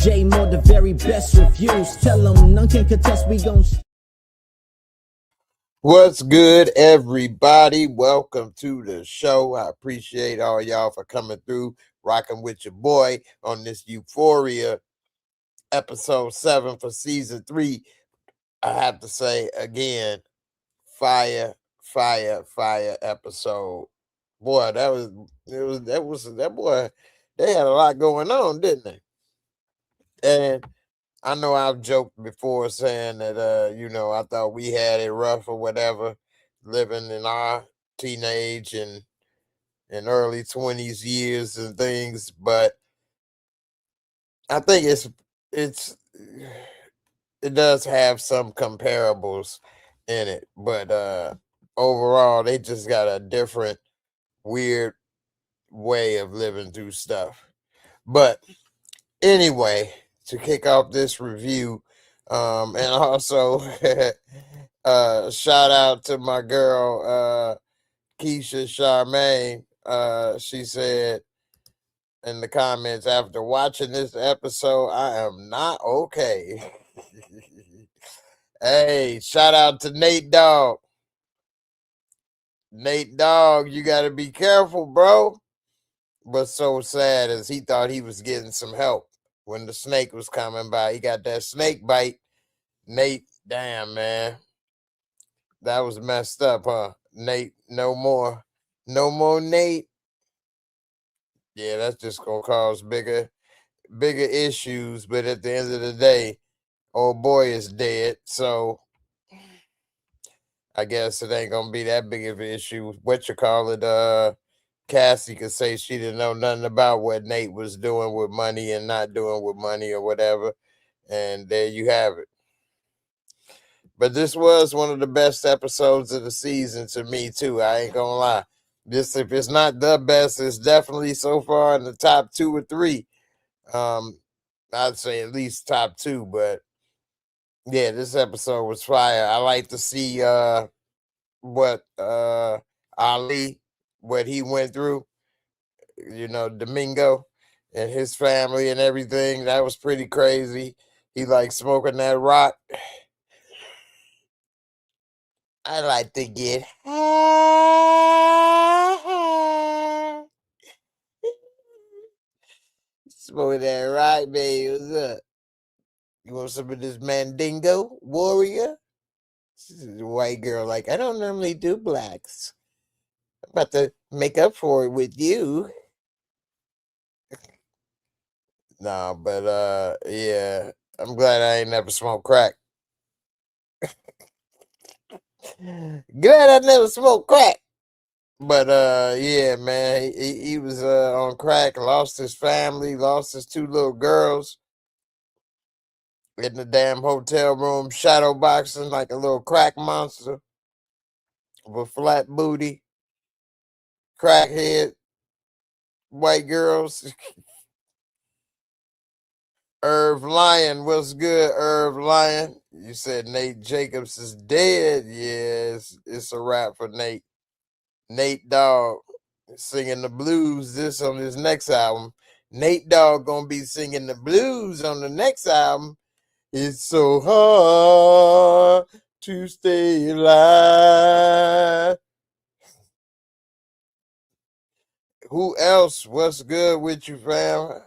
J Moore, the very best reviews. Tell them none can contest, we gon' What's good, everybody? Welcome to the show. I appreciate all y'all for coming through, rocking with your boy on this Euphoria episode 7 for season 3. I have to say again, fire episode. Boy, that boy, they had a lot going on, didn't they? And I know I've joked before saying that I thought we had it rough or whatever, living in our teenage and early 20s years and things, but I think it does have some comparables in it, but overall they just got a different weird way of living through stuff. But anyway, to kick off this review, and also shout out to my girl Keisha Charmaine. She said in the comments, after watching this episode, I am not okay. Hey, shout out to Nate Dogg. Nate Dogg, you gotta be careful, bro. But so sad as he thought he was getting some help when the snake was coming by. He got that snake bite. Nate, damn, man. That was messed up, huh? Nate, no more. No more Nate. Yeah, that's just gonna cause bigger issues. But at the end of the day, old boy is dead. So I guess it ain't gonna be that big of an issue. What you call it? Cassie could say she didn't know nothing about what Nate was doing with money and not doing with money or whatever. And there you have it. But this was one of the best episodes of the season to me, too. I ain't gonna lie. This, if it's not the best, it's definitely so far in the top 2 or 3. I'd say at least top 2, but yeah, this episode was fire. I like to see what Ali, what he went through, Domingo and his family and everything. That was pretty crazy. He like smoking that rock. I like to get high. Smoking that rock, baby. What's up? You want some of this Mandingo warrior? This is a white girl like, I don't normally do blacks. I'm about to make up for it with you. Nah, but yeah. I'm glad I ain't never smoked crack. Glad I never smoked crack. But yeah, man, he was on crack, lost his family, lost his 2 little girls in the damn hotel room, shadow boxing like a little crack monster with a flat booty, crackhead, white girls. Irv Lyon, what's good, Irv Lyon? You said Nate Jacobs is dead. Yeah, it's a wrap for Nate. Nate Dogg singing the blues on his next album. Nate Dogg gonna be singing the blues on the next album. It's so hard to stay alive. Who else? What's good with you, fam?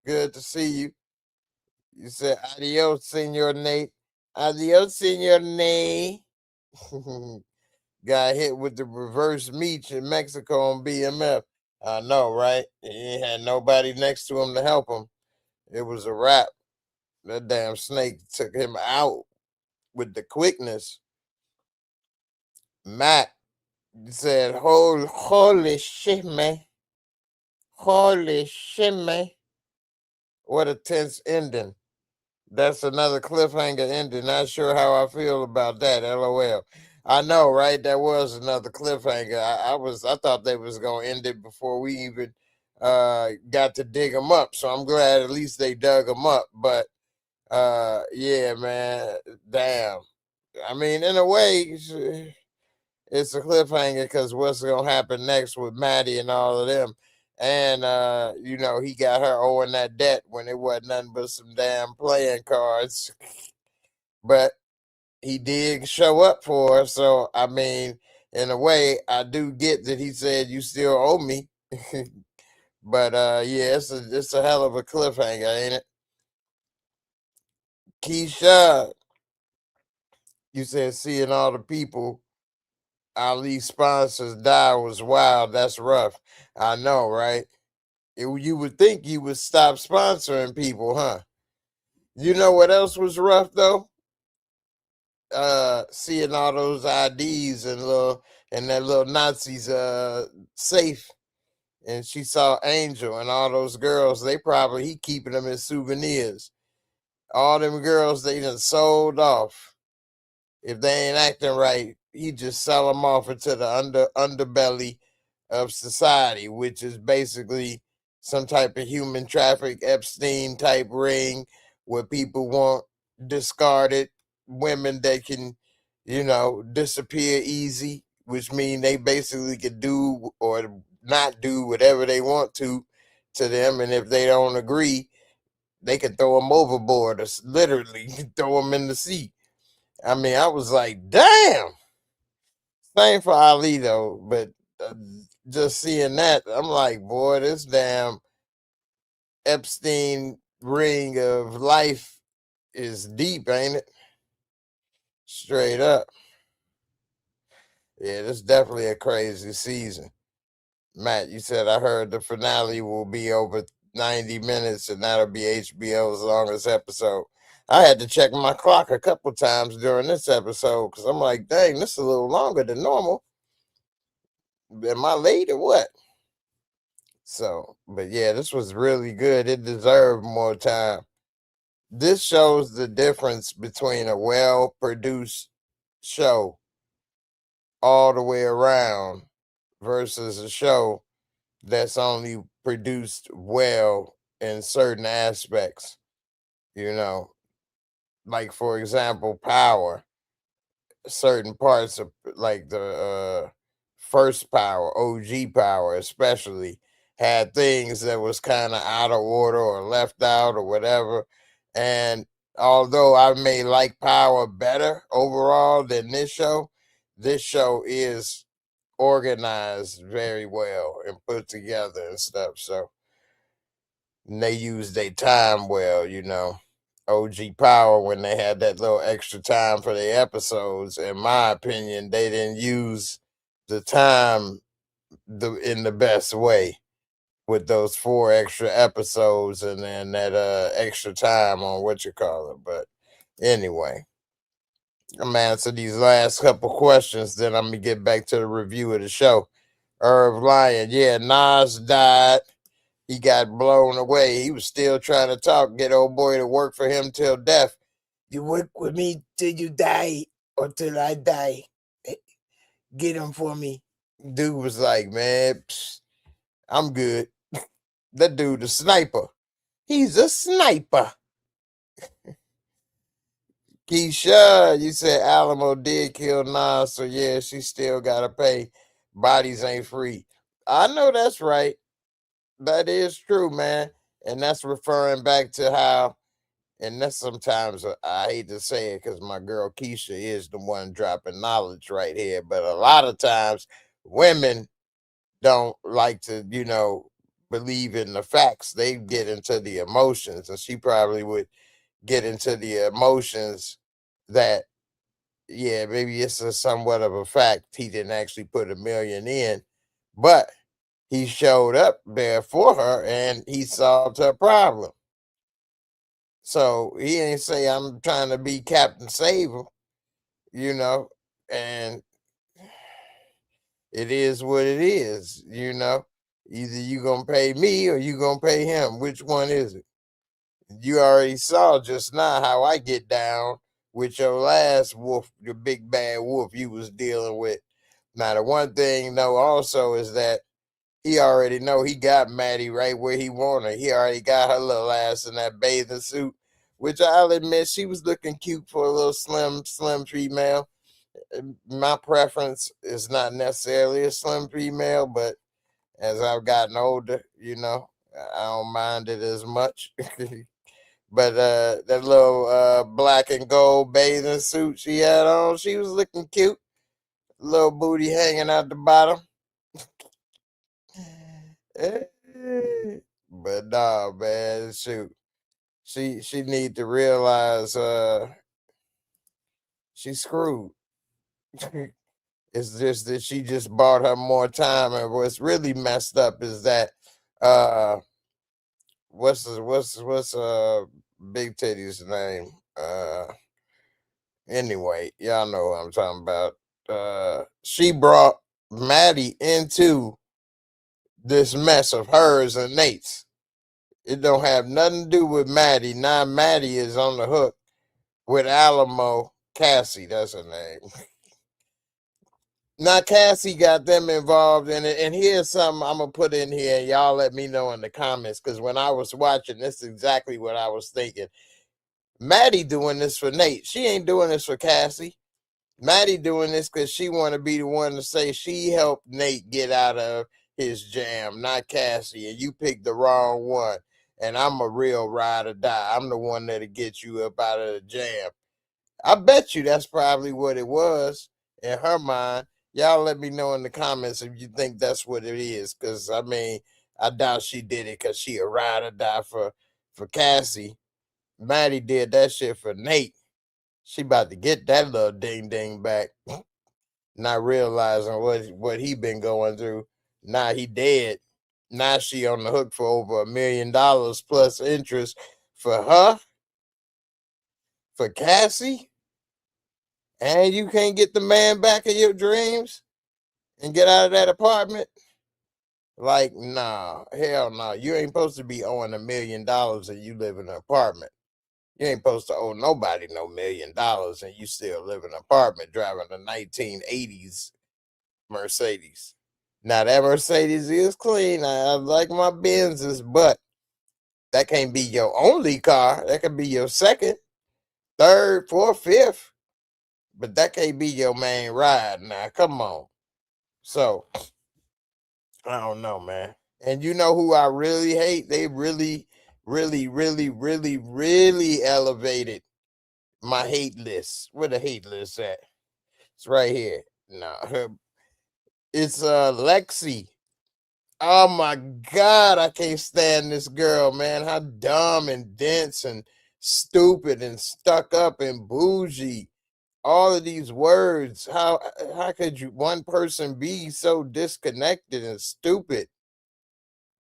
Good to see you. You said adios, Senor Nate. Adios, Senor Nate. Got hit with the reverse meech in Mexico on BMF. I know, right? He had nobody next to him to help him. It was a wrap. That damn snake took him out with the quickness. Matt said, holy shit, man. Holy shit, man. What a tense ending. That's another cliffhanger ending. Not sure how I feel about that. LOL. I know, right? That was another cliffhanger. I thought they was gonna end it before we even got to dig them up. So I'm glad at least they dug them up. But yeah, man, damn. I mean, in a way, it's a cliffhanger because what's gonna happen next with Maddy and all of them. And you know, he got her owing that debt when it wasn't nothing but some damn playing cards. But he did show up for her. So I mean, in a way, I do get that he said you still owe me. But yeah, it's a hell of a cliffhanger, ain't it? Keisha, you said seeing all the people Ali sponsors die was wild. That's rough. I know, right? You would think you would stop sponsoring people, huh? You know what else was rough though? Seeing all those IDs and that little Nazi's safe, and she saw Angel and all those girls. He keeping them as souvenirs. All them girls they done sold off. If they ain't acting right, he just sell them off into the underbelly of society, which is basically some type of human traffic Epstein type ring where people want discarded women that can, you know, disappear easy, which mean they basically could do or not do whatever they want to them, and if they don't agree, they could throw them overboard or literally throw them in the sea. I mean, I was like, damn. Same for Ali though, but uh, just seeing that, I'm like, boy, this damn Epstein ring of life is deep, ain't it? Straight up. Yeah, this is definitely a crazy season. Matt, you said I heard the finale will be over 90 minutes and that'll be HBO's longest episode. I had to check my clock a couple times during this episode because I'm like, dang, this is a little longer than normal. Am I late or what? So, but yeah, this was really good. It deserved more time. This shows the difference between a well produced show all the way around versus a show that's only produced well in certain aspects. You know, like for example, Power. Certain parts of like the first Power, OG Power especially, had things that was kind of out of order or left out or whatever. And although I may like Power better overall than this show is organized very well and put together and stuff. So and they used their time well, you know. OG Power, when they had that little extra time for their episodes, in my opinion, they didn't use the time in the best way with those 4 extra episodes and then that extra time on what you call it. But anyway, I'm gonna answer these last couple questions, then I'm gonna get back to the review of the show. Irv Lyon, yeah, Nas died. He got blown away. He was still trying to talk, get old boy to work for him till death. You work with me till you die or till I die. Get him for me. Dude was like, man, I'm good. That dude, a sniper. He's a sniper. Keisha, you said Alamo did kill Nas, so yeah, she still gotta pay. Bodies ain't free. I know that's right. That is true, man. And that's referring back to how, and that's sometimes I hate to say it because my girl Keisha is the one dropping knowledge right here, but a lot of times women don't like to, you know, believe in the facts. They get into the emotions, and she probably would get into the emotions that, yeah, maybe it's a somewhat of a fact he didn't actually put 1 million in, but he showed up there for her and he solved her problem. So he ain't say I'm trying to be Captain Saver, you know, and it is what it is, you know. Either you gonna pay me or you gonna pay him. Which one is it? You already saw just now how I get down with your last wolf, your big bad wolf you was dealing with. Now the one thing though also is that he already know he got Maddie right where he wanted. He already got her little ass in that bathing suit, which I'll admit she was looking cute for a little slim female. My preference is not necessarily a slim female, but As I've gotten older, I don't mind it as much. But that little black and gold bathing suit she had on, she was looking cute. Little booty hanging out the bottom. But nah, man, shoot. She need to realize she's screwed. It's just that she just bought her more time, and what's really messed up is that uh what's big titty's name? Anyway, y'all know what I'm talking about. She brought Maddy into this mess of hers and Nate's. It don't have nothing to do with Maddy. Now Maddy is on the hook with Alamo Cassie. That's her name. Now Cassie got them involved in it. And here's something I'm gonna put in here, and y'all let me know in the comments, because when I was watching, this is exactly what I was thinking. Maddy doing this for Nate. She ain't doing this for Cassie. Maddy doing this because she want to be the one to say she helped Nate get out of his jam, not Cassie. And you picked the wrong one. And I'm a real ride or die. I'm the one that'll get you up out of the jam. I bet you that's probably what it was in her mind. Y'all let me know in the comments if you think that's what it is. Because, I mean, I doubt she did it because she a ride or die for Cassie. Maddy did that shit for Nate. She about to get that little ding ding back, not realizing what he been going through. Now he dead. Now she on the hook for over $1 million plus interest for her, for Cassie, and you can't get the man back in your dreams and get out of that apartment. Like, nah, hell no. You ain't supposed to be owing $1 million and you live in an apartment. You ain't supposed to owe nobody no $1 million and you still live in an apartment driving a 1980s Mercedes. Now that Mercedes is clean. I like my Benzes, but that can't be your only car. That could be your second, third, fourth, fifth. But that can't be your main ride. Now, come on. So, I don't know, man. And you know who I really hate? They really, really, really, really, really elevated my hate list. Where the hate list at? It's right here. No, it's Lexi. Oh my God, I can't stand this girl, man. How dumb and dense and stupid and stuck up and bougie. All of these words. How could you one person be so disconnected and stupid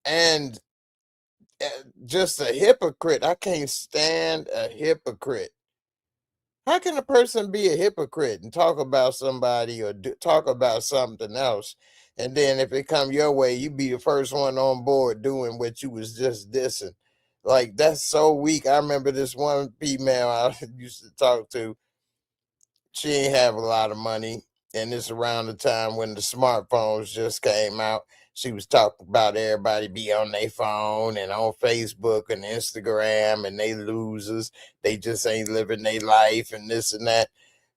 and just a hypocrite? I can't stand a hypocrite. How can a person be a hypocrite and talk about somebody or talk about something else, and then if it come your way, you be the first one on board doing what you was just dissing? Like, that's so weak. I remember this one female I used to talk to. She ain't have a lot of money, and it's around the time when the smartphones just came out. She was talking about everybody be on their phone and on Facebook and Instagram, and they losers. They just ain't living their life and this and that.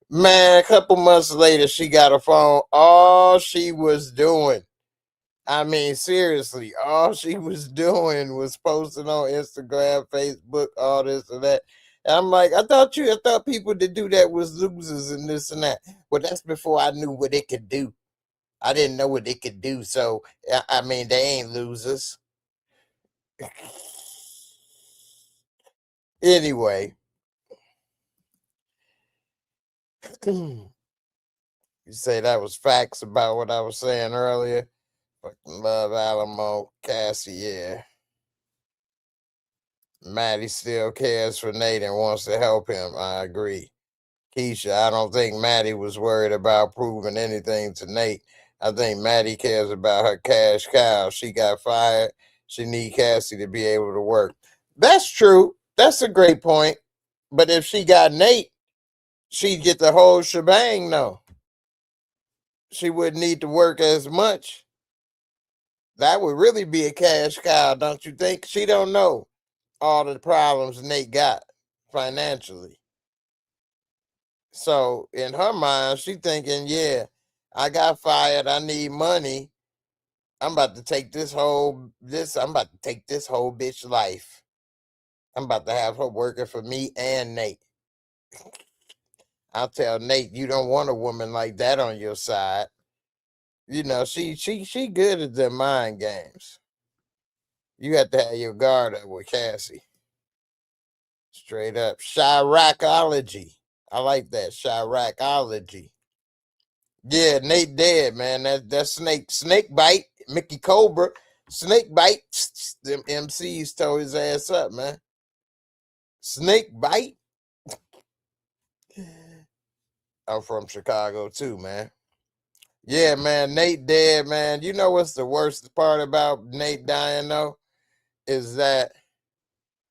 Man, a couple months later, she got a phone. All she was doing, I mean, seriously, all she was doing was posting on Instagram, Facebook, all this and that. And I'm like, I thought people that do that was losers and this and that. Well, that's before I knew what it could do. I didn't know what it could do. So, I mean, they ain't losers. Anyway, you say that was facts about what I was saying earlier. Fucking love Alamo Cassie, yeah. Maddy still cares for Nate and wants to help him. I agree. Keisha, I don't think Maddy was worried about proving anything to Nate. I think Maddy cares about her cash cow. She got fired. She need Cassie to be able to work. That's true. That's a great point. But if she got Nate, she'd get the whole shebang, though. She wouldn't need to work as much. That would really be a cash cow, don't you think? She don't know all the problems Nate got financially. So in her mind, she thinking, yeah, I got fired. I need money. I'm about to take this whole bitch life. I'm about to have her working for me and Nate. I'll tell Nate, you don't want a woman like that on your side. You know, she good at the mind games. You have to have your guard up with Cassie. Straight up. Chiracology. I like that. Chiracology. Yeah, Nate dead, man. That snake bite. Mickey Cobra. Snake bite. Them MCs tore his ass up, man. Snake bite. I'm from Chicago too, man. Yeah, man. Nate dead, man. You know what's the worst part about Nate dying though? Is that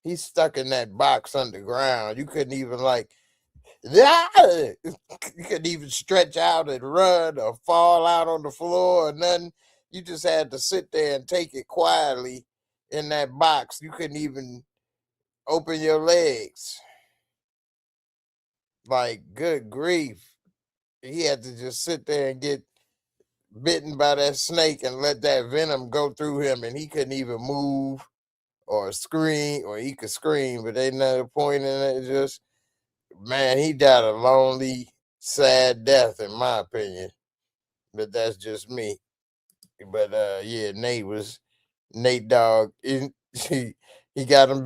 he's stuck in that box underground. You couldn't even you couldn't even stretch out and run or fall out on the floor or nothing. You just had to sit there and take it quietly in that box. You couldn't even open your legs. Like, good grief. He had to just sit there and get bitten by that snake and let that venom go through him, and he couldn't even move or scream, or he could scream, but ain't no point in it. Just, man, he died a lonely, sad death, in my opinion. But that's just me. But yeah, Nate Dogg. He got a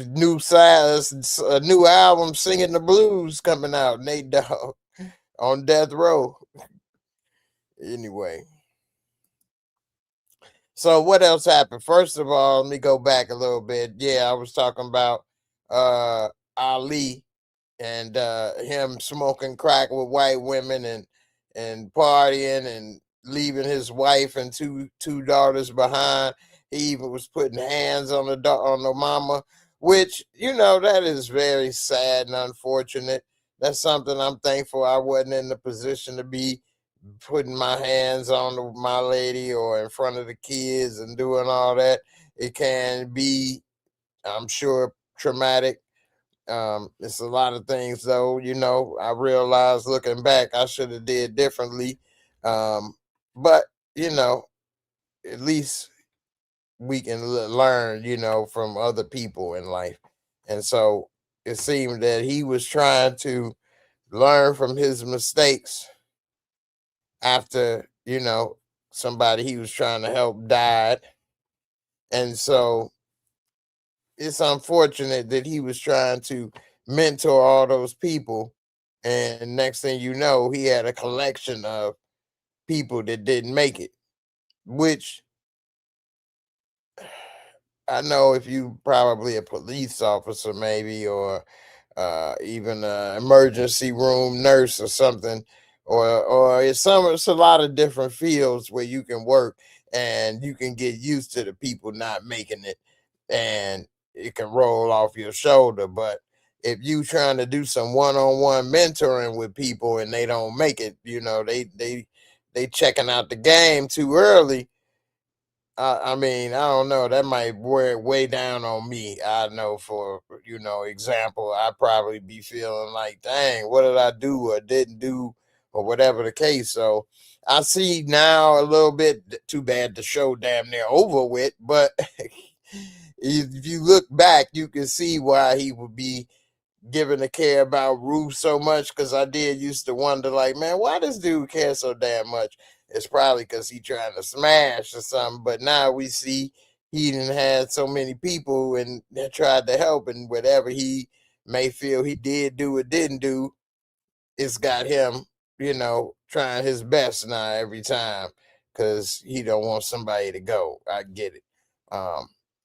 new album, Singing the Blues, coming out. Nate Dogg on death row. Anyway. So what else happened? First of all, let me go back a little bit. Yeah, I was talking about Ali and him smoking crack with white women and partying and leaving his wife and two daughters behind. He even was putting hands on the mama, which, you know, that is very sad and unfortunate. That's something I'm thankful I wasn't in the position to be putting my hands on my lady or in front of the kids and doing all that. It can be, I'm sure, traumatic. It's a lot of things though, you know. I realized looking back I should have did differently. But you know, at least we can learn, you know, from other people in life. And so it seemed that he was trying to learn from his mistakes after, you know, somebody he was trying to help died. And so it's unfortunate that he was trying to mentor all those people. And next thing you know, he had a collection of people that didn't make it, which I know if you probably a police officer, maybe, or even an emergency room nurse or something, or it's a lot of different fields where you can work and you can get used to the people not making it, and it can roll off your shoulder. But if you trying to do some one-on-one mentoring with people and they don't make it, you know, they checking out the game too early. I mean, I don't know. That might wear it way down on me. I know, for, you know, example, I'd probably be feeling like, dang, what did I do or didn't do, or whatever the case. So I see now a little bit. Too bad the show damn near over with. But if you look back, you can see why he would be given to care about Ruth so much, because I did used to wonder, like, man, why does dude care so damn much? It's probably because he trying to smash or something. But now we see he didn't had so many people and that tried to help, and whatever he may feel he did do or didn't do, it's got him, you know, trying his best now every time because he don't want somebody to go. I get it.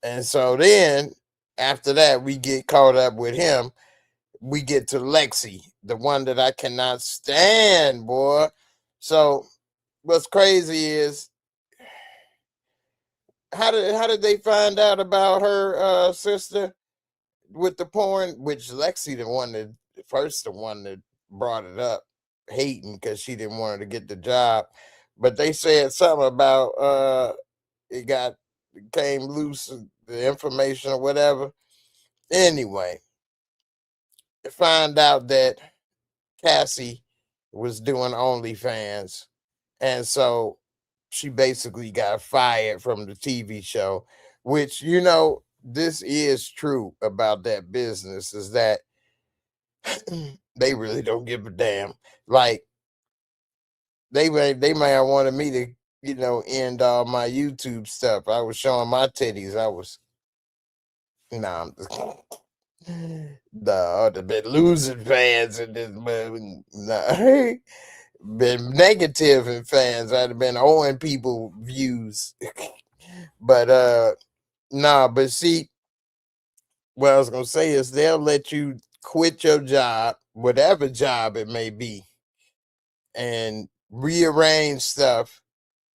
And so then after that, we get caught up with him. We get to Lexi, the one that I cannot stand, boy. So what's crazy is, how did they find out about her sister with the porn? Which Lexi the one that brought it up, hating because she didn't want her to get the job. But they said something about it came loose, the information or whatever. Anyway, find out that Cassie was doing OnlyFans. And so she basically got fired from the TV show, which, this is true about that business, is that they really don't give a damn. Like, they might have wanted me to, end all my YouTube stuff. I was showing my titties. I was, nah, I'm just, the been losing fans and this, but nah, been negative in fans. I'd have been owing people views. But nah, but see, what I was gonna say is they'll let you quit your job, whatever job it may be, and rearrange stuff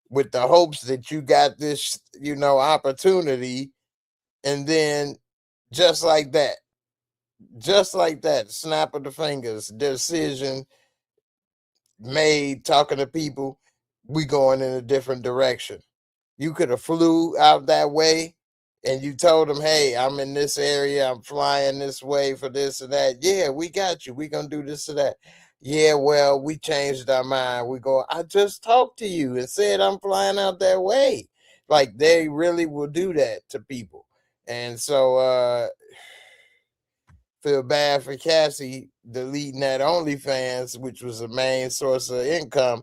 with the hopes that you got this, opportunity, and then just like that, snap of the fingers, decision made, talking to people, we going in a different direction. You could have flew out that way and you told them, hey, I'm in this area, I'm flying this way for this and that. Yeah, we got you. We gonna do this or that. Yeah, well, we changed our mind. We go, I just talked to you and said I'm flying out that way. Like, they really will do that to people. And so feel bad for Cassie deleting that OnlyFans, which was the main source of income,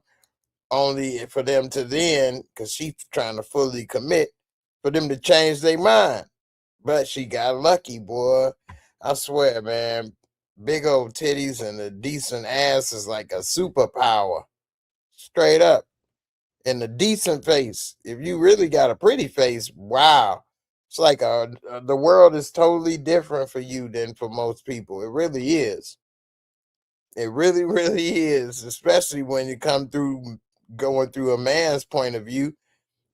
only for them to then, because she's trying to fully commit, for them to change their mind. But she got lucky, boy. I swear, man. Big old titties and a decent ass is like a superpower. Straight up. And a decent face. If you really got a pretty face, wow. It's like the world is totally different for you than for most people. It really is. It really, really is, especially when you come through going through a man's point of view,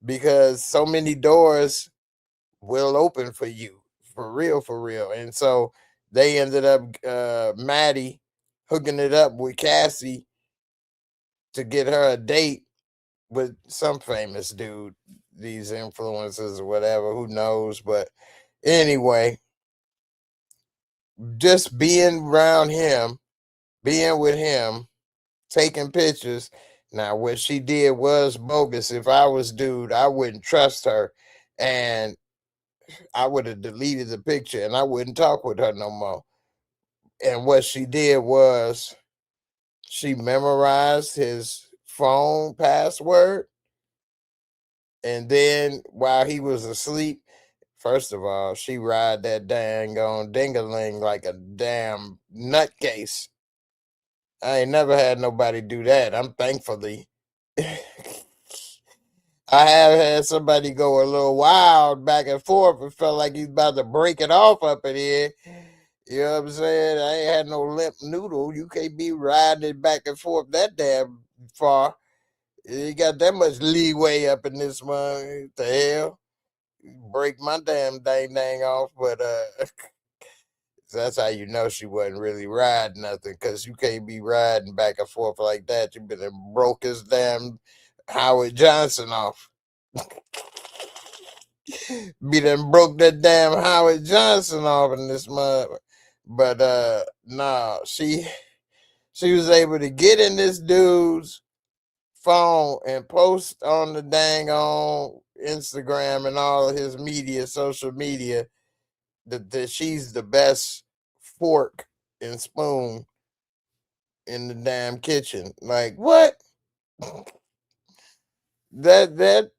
because so many doors will open for you, for real, for real. And so they ended up, Maddy hooking it up with Cassie to get her a date with some famous dude, these influencers or whatever, who knows. But anyway, just being around him, being with him, taking pictures. Now, what she did was bogus. If I was dude, I wouldn't trust her, and I would have deleted the picture and I wouldn't talk with her no more. And what she did was she memorized his phone password, and then while he was asleep, first of all, she ride that dang on ding-a-ling like a damn nutcase. I ain't never had nobody do that. I'm thankfully. I have had somebody go a little wild back and forth and felt like he's about to break it off up in here. You know what I'm saying? I ain't had no limp noodle. You can't be riding it back and forth that damn far. You got that much leeway up in this one. What the hell? Break my damn dang off. But that's how you know she wasn't really riding nothing, because you can't be riding back and forth like that. You been and broke his damn Howard Johnson off. Be done broke that damn Howard Johnson off in this mud. But nah, she was able to get in this dude's phone and post on the dang on Instagram and all of his media, social media, that she's the best fork and spoon in the damn kitchen. Like, what? That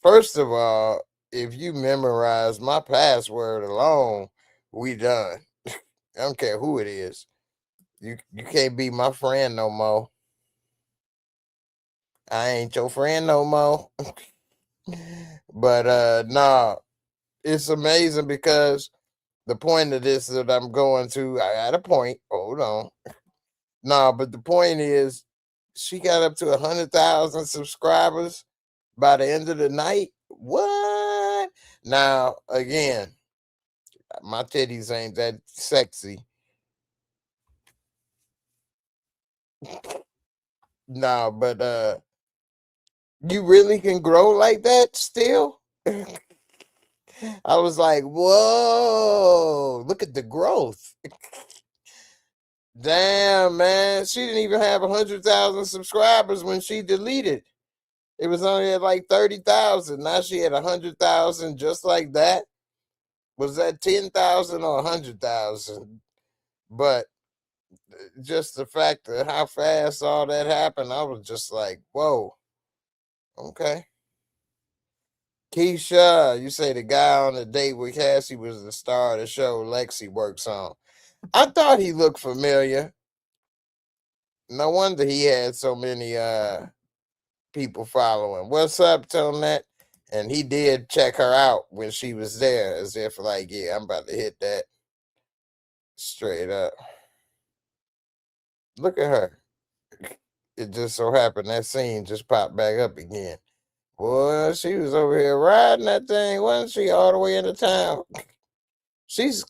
First of all, if you memorize my password alone, we done. I don't care who it is. You can't be my friend no more. I ain't your friend no more. But nah, it's amazing, because the point of this that I'm going to, I got a point. Hold on. Nah, but the point is, she got up to 100,000 subscribers by the end of the night. What? Now, again, my titties ain't that sexy. No, but you really can grow like that still? I was like, whoa, look at the growth. Damn, man. She didn't even have 100,000 subscribers when she deleted. It was only at like 30,000. Now she had 100,000 just like that. Was that 10,000 or 100,000? But just the fact of how fast all that happened, I was just like, whoa, okay. Keisha, you say the guy on the date with Cassie was the star of the show Lexi works on. I thought he looked familiar. No wonder he had so many people following. What's up, Tonette? And he did check her out when she was there, as if like, yeah, I'm about to hit that straight up. Look at her. It just so happened that scene just popped back up again. Boy, she was over here riding that thing, wasn't she? All the way into town. She's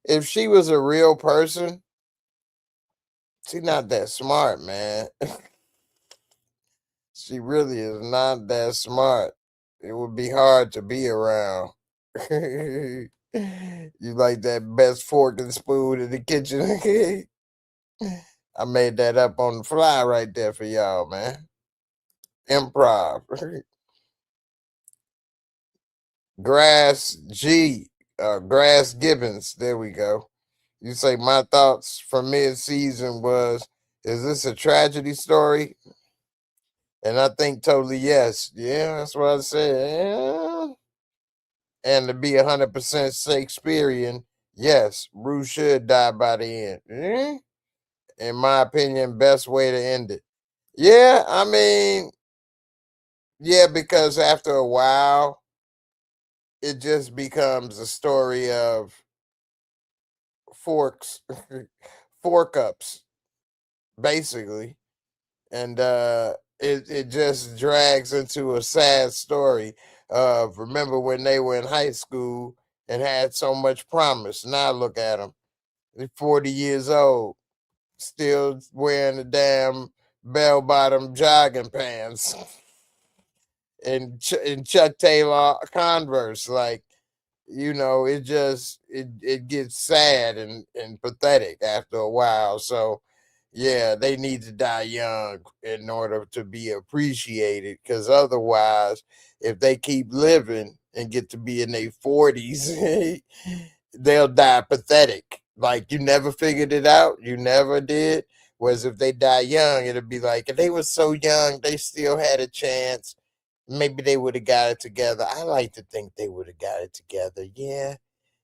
if she was a real person, she's not that smart, man. She really is not that smart. It would be hard to be around. You like that best fork and spoon in the kitchen? I made that up on the fly right there for y'all, man. Improv. Grass Grass Gibbons. There we go. You say my thoughts from mid-season was, is this a tragedy story? And I think totally yes. Yeah, that's what I said. Yeah. And to be 100% Shakespearean, yes, Rue should die by the end. In my opinion, best way to end it. Yeah, I mean, yeah, because after a while, it just becomes a story of forks, fork ups, basically. And it just drags into a sad story of remember when they were in high school and had so much promise. Now look at them. They're 40 years old, still wearing the damn bell-bottom jogging pants and Chuck Taylor Converse. Like, it gets sad and pathetic after a while. So yeah, they need to die young in order to be appreciated, because otherwise, if they keep living and get to be in their 40s, they'll die pathetic. Like, you never figured it out, you never did. Whereas if they die young, it'll be like, if they were so young, they still had a chance. Maybe they would have got it together. I like to think they would have got it together. Yeah,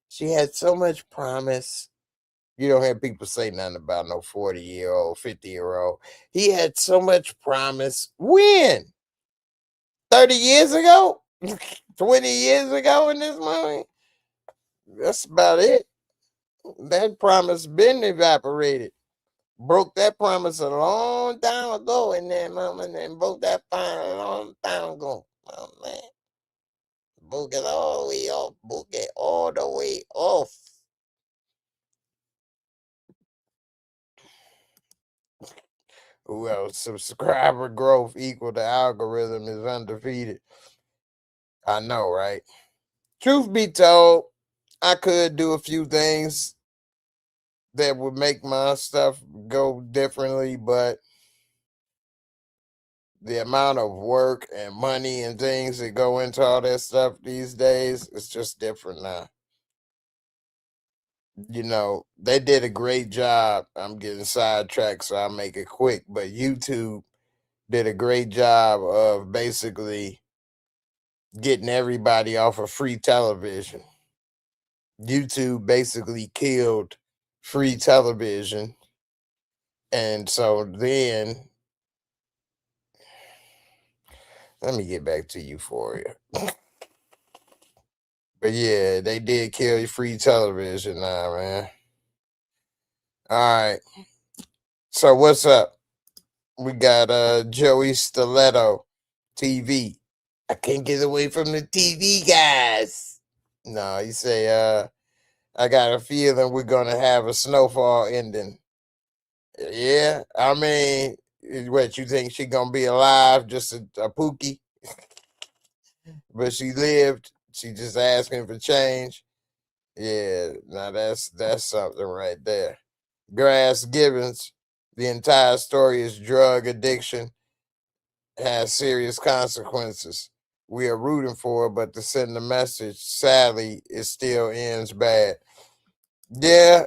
she had so much promise. You don't hear people say nothing about no 40-year-old, 50-year-old. He had so much promise. When? 30 years ago? 20 years ago in this movie? That's about it. That promise been evaporated. Broke that promise a long time ago in that moment and broke that fine a long time ago. Oh, man. Broke it all the way off. Broke it all the way off. Who else? Subscriber growth equal to algorithm is undefeated. I know, right? Truth be told, I could do a few things that would make my stuff go differently, but the amount of work and money and things that go into all that stuff these days, it's just different now. They did a great job. I'm getting sidetracked, so I'll make it quick. But YouTube did a great job of basically getting everybody off of free television. YouTube basically killed free television. And so then, let me get back to Euphoria. But yeah, they did kill free television now, man. All right. So what's up? We got Joey Stiletto TV. I can't get away from the TV guys. No, you say I got a feeling we're gonna have a snowfall ending. Yeah, I mean, what you think she gonna be alive? Just a pookie, but she lived. She just asking for change. Yeah, now that's something right there. Grass Gibbons. The entire story is drug addiction has serious consequences. We are rooting for it, but to send the message, sadly, it still ends bad. Yeah,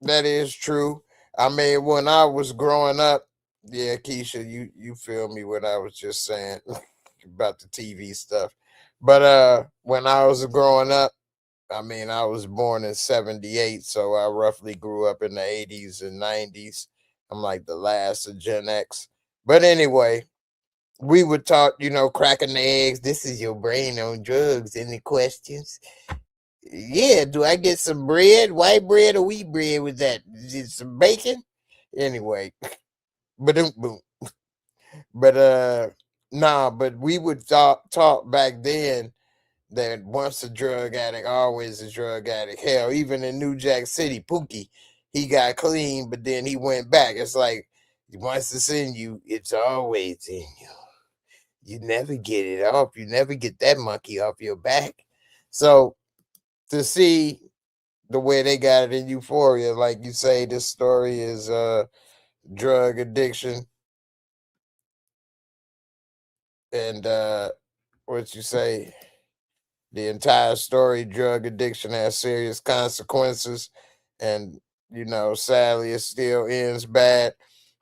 that is true. I mean, when I was growing up, yeah, Keisha, you feel me what I was just saying about the TV stuff. But when I was growing up, I mean, I was born in 78, so I roughly grew up in the 80s and 90s. I'm like the last of Gen X. But anyway, we would talk, cracking the eggs. This is your brain on drugs. Any questions? Yeah, do I get some bread? White bread or wheat bread with that? Is it some bacon? Anyway, boom, boom. But nah, but we would talk back then that once a drug addict, always a drug addict. Hell, even in New Jack City, Pookie, he got clean, but then he went back. It's like once it's in you, it's always in you. You never get it off. You never get that monkey off your back. So to see the way they got it in Euphoria, like you say, this story is drug addiction and what you say, the entire story, drug addiction has serious consequences, and sadly, it still ends bad.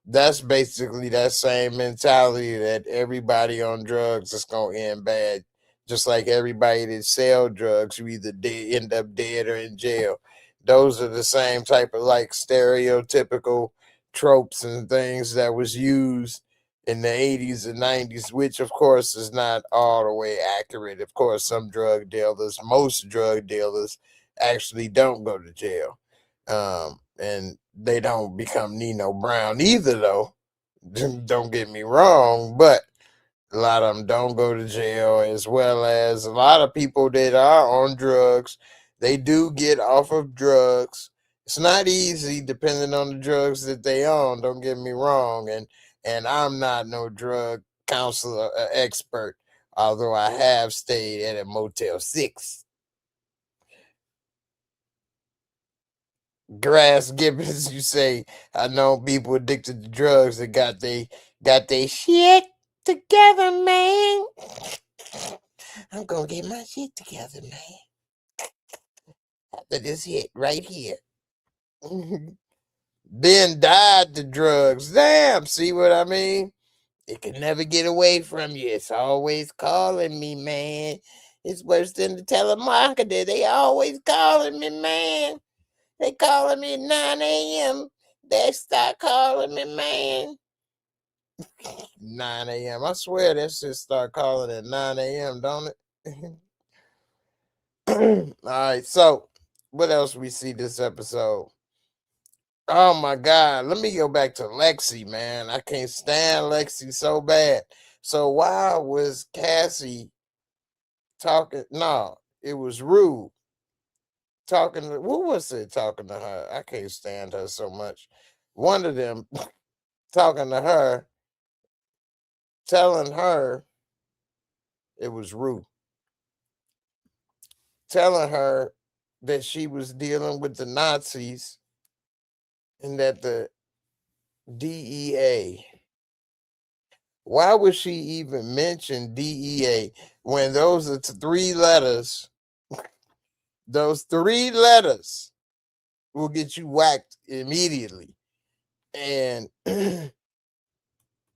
That's basically that same mentality that everybody on drugs is gonna end bad. Just like everybody that sell drugs, you either end up dead or in jail. Those are the same type of like stereotypical tropes and things that was used in the 80s and 90s, which of course is not all the way accurate. Of course, most drug dealers actually don't go to jail. And they don't become Nino Brown either, though. Don't get me wrong, but a lot of them don't go to jail, as well as a lot of people that are on drugs. They do get off of drugs. It's not easy, depending on the drugs that they on. Don't get me wrong, and I'm not no drug counselor expert, although I have stayed at a Motel 6. Grass Gibbons, you say, I know people addicted to drugs that got they shit together, man. I'm gonna get my shit together, man. After this hit right here. Then died to drugs. Damn, see what I mean? It can never get away from you. It's always calling me, man. It's worse than the telemarketer. They always calling me, man. They calling me at 9 a.m. They start calling me, man. 9 a.m. I swear that shit start calling at 9 a.m., don't it? All right, so what else we see this episode? Oh my God, let me go back to Lexi, man. I can't stand Lexi so bad. So why was Cassie talking? No, it was Rude talking to, what was it talking to her? I can't stand her so much. One of them talking to her, telling her, it was Ruth, telling her that she was dealing with the Nazis and that the DEA. Why would she even mention DEA when those are three letters? Those three letters will get you whacked immediately. And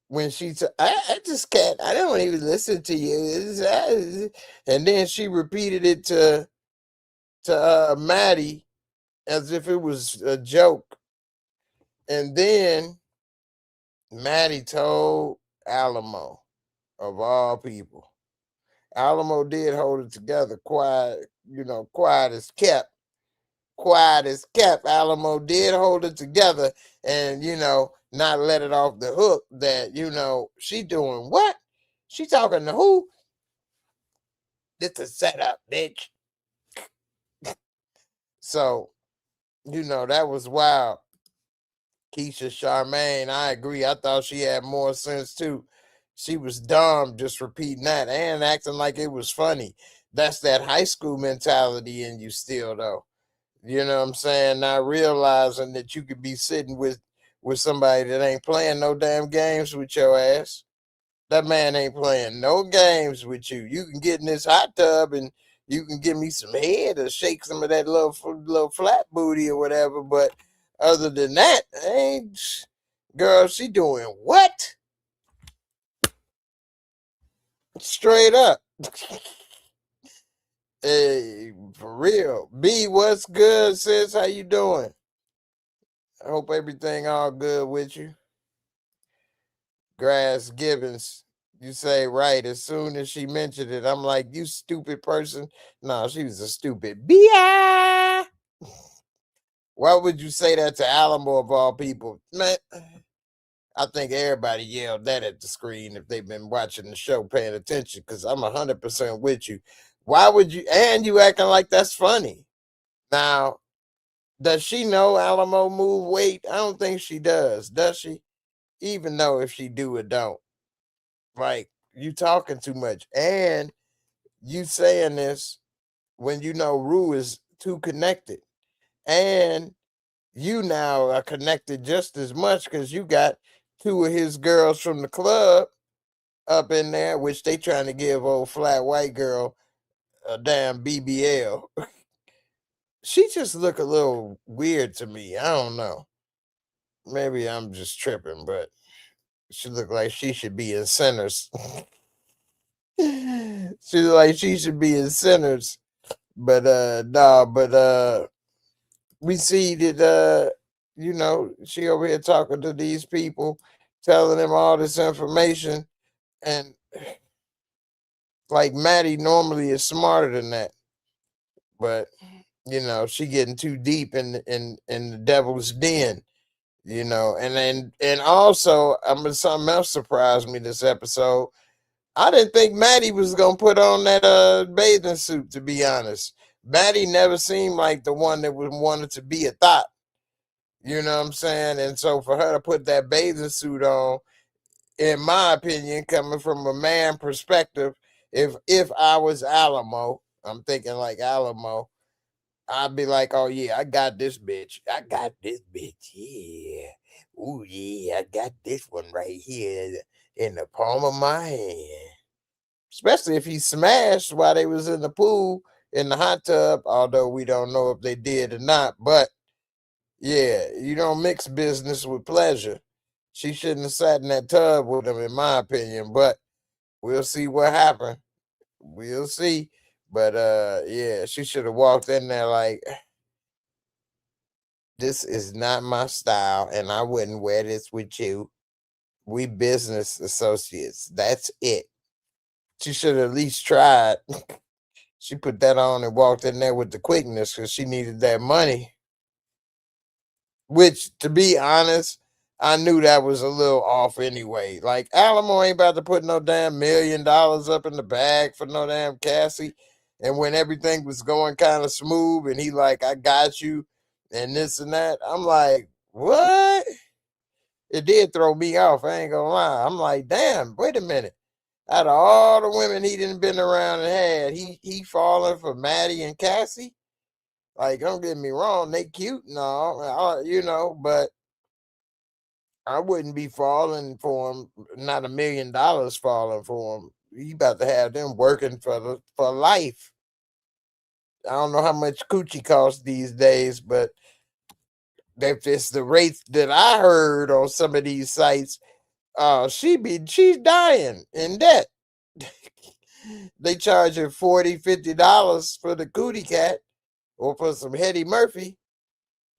when I just can't, I don't even listen to you. And then she repeated it to Maddy as if it was a joke. And then Maddy told Alamo, of all people. Alamo did hold it together. Quiet, quiet as kept. Quiet as kept. Alamo did hold it together and, not let it off the hook that, she doing what? She talking to who? This a setup, bitch. So, that was wild. Keisha Charmaine, I agree. I thought she had more sense too. She was dumb just repeating that and acting like it was funny. That's that high school mentality in you still, though. You know what I'm saying? Not realizing that you could be sitting with somebody that ain't playing no damn games with your ass. That man ain't playing no games with you. You can get in this hot tub and you can give me some head or shake some of that little flat booty or whatever. But other than that, ain't girl, she doing what? Straight up. Hey, for real. B, what's good, sis? How you doing? I hope everything all good with you. Grass Gibbons, you say right. As soon as she mentioned it, I'm like, you stupid person. No, she was a stupid B.I. Why would you say that to Alamo of all people? Man, I think everybody yelled that at the screen if they've been watching the show, paying attention, because I'm 100% with you. Why would you? And you acting like that's funny. Now, does she know Alamo move weight? I don't think she does she? Even though if she do or don't. Like, you talking too much. And you saying this when you know Rue is too connected. And you now are connected just as much because you got two of his girls from the club up in there, which they trying to give old flat white girl a damn BBL. She just look a little weird to me. I don't know. Maybe I'm just tripping, but she look like she should be in Centers. She look like she should be in Centers. But we see that she over here talking to these people, telling them all this information, and like Maddie normally is smarter than that. But she getting too deep in the devil's den. And also, something else surprised me this episode. I didn't think Maddie was gonna put on that bathing suit, to be honest. Maddie never seemed like the one that would wanted to be a thought. You know what I'm saying? And so for her to put that bathing suit on, in my opinion, coming from a man perspective, if I was Alamo, I'm thinking like Alamo, I'd be like, oh yeah, I got this bitch. I got this bitch. Yeah. Ooh yeah, I got this one right here in the palm of my hand. Especially if he smashed while they was in the pool in the hot tub, although we don't know if they did or not. But yeah, you don't mix business with pleasure. She shouldn't have sat in that tub with him, in my opinion. But we'll see what happened. We'll see. But yeah, she should have walked in there like, this is not my style, and I wouldn't wear this with you. We business associates. That's it. She should have at least tried. She put that on and walked in there with the quickness because she needed that money. Which, to be honest, I knew that was a little off anyway. Like, Alamo ain't about to put no damn $1 million up in the bag for no damn Cassie. And when everything was going kind of smooth and he like, I got you and this and that, I'm like, what? It did throw me off, I ain't gonna lie. I'm like, damn, wait a minute. Out of all the women he didn't been around and had, he falling for Maddy and Cassie? Like, don't get me wrong, they cute and all, but I wouldn't be falling for him. Not $1 million falling for him. You about to have them working for life. I don't know how much coochie costs these days, but if it's the rates that I heard on some of these sites, she's dying in debt. They charge her $40, $50 for the cootie cat or for some Hetty Murphy.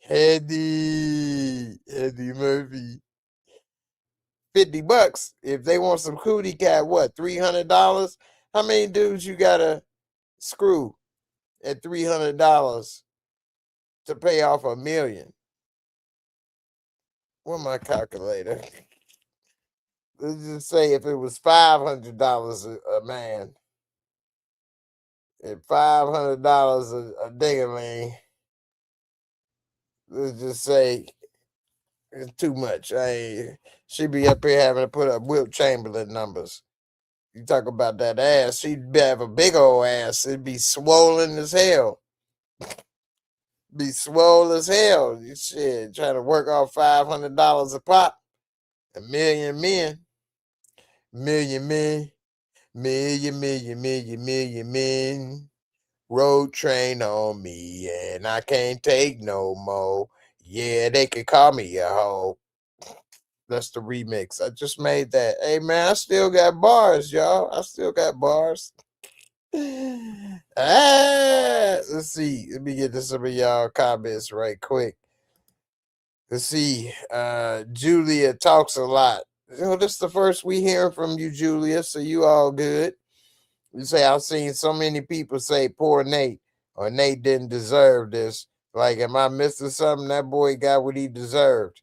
Hetty Murphy. $50. If they want some cootie cat, what, $300? How many dudes you gotta screw at $300 to pay off $1 million? Where my calculator? Let's just say if it was $500 a man, and $500 a dingaling, let's just say it's too much. She be up here having to put up Wilt Chamberlain numbers. You talk about that ass, she'd have a big old ass. It'd be swollen as hell. Be swole as hell. You shit, trying to work off $500 a pop. $1 million men. Million men, million. Road train on me, and I can't take no more. Yeah, they could call me a hoe. That's the remix. I just made that. Hey man, I still got bars, y'all. I still got bars. Let's see. Let me get to some of y'all comments right quick. Let's see. Julia talks a lot. This is the first we hearing from you, Julia. So you all good. You say I've seen so many people say poor Nate or Nate didn't deserve this. Like, am I missing something? That boy got what he deserved.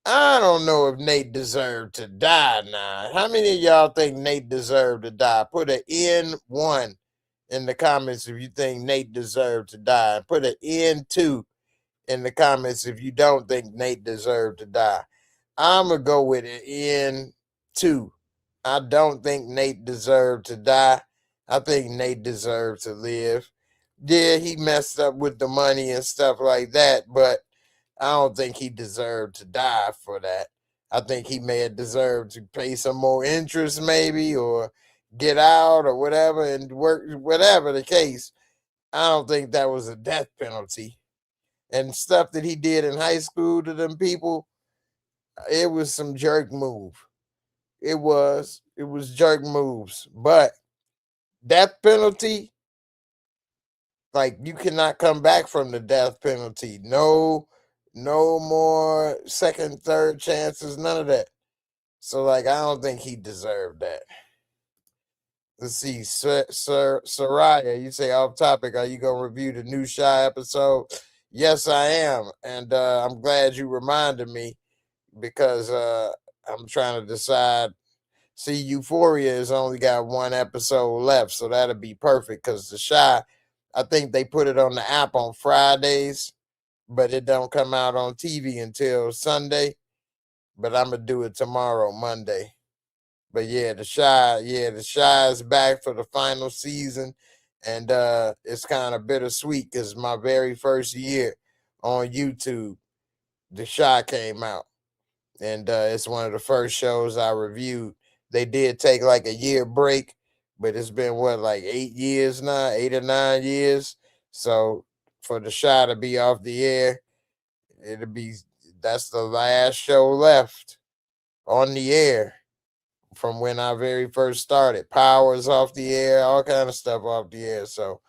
I don't know if Nate deserved to die now. How many of y'all think Nate deserved to die? Put an N1 in the comments if you think Nate deserved to die. Put an N2 in the comments if you don't think Nate deserved to die. I'm going to go with an N2. I don't think Nate deserved to die. I think Nate deserved to live. Yeah, he messed up with the money and stuff like that, but I don't think he deserved to die for that. I think he may have deserved to pay some more interest maybe or get out or whatever and work, whatever the case. I don't think that was a death penalty. And stuff that he did in high school to them people, it was some jerk move. It was jerk moves. But death penalty, like you cannot come back from the death penalty. No more second, third chances, none of that. So like I don't think he deserved that. Let's see, Soraya, you say off topic, are you gonna review the new Shy episode? Yes, I am. And I'm glad you reminded me because I'm trying to decide. See, Euphoria has only got one episode left, so that'll be perfect because the Shy, I think they put it on the app on Fridays, but it don't come out on TV until Sunday. But I'm gonna do it tomorrow, Monday. But yeah, the Shy is back for the final season, and it's kind of bittersweet because my very first year on YouTube, the Shy came out, and it's one of the first shows I reviewed. They did take like a year break, but it's been what, like 8 years now, 8 or 9 years. So for the Shy to be off the air, it'll be that's the last show left on the air from when I very first started. Power's off the air, all kind of stuff off the air. So,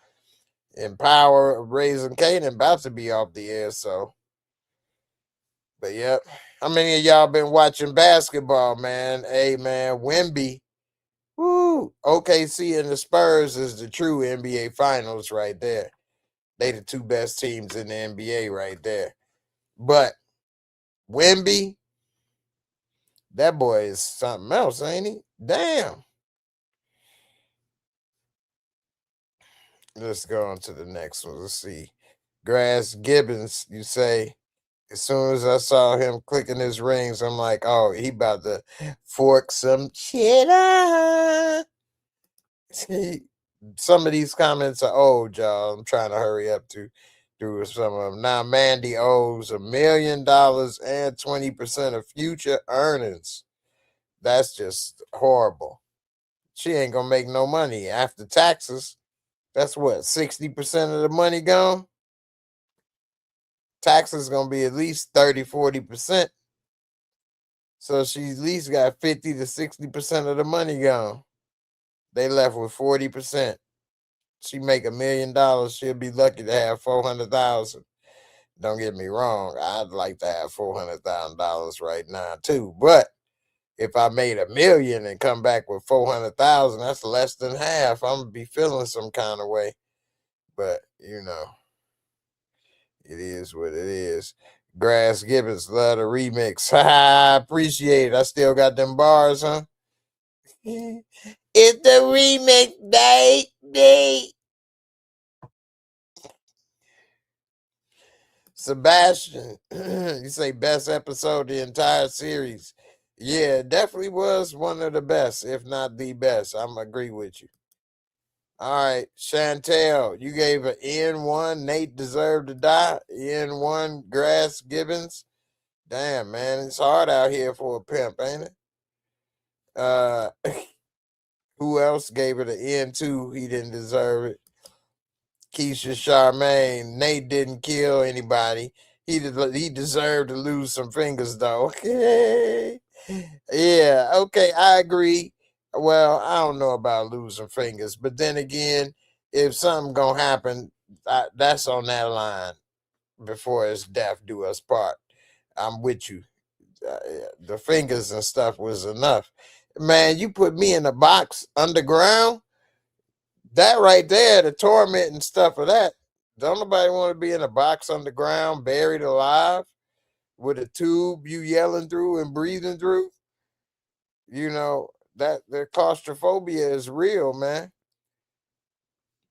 and Power, Raising Canaan about to be off the air. So, but yep. How many of y'all been watching basketball, man? Hey, man, Wemby. Woo. OKC and the Spurs is the true NBA Finals right there. They the two best teams in the NBA right there. But Wemby, that boy is something else, ain't he? Damn. Let's go on to the next one. Let's see. Grass Gibbons, you say, as soon as I saw him clicking his rings, I'm like, oh, he about to fork some cheddar. See, some of these comments are old, y'all. I'm trying to hurry up to do some of them. Now, Mandy owes $1 million and 20% of future earnings. That's just horrible. She ain't going to make no money after taxes. That's what, 60% of the money gone? Taxes going to be at least 30-40%. So she at least got 50 to 60% of the money gone. They left with 40%. She make $1 million. She'll be lucky to have 400,000. Don't get me wrong. I'd like to have $400,000 right now too. But if I made $1 million and come back with 400,000, that's less than half. I'm gonna be feeling some kind of way. But you know, it is what it is. Grass Gibbons, love the remix. I appreciate it. I still got them bars, huh? It's the remix, baby. Sebastian, you say best episode of the entire series. Yeah, it definitely was one of the best, if not the best. I'm agree with you. All right, Chantel, you gave an N1. Nate deserved to die. N1, Grass Gibbons. Damn, man, it's hard out here for a pimp, ain't it? Uh, who else gave it an N too? He didn't deserve it. Keisha Charmaine. Nate didn't kill anybody. He deserved to lose some fingers though. Yeah, okay, I agree. Well, I don't know about losing fingers, but then again, if something gonna happen, that's on that line. Before his death do us part. I'm with you. The fingers and stuff was enough. Man, you put me in a box underground. That right there, the torment and stuff of that. Don't nobody want to be in a box underground, buried alive, with a tube you yelling through and breathing through. You know, that the claustrophobia is real, man.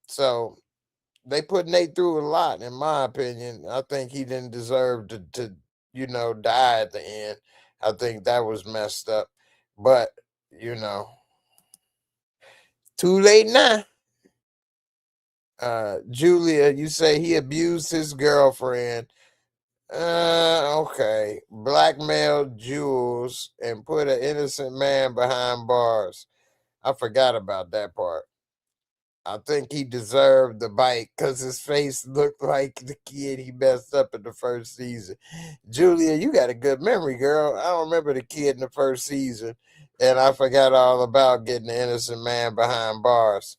So they put Nate through a lot, in my opinion. I think he didn't deserve to die at the end. I think that was messed up. But, too late now. Julia, you say he abused his girlfriend. Okay. Blackmailed Jules and put an innocent man behind bars. I forgot about that part. I think he deserved the bite because his face looked like the kid he messed up in the first season. Julia, you got a good memory, girl. I don't remember the kid in the first season, and I forgot all about getting the innocent man behind bars.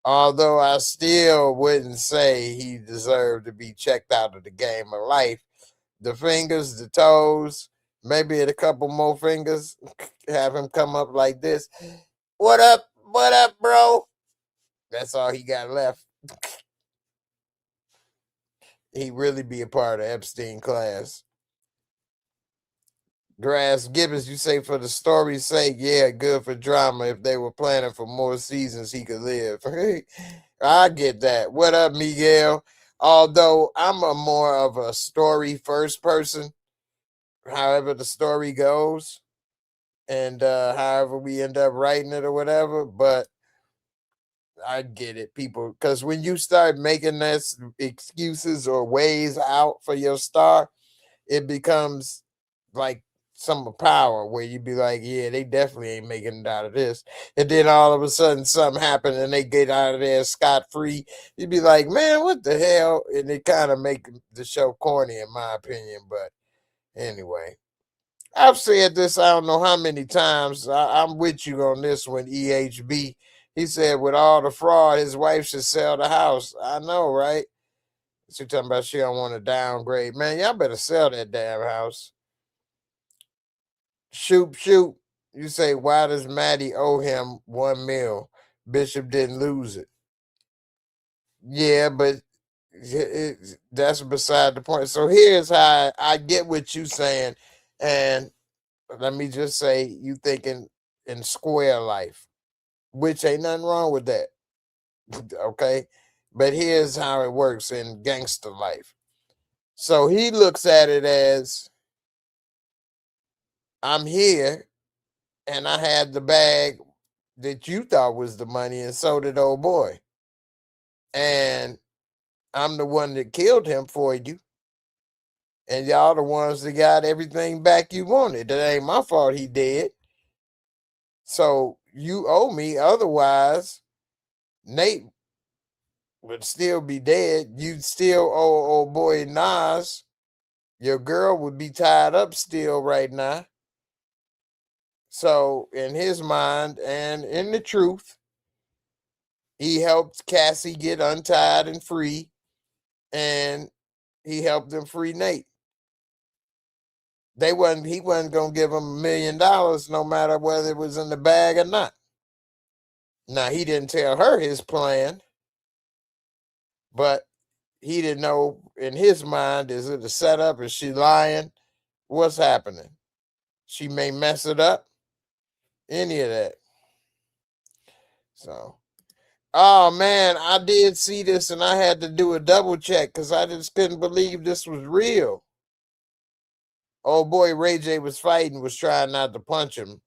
Although I still wouldn't say he deserved to be checked out of the game of life. The fingers, the toes, maybe a couple more fingers, have him come up like this. What up? What up, bro? That's all he got left. He really be a part of Epstein class. Grass Gibbons, you say for the story's sake, yeah, good for drama. If they were planning for more seasons, he could live. I get that. What up, Miguel? Although I'm a more of a story first person, however the story goes, and however we end up writing it or whatever, but I get it, people, because when you start making this excuses or ways out for your star, it becomes like some power where you be like, yeah, they definitely ain't making it out of this. And then all of a sudden something happened and they get out of there scot-free. You'd be like, man, what the hell? And it kind of make the show corny in my opinion. But anyway, I've said this I don't know how many times. I'm with you on this one, EHB. He said with all the fraud, his wife should sell the house. I know, right? She talking about she don't want to downgrade. Man, y'all better sell that damn house. Shoot. You say, why does Maddy owe him $1 million? Bishop didn't lose it. Yeah, but that's beside the point. So here's how I get what you saying. And let me just say, you thinking in square life, which ain't nothing wrong with that. Okay. But here's how it works in gangster life. So he looks at it as, I'm here and I had the bag that you thought was the money, and so did old boy. And I'm the one that killed him for you. And y'all the ones that got everything back you wanted. That ain't my fault he dead. So you owe me. Otherwise, Nate would still be dead. You'd still owe old boy Nas. Your girl would be tied up still right now. So in his mind and in the truth, he helped Cassie get untied and free, and he helped them free Nate. He wasn't gonna give him $1 million no matter whether it was in the bag or not. Now he didn't tell her his plan, but he didn't know in his mind, is it a setup? Is she lying? What's happening? She may mess it up. Any of that. So, oh man, I did see this and I had to do a double check because I just couldn't believe this was real. Oh boy, Ray J was fighting, was trying not to punch him.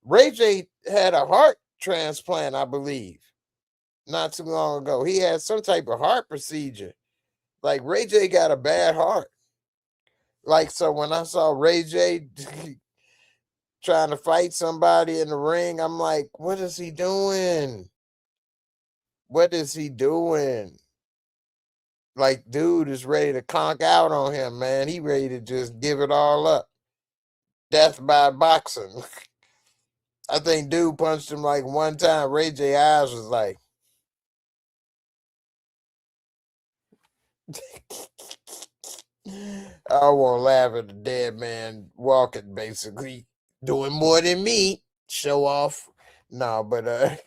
Ray J had a heart transplant, I believe, not too long ago. He had some type of heart procedure. Like Ray J got a bad heart. Like, so when I saw Ray J trying to fight somebody in the ring. I'm like, what is he doing? What is he doing? Like, dude is ready to conk out on him, man. He ready to just give it all up. Death by boxing. I think dude punched him like one time. Ray J eyes was like, I won't laugh at the dead man walking, basically doing more than me. Show off. No, but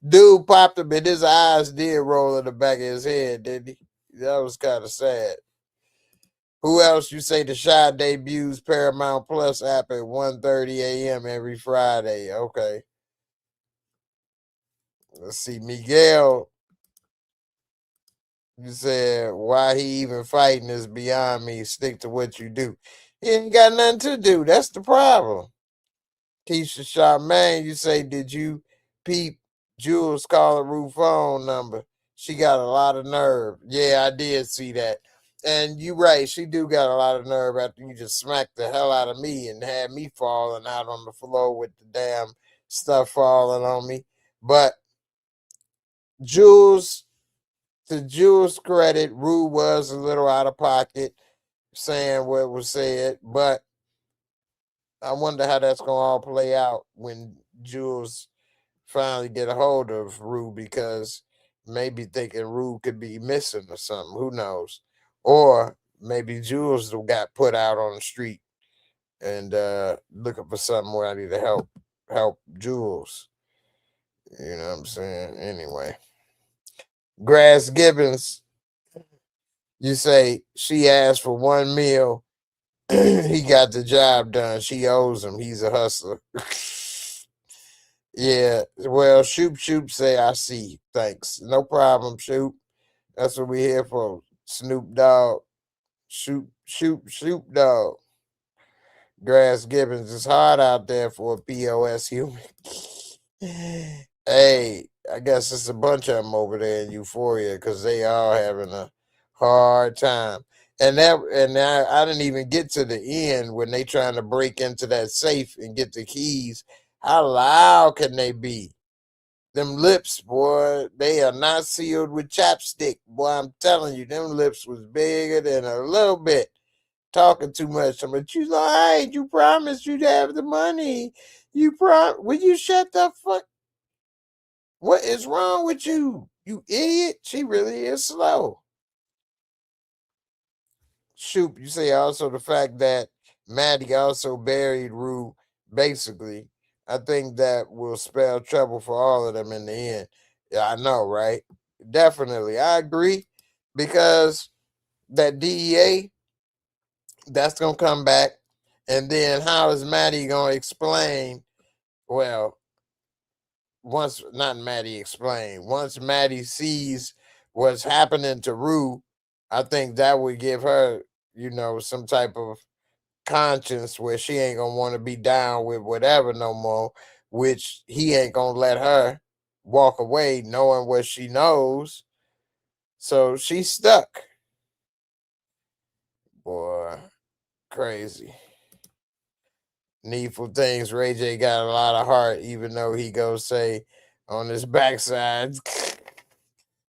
dude popped him and his eyes did roll in the back of his head, didn't he? That was kind of sad. Who else? You say the Shy debuts Paramount Plus app at 1:30 a.m. every Friday. Okay. Let's see. Miguel, you said why he even fighting is beyond me. Stick to what you do. He ain't got nothing to do. That's the problem. Keisha Charmaine, you say, did you peep Jules call a Rue phone number? She got a lot of nerve. Yeah, I did see that. And you right, she do got a lot of nerve after you just smacked the hell out of me and had me falling out on the floor with the damn stuff falling on me. But Jules, to Jules' credit, Rue was a little out of pocket saying what was said, but I wonder how that's gonna all play out when Jules finally get a hold of Rue, because maybe thinking Rue could be missing or something. Who knows? Or maybe Jules got put out on the street and looking for somebody to help Jules. You know what I'm saying? Anyway. Grass Gibbons, you say she asked for one meal. He got the job done. She owes him. He's a hustler. Yeah, well, Shoop say I see. Thanks. No problem, Shoop. That's what we here for. Snoop Dogg. Shoop Dog. Grass Gibbons. It's hard out there for a POS human. Hey, I guess it's a bunch of them over there in Euphoria because they all having a hard time. I didn't even get to the end when they trying to break into that safe and get the keys. How loud can they be? Them lips, boy, they are not sealed with chapstick. Boy, I'm telling you, them lips was bigger than a little bit. Talking too much. But you lied. You promised you'd have the money. Will you shut the fuck? What is wrong with you? You idiot. She really is slow. Shoot, you say also the fact that Maddy also buried Rue, basically. I think that will spell trouble for all of them in the end. Yeah, I know, right? Definitely. I agree. Because that DEA, that's gonna come back. And then how is Maddy gonna explain? Well, once not Maddy explain, once Maddy sees what's happening to Rue, I think that would give her, some type of conscience where she ain't gonna want to be down with whatever no more, which he ain't gonna let her walk away knowing what she knows. So she's stuck. Boy, crazy. Needful things. Ray J got a lot of heart, even though he goes say on his backside.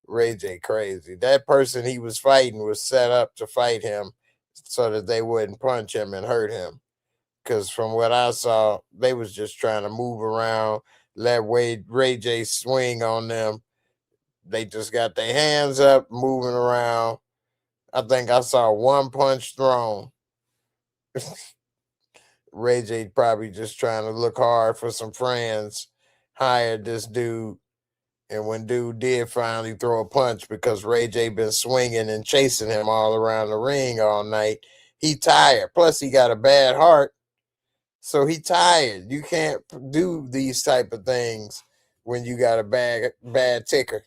Ray J crazy. That person he was fighting was set up to fight him so that they wouldn't punch him and hurt him. Because from what I saw, they was just trying to move around, let Ray J swing on them. They just got their hands up, moving around. I think I saw one punch thrown. Ray J probably just trying to look hard for some friends, hired this dude. And when dude did finally throw a punch because Ray J been swinging and chasing him all around the ring all night, he tired. Plus he got a bad heart, so he tired. You can't do these type of things when you got a bad ticker,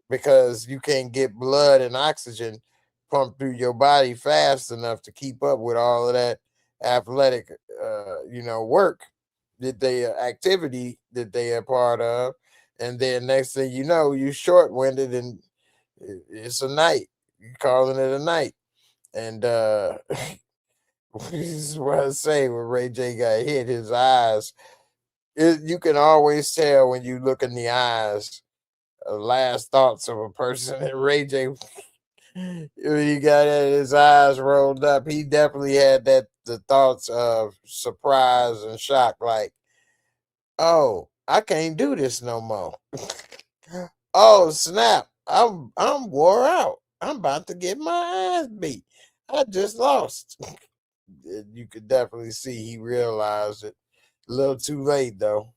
because you can't get blood and oxygen pumped through your body fast enough to keep up with all of that athletic, work that activity that they are part of. And then next thing you know, you short-winded and it's a night. You calling it a night. And This is what I say when Ray J got hit, his eyes. You can always tell when you look in the eyes, last thoughts of a person. And Ray J, when he got his eyes rolled up, he definitely had the thoughts of surprise and shock, like, oh, I can't do this no more. Oh snap! I'm wore out. I'm about to get my ass beat. I just lost. You could definitely see he realized it. A little too late though.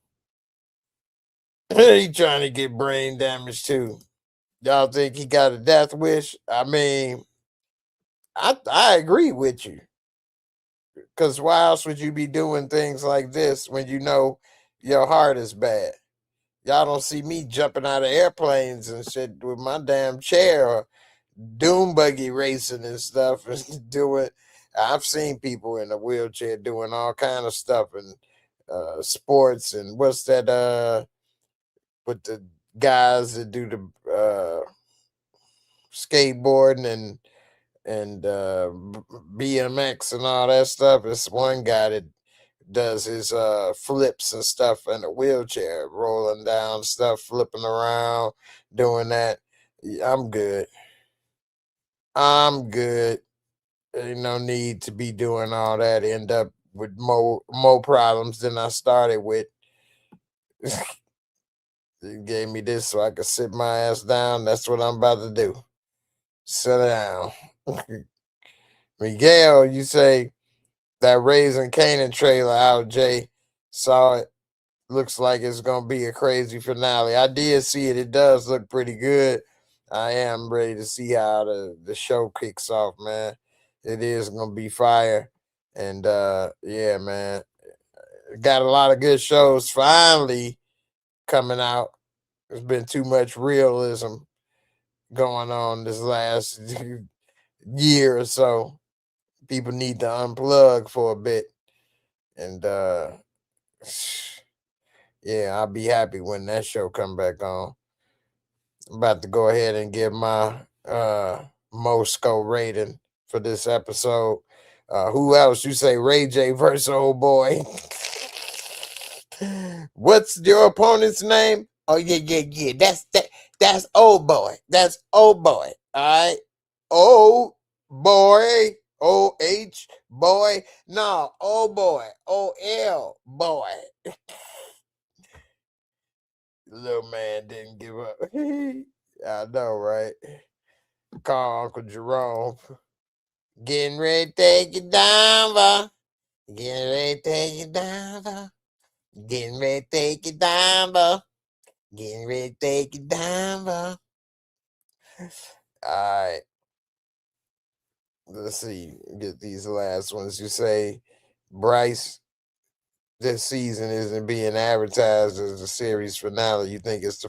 He trying to get brain damage too. Y'all think he got a death wish? I mean, I agree with you. Cause why else would you be doing things like this when you know your heart is bad? Y'all don't see me jumping out of airplanes and shit with my damn chair or doom buggy racing and stuff and doing. I've seen people in a wheelchair doing all kind of stuff and sports and what's that with the guys that do the skateboarding and BMX and all that stuff. It's one guy that does his flips and stuff in a wheelchair, rolling down stuff, flipping around, doing that. Yeah, I'm good. I'm good. Ain't no need to be doing all that. End up with more problems than I started with. You gave me this so I could sit my ass down. That's what I'm about to do. Sit down. Miguel, you say that Raising Canaan trailer out, Jay. Saw it. Looks like it's gonna be a crazy finale. I did see it. It does look pretty good. I am ready to see how the show kicks off, man. It is gonna be fire. And yeah, man. Got a lot of good shows finally coming out. There's been too much realism going on this last year or so. People need to unplug for a bit. And yeah, I'll be happy when that show come back on. I'm about to go ahead and give my Mosco rating for this episode. Who else? You say Ray J versus old boy. What's your opponent's name? Oh yeah. That's old boy. That's old boy. All right. Old boy. OH boy. No, old boy. OL boy. Little man didn't give up. I know, right? Call Uncle Jerome. Getting ready to take it down, bro. Getting ready to take it down, bro. Getting ready to take it down, bro. Getting ready to take it down, bro. Alright. Let's see. Get these last ones. You say Bryce, this season isn't being advertised as the series finale. You think it's the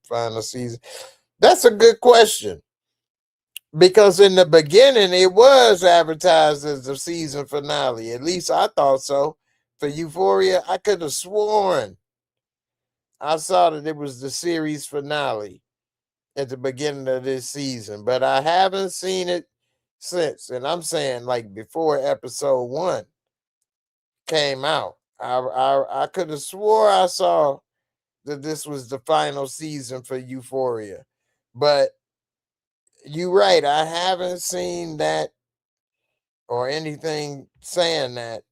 final season? That's a good question. Because in the beginning, it was advertised as the season finale. At least I thought so. For Euphoria, I could have sworn I saw that it was the series finale at the beginning of this season, but I haven't seen it since. And I'm saying, like, before episode 1 came out, I could have swore I saw that this was the final season for Euphoria. But you're right, I haven't seen that or anything saying that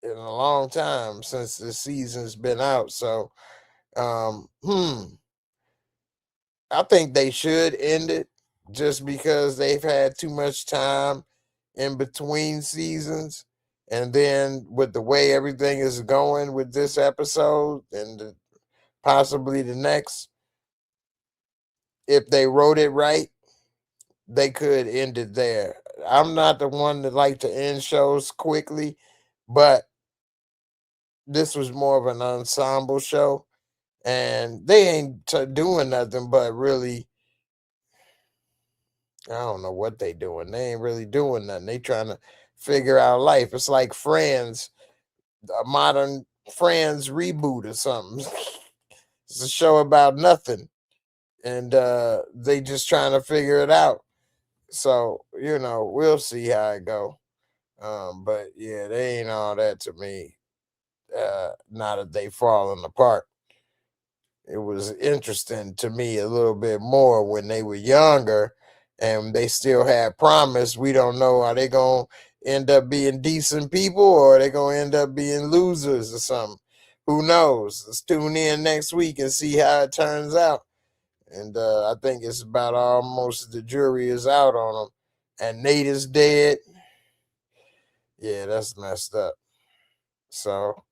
in a long time since the season's been out. So I think they should end it just because they've had too much time in between seasons. And then with the way everything is going with this episode and possibly the next, if they wrote it right, they could end it there. I'm not the one that like to end shows quickly, but this was more of an ensemble show, and they ain't doing nothing but really. I don't know what they doing. They ain't really doing nothing. They trying to figure out life. It's like Friends, a modern Friends reboot or something. It's a show about nothing, and they just trying to figure it out. So we'll see how it go. But yeah, they ain't all that to me. Now that they falling apart. It was interesting to me a little bit more when they were younger and they still had promise. We don't know, are they gonna end up being decent people or are they gonna end up being losers or something? Who knows? Let's tune in next week and see how it turns out. And I think it's about almost the jury is out on them. And Nate is dead. Yeah, that's messed up. So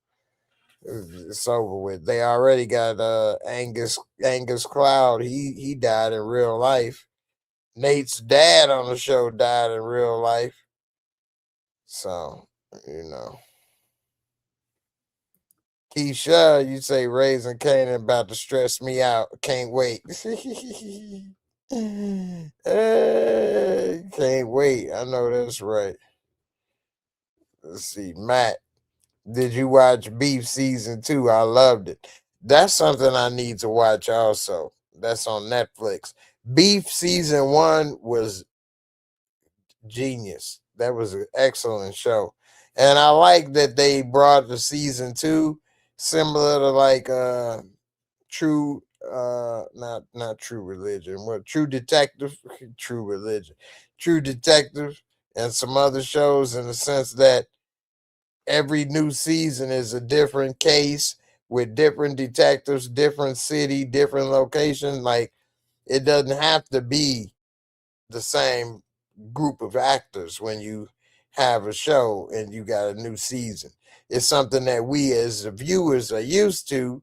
it's over with. They already got Angus Cloud. He died in real life. Nate's dad on the show died in real life. So, you know. Keisha, you say Raising Canaan about to stress me out. Can't wait. Can't wait. I know that's right. Let's see. Matt, did you watch Beef season 2? I loved it. That's something I need to watch also. That's on Netflix. Beef season 1 was genius. That was an excellent show. And I like that they brought the season 2 similar to like True not True Religion. What True Detective? True Religion. True Detective and some other shows in the sense that every new season is a different case with different detectives, different city, different location. Like it doesn't have to be the same group of actors when you have a show and you got a new season. It's something that we as the viewers are used to,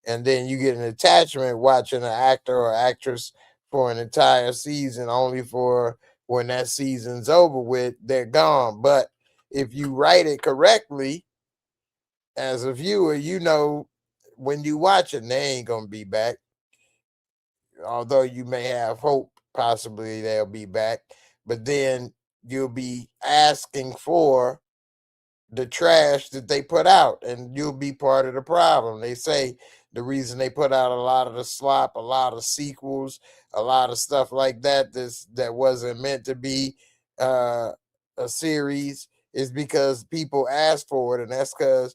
and then you get an attachment watching an actor or actress for an entire season only for when that season's over with, they're gone. But if you write it correctly, as a viewer, you know when you watch it, they ain't gonna be back. Although you may have hope, possibly they'll be back, but then you'll be asking for the trash that they put out, and you'll be part of the problem. They say the reason they put out a lot of the slop, a lot of sequels, a lot of stuff like that that wasn't meant to be uh, a series is because people asked for it, and that's because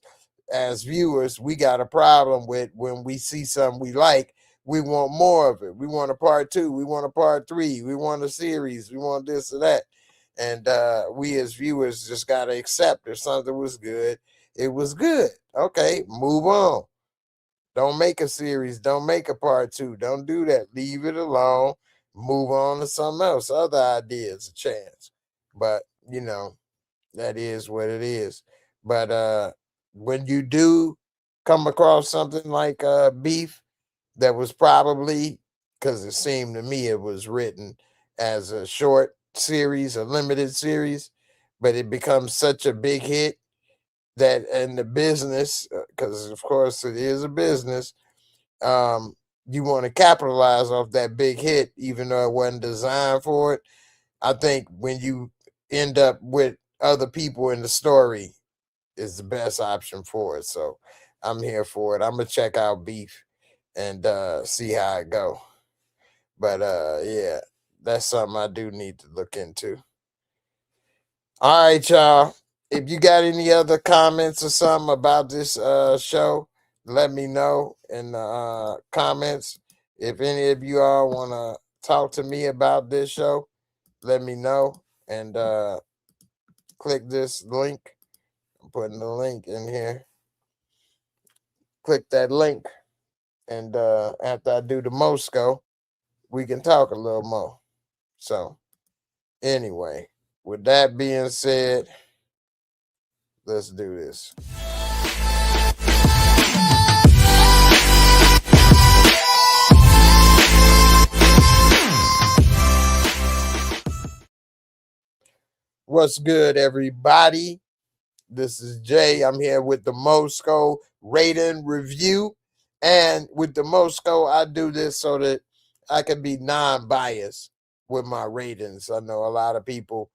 as viewers we got a problem with when we see something we like. We want more of it. We want a part 2. We want a part 3. We want a series. We want this or that. And we as viewers just got to accept if something was good, it was good. Okay, move on. Don't make a series. Don't make a part 2. Don't do that. Leave it alone. Move on to something else. Other ideas, a chance. But, you know, that is what it is. But when you do come across something like Beef, that was probably, because it seemed to me it was written as a short series, a limited series, but it becomes such a big hit that in the business, because of course it is a business, you want to capitalize off that big hit, even though it wasn't designed for it. I think when you end up with other people in the story is the best option for it. So I'm here for it. I'm gonna check out Beef and see how it go. But yeah, that's something I do need to look into. All right, y'all. If you got any other comments or something about this show, let me know in the comments. If any of you all want to talk to me about this show, let me know and click this link. I'm putting the link in here. Click that link, and after I do the Mosco, we can talk a little more. So, anyway, with that being said, let's do this. What's good, everybody? This is Jay. I'm here with the Moorescore rating review. And with the Moorescore, I do this so that I can be non-biased with my ratings. I know a lot of people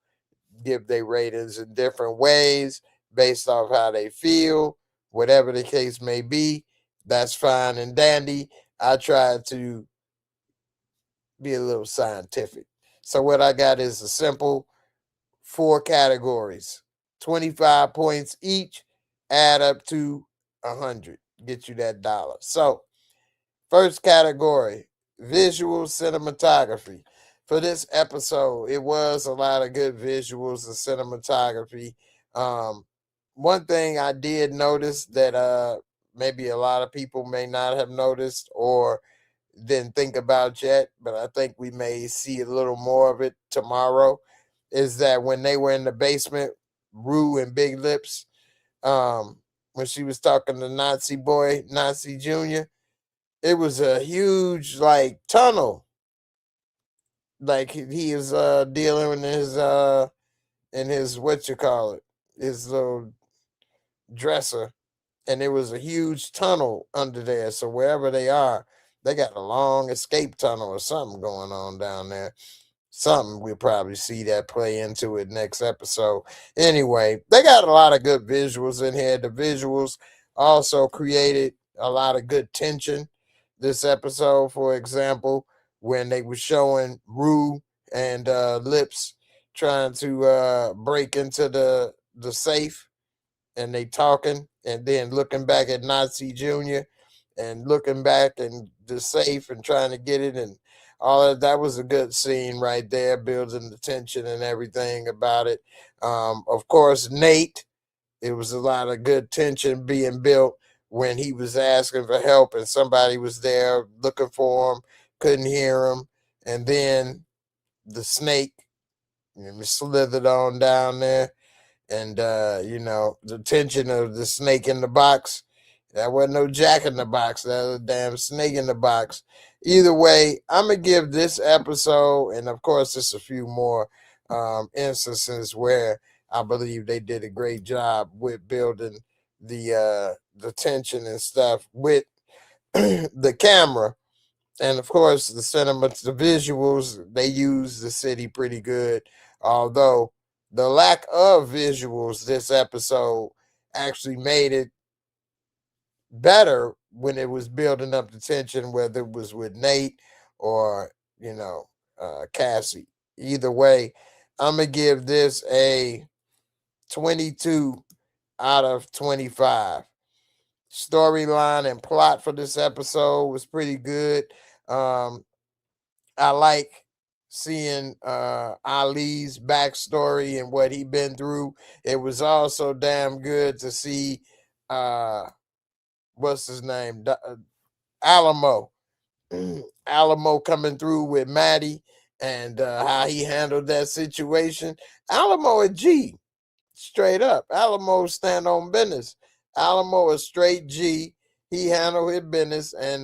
give their ratings in different ways based off how they feel, whatever the case may be. That's fine and dandy. I try to be a little scientific. So what I got is a simple 4 categories: 25 points each, add up to 100, get you that dollar. So, first category, visual cinematography. For this episode, it was a lot of good visuals and cinematography. One thing I did notice that maybe a lot of people may not have noticed or didn't think about yet, but I think we may see a little more of it tomorrow, is that when they were in the basement, Rue and Big Lips, when she was talking to Nazi boy, Nazi Jr., it was a huge like tunnel. Like he is dealing with his in his what you call it, his little dresser, and it was a huge tunnel under there. So wherever they are, they got a long escape tunnel or something going on down there. Something we'll probably see that play into it next episode. Anyway, they got a lot of good visuals in here. The visuals also created a lot of good tension. This episode, for example, when they were showing Rue and Lips trying to break into the safe, and they talking and then looking back at Nazi Jr. and looking back and the safe and trying to get it, and all that was a good scene right there, building the tension and everything about it. Of course, Nate, it was a lot of good tension being built when he was asking for help and somebody was there looking for him, couldn't hear him, and then the snake slithered on down there, and the tension of the snake in the box. That wasn't no jack in the box. That was a damn snake in the box. Either way, I'm gonna give this episode, and of course, there's a few more instances where I believe they did a great job with building the tension and stuff with the camera, and of course the cinema, the visuals. They use the city pretty good, although the lack of visuals this episode actually made it better when it was building up the tension, whether it was with Nate or Cassie. Either way, I'm gonna give this a 22 out of 25. Storyline and plot for this episode was pretty good. I like seeing Ali's backstory and what he been through. It was also damn good to see what's his name, Alamo. Alamo coming through with Maddy and how he handled that situation. Alamo a G, straight up. Alamo stand on business. Alamo a straight G. He handled his business, and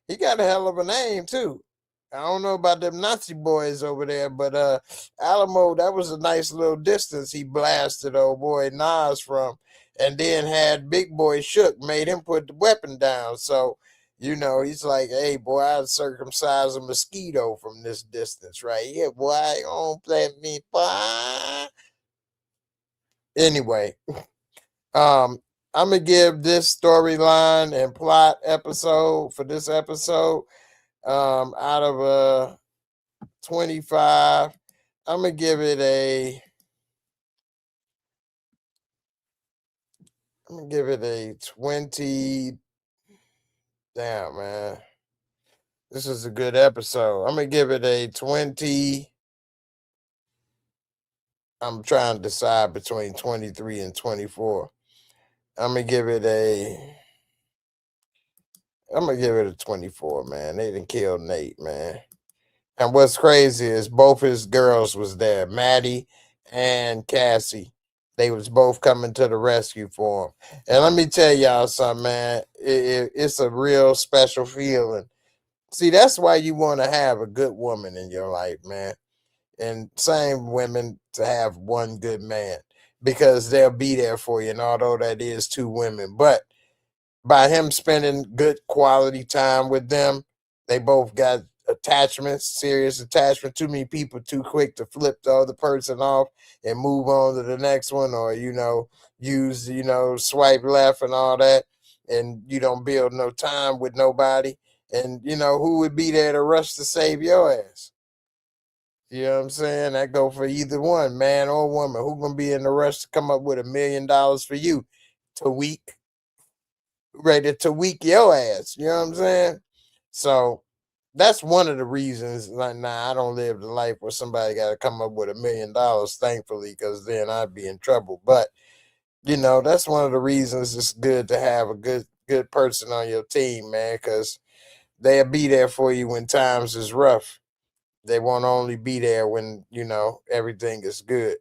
he got a hell of a name too. I don't know about them Nazi boys over there, but Alamo, that was a nice little distance he blasted old boy Nas from, and then had Big Boy shook, made him put the weapon down. So, he's like, hey, boy, I'd circumcise a mosquito from this distance right here, boy. Don't play me, boy. Anyway, I'm going to give this storyline and plot episode for this episode out of 25, I'm gonna give it a 20. Damn, man, this is a good episode. I'm gonna give it a 20. I'm trying to decide between 23 and 24. I'm gonna give it a 24, man. They done killed Nate, man. And what's crazy is both his girls was there, Maddy and Cassie. They was both coming to the rescue for him. And let me tell y'all something, man. It's a real special feeling. See, that's why you want to have a good woman in your life, man. And same women to have one good man, because they'll be there for you. And although that is two women, but by him spending good quality time with them, they both got attachments, serious attachment. Too many people too quick to flip the other person off and move on to the next one, or use swipe left and all that, and you don't build no time with nobody. And who would be there to rush to save your ass? You know what I'm saying? That go for either one, man or woman. Who gonna be in the rush to come up with $1 million for you to week, ready to weak your ass? You know what I'm saying? So that's one of the reasons. Like, nah, I don't live the life where somebody got to come up with $1 million. Thankfully, because then I'd be in trouble. But that's one of the reasons it's good to have a good person on your team, man, because they'll be there for you when times is rough. They won't only be there when everything is good.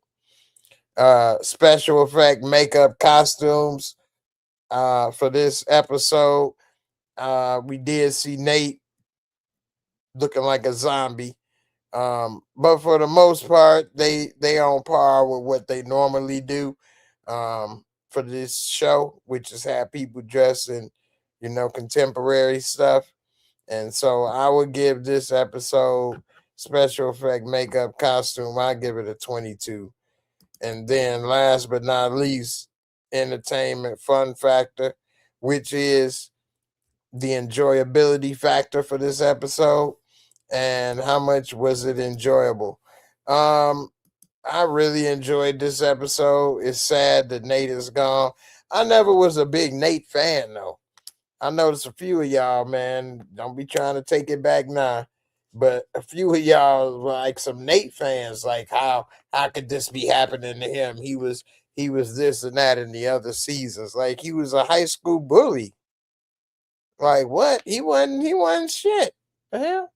Special effect makeup costumes for this episode. We did see Nate looking like a zombie. But for the most part, they on par with what they normally do for this show, which is have people dressed in contemporary stuff. And so I would give this episode special effect makeup costume, I give it a 22. And then last but not least, entertainment fun factor, which is the enjoyability factor for this episode. And how much was it enjoyable? I really enjoyed this episode. It's sad that Nate is gone. I never was a big Nate fan though. I noticed a few of y'all, man, don't be trying to take it back now, but a few of y'all were like some Nate fans, like how could this be happening to him? He was this and that in the other seasons. Like he was a high school bully. Like what? He wasn't shit. The hell?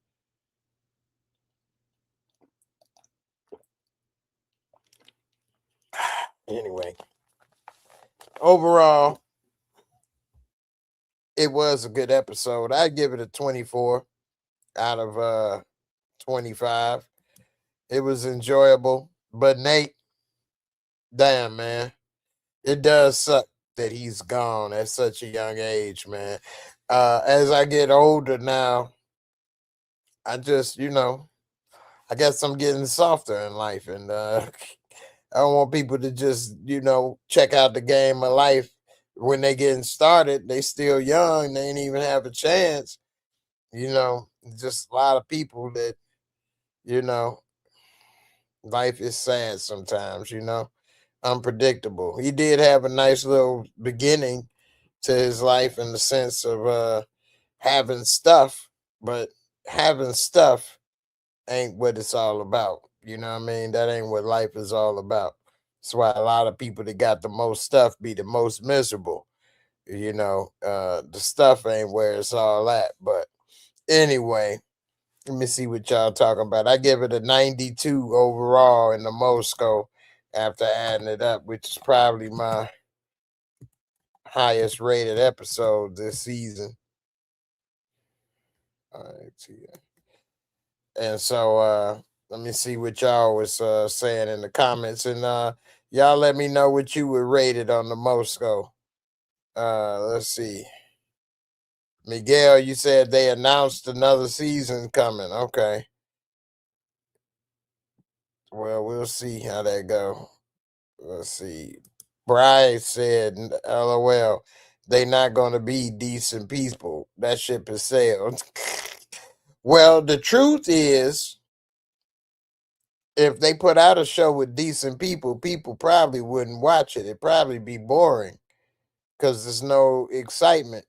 Anyway, overall, it was a good episode. I'd give it a 24 out of 25. It was enjoyable. But Nate, damn man, it does suck that he's gone at such a young age, man. As I get older now, I just, I guess I'm getting softer in life, and I don't want people to just, check out the game of life when they getting started. They still young, they ain't even have a chance. Just a lot of people that, you know, life is sad sometimes, unpredictable. He did have a nice little beginning to his life in the sense of having stuff, but having stuff ain't what it's all about. You know what I mean? That ain't what life is all about. That's why a lot of people that got the most stuff be the most miserable. The stuff ain't where it's all at. But anyway, let me see what y'all talking about. I give it a 92 overall in the Moscow after adding it up, which is probably my highest rated episode this season. All right, see. And so let me see what y'all was saying in the comments, and y'all let me know what you would rate it on the Moscow. Let's see. Miguel, you said they announced another season coming. Okay. Well, we'll see how that go. Let's see. Bryce said, LOL, they not going to be decent people. That ship has sailed. Well, the truth is, if they put out a show with decent people, people probably wouldn't watch it. It'd probably be boring because there's no excitement.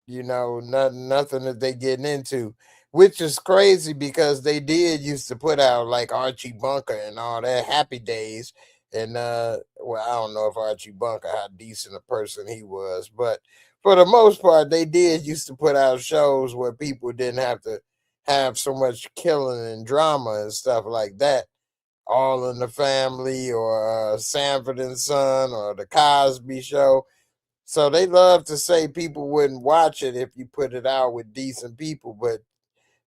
Nothing that they getting into, which is crazy because they did used to put out like Archie Bunker and all that, Happy Days. And well, I don't know if Archie Bunker, how decent a person he was, but for the most part, they did used to put out shows where people didn't have to have so much killing and drama and stuff like that. All in the Family or Sanford and Son or the Cosby Show. So they love to say people wouldn't watch it if you put it out with decent people, but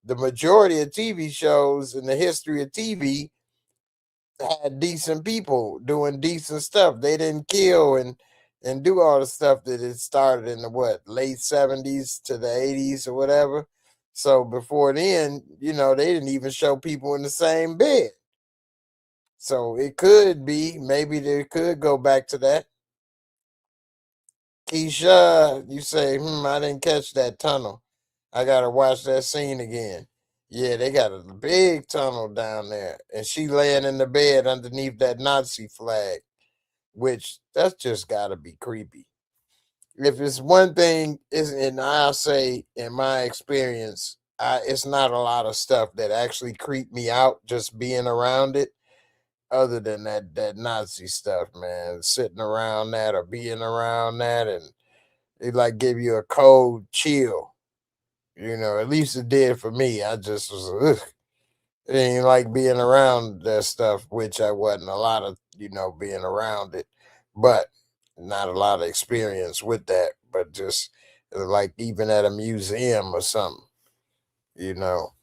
the majority of TV shows in the history of TV had decent people doing decent stuff. They didn't kill and do all the stuff that it started in the late 70s to the 80s or whatever. So before then, they didn't even show people in the same bed. So it could be, maybe they could go back to that. Keisha, you say, I didn't catch that tunnel. I gotta watch that scene again. Yeah, they got a big tunnel down there, and she laying in the bed underneath that Nazi flag, which that's just got to be creepy. If it's one thing, is and I'll say in my experience, it's not a lot of stuff that actually creep me out just being around it. Other than that Nazi stuff, man, sitting around that or being around that, and it like give you a cold chill. At least it did for me. I just was, ugh. It ain't like being around that stuff, which I wasn't a lot of, being around it, but not a lot of experience with that. But just like even at a museum or something, you know,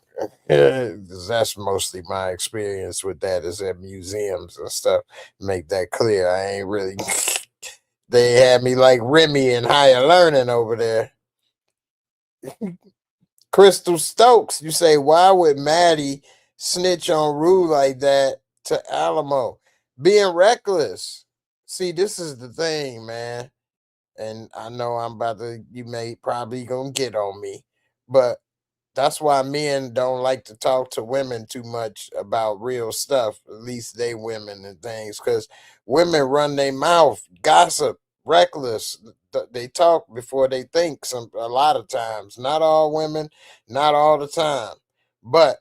'cause that's mostly my experience with that is at museums and stuff. Make that clear. I ain't really, they had me like Remy and higher learning over there. Crystal Stokes, you say, why would Maddie snitch on Rue like that to Alamo? Being reckless. See, this is the thing, man. And I know you may probably gonna get on me, but that's why men don't like to talk to women too much about real stuff, at least they women and things, because women run their mouth, gossip, reckless. They talk before they think a lot of times. Not all women, not all the time. But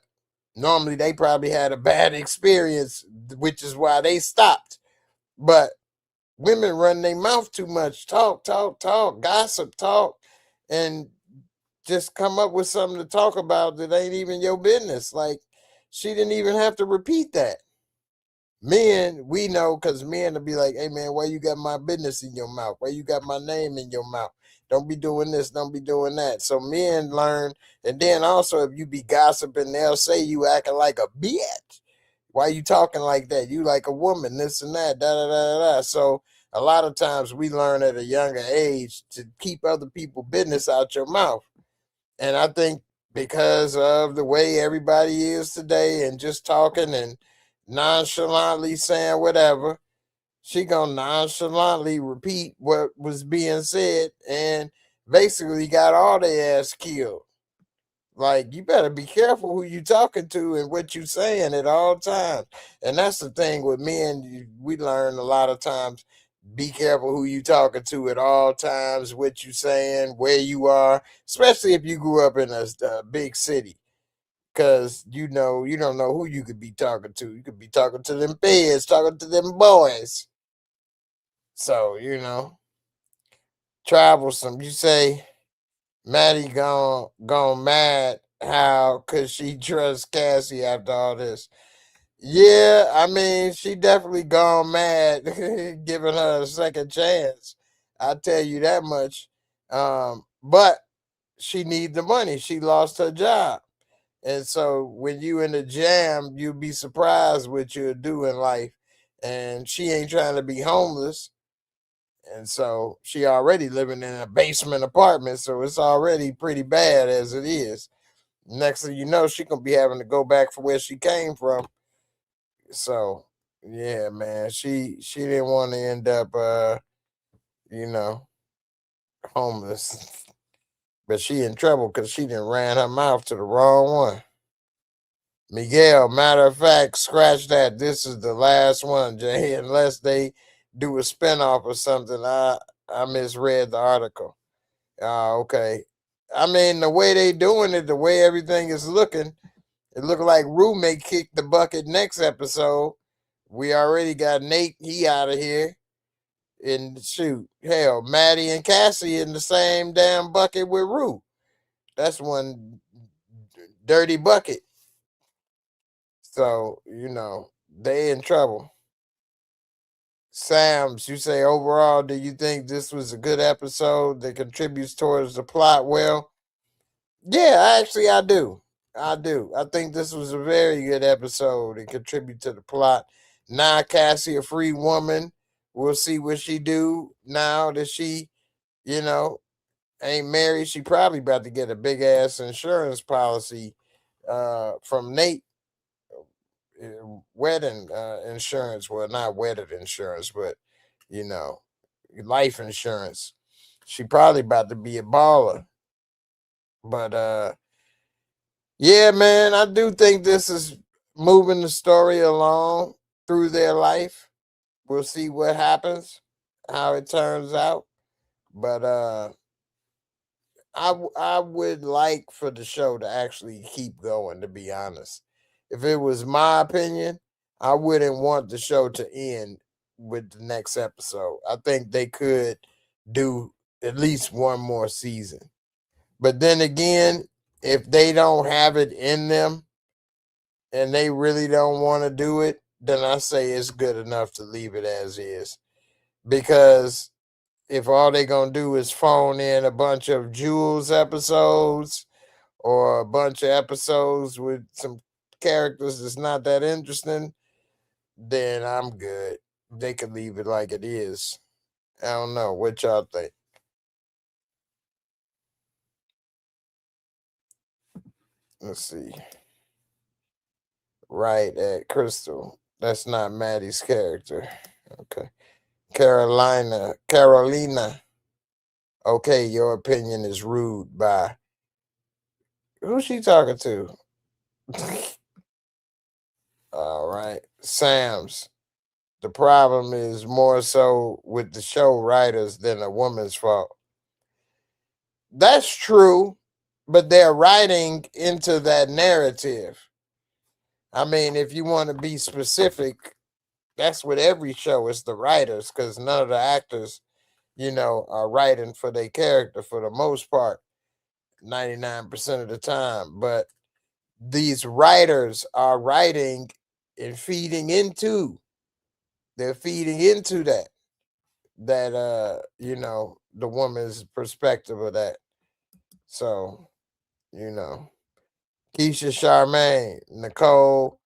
normally they probably had a bad experience, which is why they stopped. But women run their mouth too much, talk, talk, talk, gossip, talk, and just come up with something to talk about that ain't even your business. Like she didn't even have to repeat that. Men, we know because men will be like, hey man, why you got my business in your mouth? Why you got my name in your mouth? Don't be doing this, don't be doing that. So men learn, and then also if you be gossiping, they'll say you acting like a bitch. Why you talking like that? You like a woman, this and that, da da da da da. So a lot of times we learn at a younger age to keep other people business out your mouth. And I think because of the way everybody is today and just talking and nonchalantly saying whatever, she gonna nonchalantly repeat what was being said and basically got all their ass killed. Like you better be careful who you talking to and what you saying at all times. And that's the thing with men. We learn a lot of times. Be careful who you talking to at all times, what you saying, where you are, especially if you grew up in a big city. Cause you don't know who you could be talking to. You could be talking to them feds, talking to them boys. So troublesome. You say Maddie gone mad. How could she trust Cassie after all this? Yeah, I mean, she definitely gone mad, giving her a second chance. I'll tell you that much. But she need the money. She lost her job. And so when you in a jam, you'll be surprised what you'll do in life. And she ain't trying to be homeless. And so she already living in a basement apartment, so it's already pretty bad as it is. Next thing you know, she gonna be having to go back from where she came from. So yeah, man, she didn't want to end up you know, homeless. But she in trouble because she didn't ran her mouth to the wrong one. Miguel, matter of fact, scratch that. This is the last one, Jay, unless they do a spinoff or something. I misread the article. Okay. I mean, the way they doing it, the way everything is looking, it look like Rue may kick the bucket next episode. We already got Nate, he out of here. And shoot, hell, Maddy and Cassie in the same damn bucket with Rue. That's one dirty bucket. So, they in trouble. Sams, you say overall, do you think this was a good episode that contributes towards the plot well? Yeah, actually, I do. I do. I think this was a very good episode and contribute to the plot. Now, Cassie, a free woman. We'll see what she do now that she, you know, ain't married. She probably about to get a big ass insurance policy from Nate. Wedding insurance. Well, not wedded insurance, but you know, life insurance. She probably about to be a baller. But Yeah, man, I do think this is moving the story along through their life. We'll see what happens, how it turns out. But I would like for the show to actually keep going, to be honest. If it was my opinion, I wouldn't want the show to end with the next episode. I think they could do at least one more season. But then again, if they don't have it in them and they really don't want to do it, then I say it's good enough to leave it as is. Because if all they're going to do is phone in a bunch of Jules episodes or a bunch of episodes with some characters that's not that interesting, then I'm good. They could leave it like it is. I don't know. What y'all think? Let's see. Right at Crystal. That's not Maddie's character. Okay. Carolina. Okay, your opinion is rude. By who's she talking to? All right. Sam's. The problem is more so with the show writers than a woman's fault. That's true, but they're writing into that narrative. I mean, if you want to be specific, that's with every show. It's the writers, because none of the actors, are writing for their character for the most part, 99% of the time. But these writers are writing and they're feeding into that the woman's perspective of that. So, you know, Keisha, Charmaine, Nicole.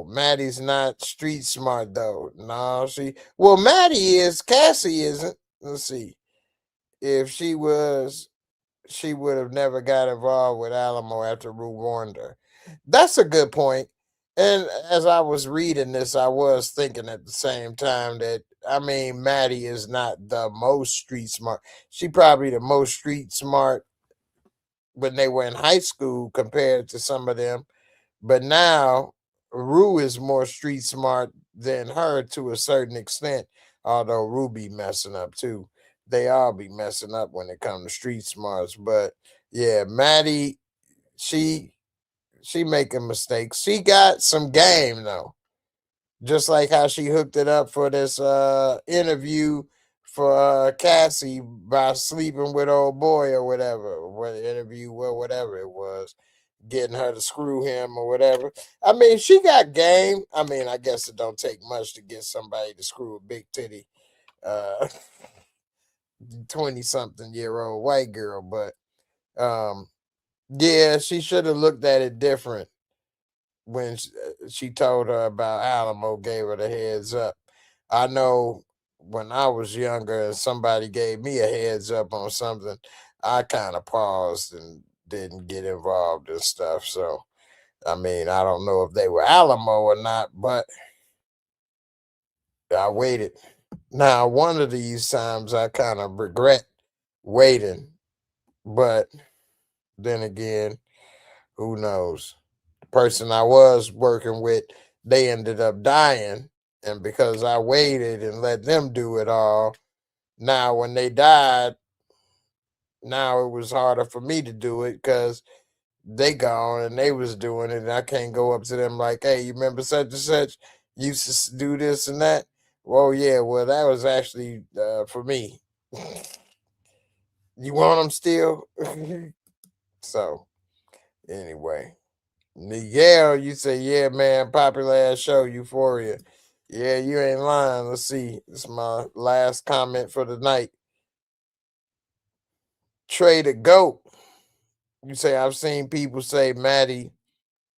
Maddie's not street smart though. No, Maddie is. Cassie isn't. Let's see. If she was, she would have never got involved with Alamo after Rue warned her. That's a good point. And as I was reading this, I was thinking at the same time that, I mean, Maddie is not the most street smart. She probably the most street smart when they were in high school compared to some of them. But now Rue is more street smart than her to a certain extent, although Rue be messing up too. They all be messing up when it comes to street smarts. But yeah, Maddie, she she making mistakes. She got some game though. Just like how she hooked it up for this interview for Cassie by sleeping with old boy or whatever, what interview or whatever it was, getting her to screw him or whatever. I mean, she got game. I mean, I guess it don't take much to get somebody to screw a big titty uh 20 something year old white girl, but um yeah, she should have looked at it different when she told her about Alamo, gave her the heads up. I know when I was younger and somebody gave me a heads up on something, I kind of paused and didn't get involved and stuff. So, I mean, I don't know if they were Alamo or not, but I waited. Now, one of these times I kind of regret waiting, but then again, who knows? Person I was working with, they ended up dying. And because I waited and let them do it all, now when they died, now it was harder for me to do it because they gone and they was doing it. And I can't go up to them like, hey, you remember such and such? Used to do this and that. Well, yeah, well, that was actually for me. You want them still? So, anyway. Miguel, you say, yeah, man, popular ass show, Euphoria. Yeah, you ain't lying. Let's see. This is my last comment for the night. Trey the GOAT. You say, I've seen people say Maddie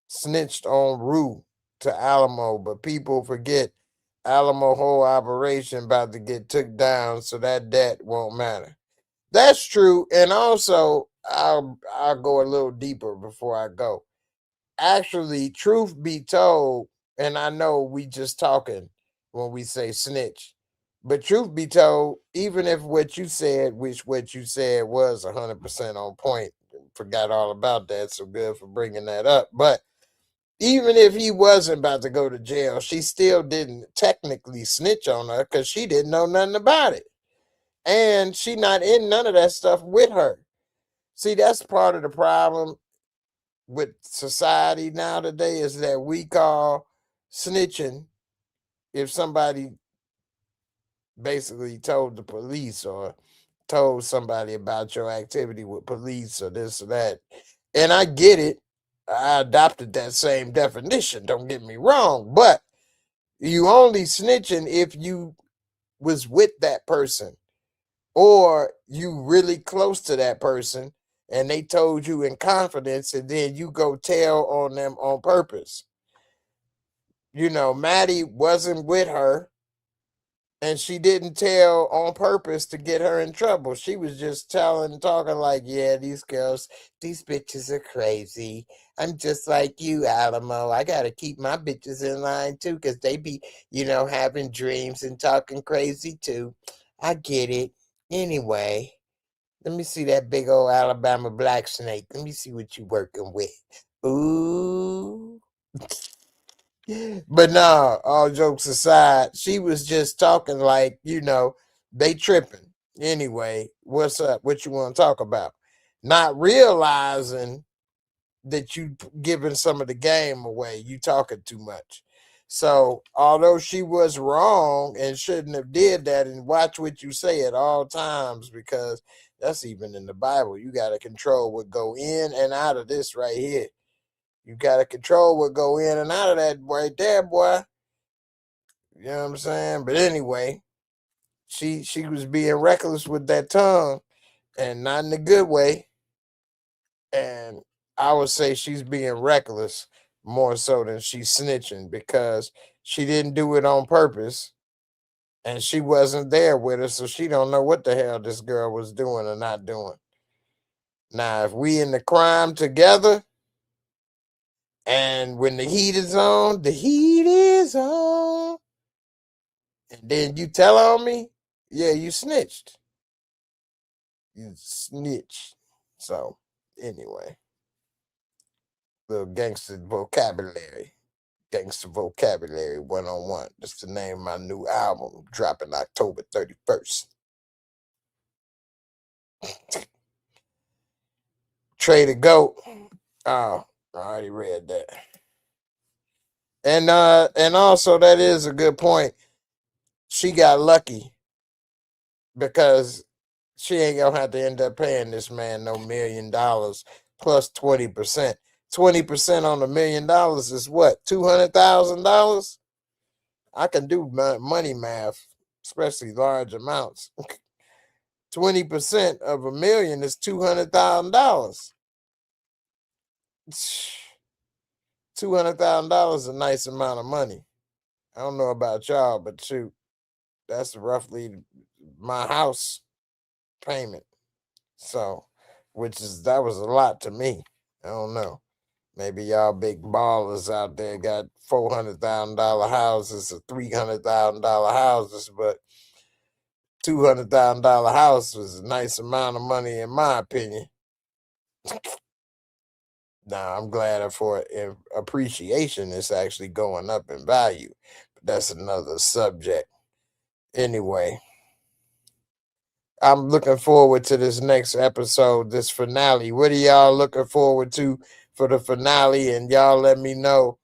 snitched on Rue to Alamo, but people forget Alamo whole operation about to get took down, so that debt won't matter. That's true. And also, I'll go a little deeper before I go. Actually, truth be told, and I know we just talking when we say snitch, but truth be told, even if what you said, which what you said was 100% on point forgot all about that. So good for bringing that up. But even if he wasn't about to go to jail, she still didn't technically snitch on her because she didn't know nothing about it. And she not in none of that stuff with her. See, that's part of the problem with society now today is that we call snitching if somebody basically told the police or told somebody about your activity with police or this or that. And I get it. I adopted that same definition. Don't get me wrong, but you only snitching if you was with that person or you really close to that person and they told you in confidence and then you go tell on them on purpose. You know, Maddie wasn't with her and she didn't tell on purpose to get her in trouble. She was just talking like, yeah, these girls, these bitches are crazy. I'm just like you, Alamo. I got to keep my bitches in line too because they be, having dreams and talking crazy too. I get it. Anyway, let me see that big old Alabama black snake. Let me see what you working with. Ooh. But no, all jokes aside, she was just talking like, they tripping. Anyway, what's up? What you want to talk about? Not realizing that you giving some of the game away. You talking too much. So although she was wrong and shouldn't have did that, and watch what you say at all times, because that's even in the Bible. You got to control what go in and out of this right here. You got to control what go in and out of that right there, boy. You know what I'm saying? But anyway, she was being reckless with that tongue and not in a good way. And I would say she's being reckless more so than she's snitching because she didn't do it on purpose and she wasn't there with her, so she don't know what the hell this girl was doing or not doing. Now, if we in the crime together and when the heat is on, the heat is on, and then you tell on me, yeah, you snitched. You snitch. So, anyway, little gangster vocabulary. Gangster Vocabulary 101. That's the name of my new album, dropping October 31st. Trade a Goat. Oh, I already read that. And also that is a good point. She got lucky because she ain't gonna have to end up paying this man no $1 million plus 20%. 20% on $1 million is what? $200,000? I can do money math, especially large amounts. 20% of $1 million is $200,000. $200,000 is a nice amount of money. I don't know about y'all, but shoot, that's roughly my house payment. So, that was a lot to me. I don't know. Maybe y'all big ballers out there got $400,000 houses or $300,000 houses, but $200,000 house was a nice amount of money in my opinion. Now I'm glad for appreciation is actually going up in value, but that's another subject. Anyway, I'm looking forward to this next episode, this finale. What are y'all looking forward to for the finale? And y'all let me know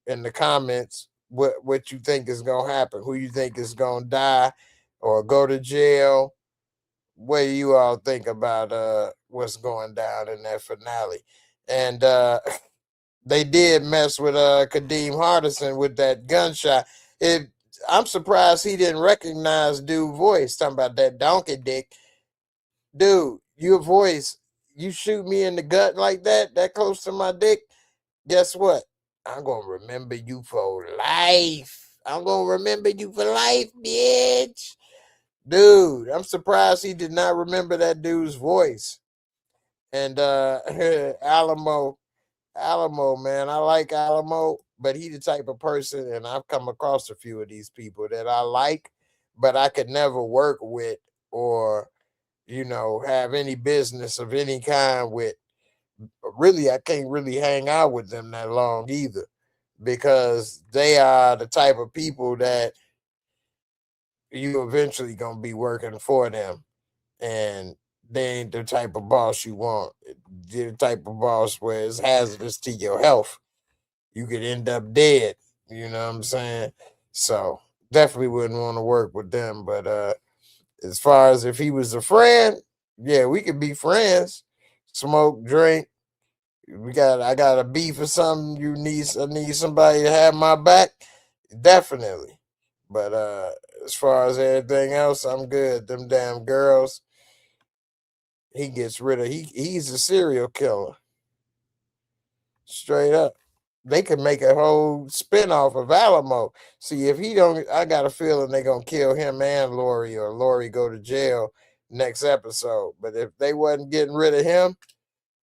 in the comments what you think is gonna happen, who you think is gonna die or go to jail. What do you all think about what's going down in that finale? And they did mess with Kadeem Hardison with that gunshot. I'm surprised he didn't recognize dude's voice. Talking about that donkey dick. Dude, your voice, you shoot me in the gut like that close to my dick, guess what? I'm going to remember you for life. I'm going to remember you for life, bitch. Dude, I'm surprised he did not remember that dude's voice. And Alamo, man, I like Alamo, but he the type of person, and I've come across a few of these people that I like, but I could never work with or, have any business of any kind with. Really, I can't really hang out with them that long either, because they are the type of people that you eventually gonna be working for them, and they ain't the type of boss you want. They're the type of boss where it's hazardous to your health. You could end up dead. You know what I'm saying? So definitely wouldn't want to work with them. But as far as if he was a friend, yeah, we could be friends. Smoke, drink. I got a beef or something. I need somebody to have my back. Definitely. But as far as everything else, I'm good. Them damn girls, he gets rid of. He's a serial killer. Straight up. They could make a whole spinoff of Alamo. See, if he don't, I got a feeling they're gonna kill him and Lori, or Lori go to jail next episode. But if they wasn't getting rid of him,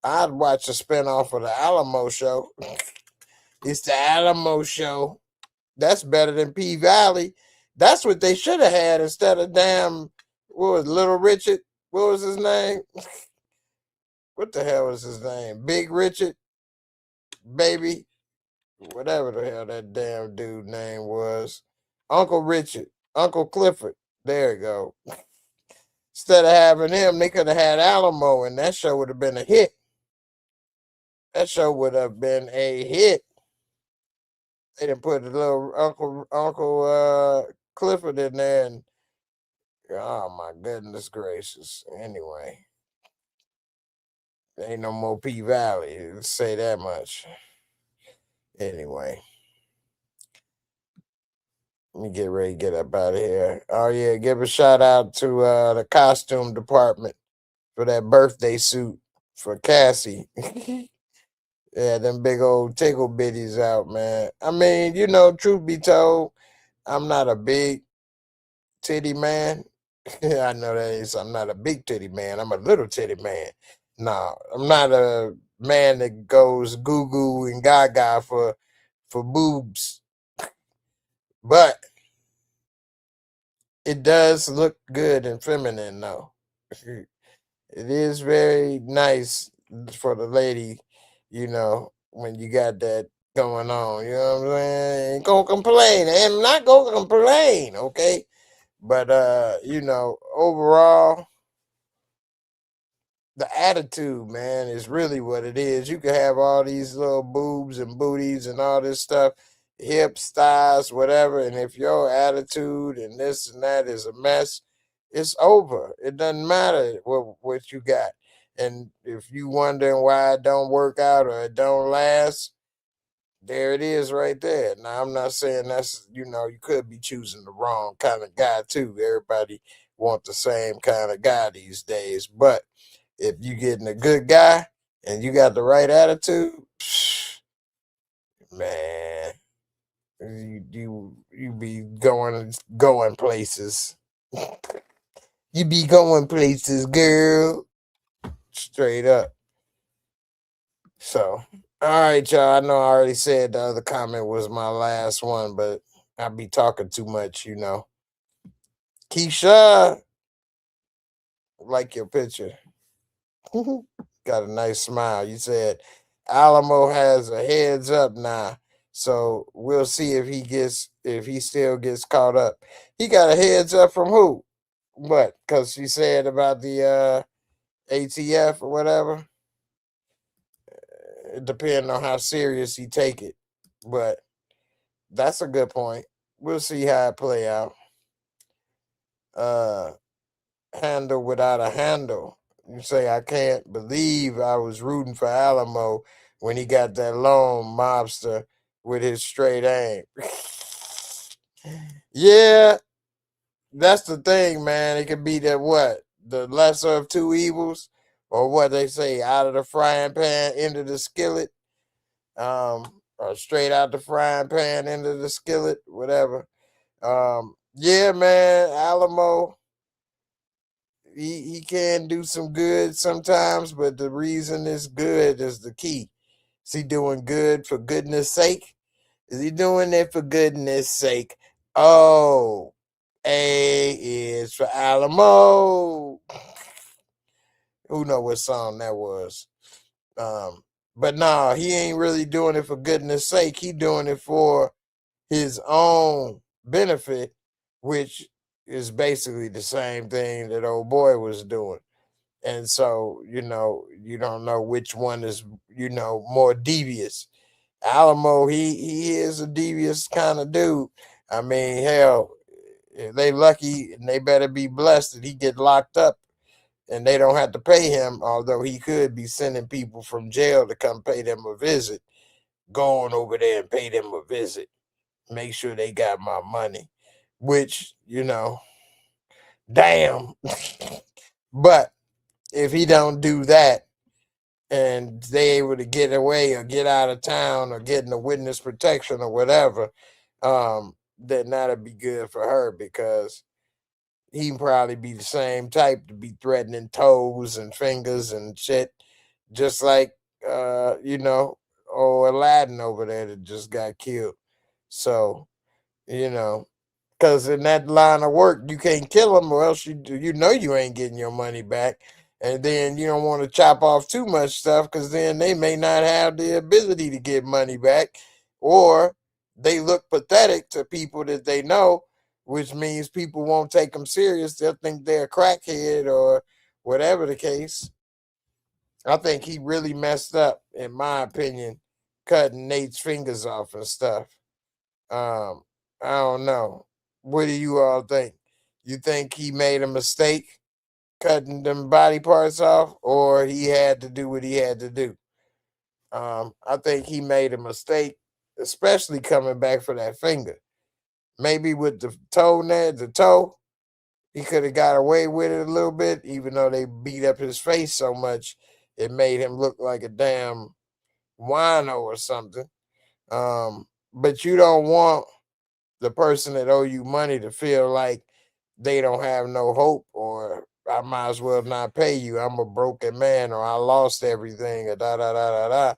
I'd watch a spinoff of the Alamo show. It's the Alamo show. That's better than P Valley. That's what they should have had instead of damn, what was Little Richard? What was his name? What the hell was his name? Big Richard? Baby? Whatever the hell that damn dude name was. Uncle Richard. Uncle Clifford. There you go. Instead of having him, they could have had Alamo, and that show would have been a hit. That show would have been a hit. They didn't put the little Uncle Clifford in there, and oh my goodness gracious. Anyway, there ain't no more P Valley. Say that much. Anyway, let me get ready to get up out of here. Oh yeah, give a shout out to the costume department for that birthday suit for Cassie. Yeah, them big old tickle bitties out, man. I mean, truth be told, I'm not a big titty man. I know that is. I'm not a big titty man. I'm a little titty man. No, I'm not a man that goes goo goo and gaga for boobs, but it does look good and feminine, though. It is very nice for the lady, when you got that going on. You know what I'm saying? Ain't gonna complain. I'm not gonna complain, okay? But overall, the attitude, man, is really what it is. You can have all these little boobs and booties and all this stuff, hips, thighs, whatever, and if your attitude and this and that is a mess, it's over. It doesn't matter what you got. And if you wondering why it don't work out or it don't last, there it is right there. Now, I'm not saying that's, you could be choosing the wrong kind of guy too. Everybody want the same kind of guy these days. But if you getting a good guy and you got the right attitude, man, you be going places. You be going places, girl. Straight up. So, all right, y'all. I know I already said the other comment was my last one, but I be talking too much, Keisha, like your picture. Got a nice smile. You said Alamo has a heads up now. So we'll see if he still gets caught up. He got a heads up from who? What? Because she said about the ATF or whatever. It depends on how serious he take it. But that's a good point. We'll see how it play out. Handle without a handle. You say, I can't believe I was rooting for Alamo when he got that lone mobster with his straight aim. Yeah, that's the thing, man. It could be that what? The lesser of two evils, or what they say, out of the frying pan into the skillet. Or straight out the frying pan into the skillet, whatever. Yeah, man, Alamo, he can do some good sometimes, but the reason it's good is the key. Is he doing good for goodness sake? Is he doing it for goodness sake? Oh, A is for Alamo. Who know what song that was? But nah, he ain't really doing it for goodness sake. He doing it for his own benefit, which is basically the same thing that old boy was doing. And so, you don't know which one is, more devious. Alamo, he is a devious kind of dude. I mean, hell, if they lucky and they better be blessed that he get locked up and they don't have to pay him, although he could be sending people from jail to come pay them a visit, going over there and pay them a visit, make sure they got my money, which, damn. But if he don't do that and they able to get away or get out of town or get in the witness protection or whatever, then that'd be good for her, because he'd probably be the same type to be threatening toes and fingers and shit, just like Aladdin over there that just got killed. So, you know, because in that line of work, you can't kill them, or else you ain't getting your money back. And then you don't want to chop off too much stuff, because then they may not have the ability to get money back, or they look pathetic to people that they know, which means people won't take them serious. They'll think they're a crackhead or whatever the case. I think he really messed up, in my opinion, cutting Nate's fingers off and stuff. Um, I don't know. What do you all think? You think he made a mistake cutting them body parts off, or he had to do what he had to do? I think he made a mistake, especially coming back for that finger. Maybe with the toe, he could have got away with it a little bit, even though they beat up his face so much, it made him look like a damn wino or something. But you don't want the person that owe you money to feel like they don't have no hope, or I might as well not pay you. I'm a broken man, or I lost everything, or da da da da da.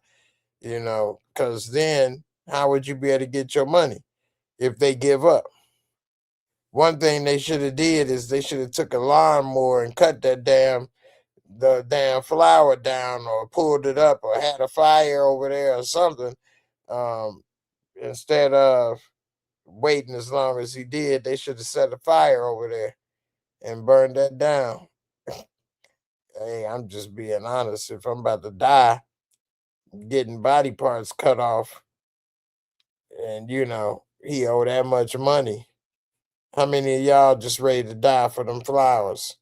Because then how would you be able to get your money if they give up? One thing they should have did is they should have took a lawnmower and cut the damn flower down, or pulled it up, or had a fire over there or something. Um, Instead of waiting as long as he did, they should have set a fire over there and burned that down. Hey, I'm just being honest. If I'm about to die, getting body parts cut off, and he owe that much money, how many of y'all just ready to die for them flowers?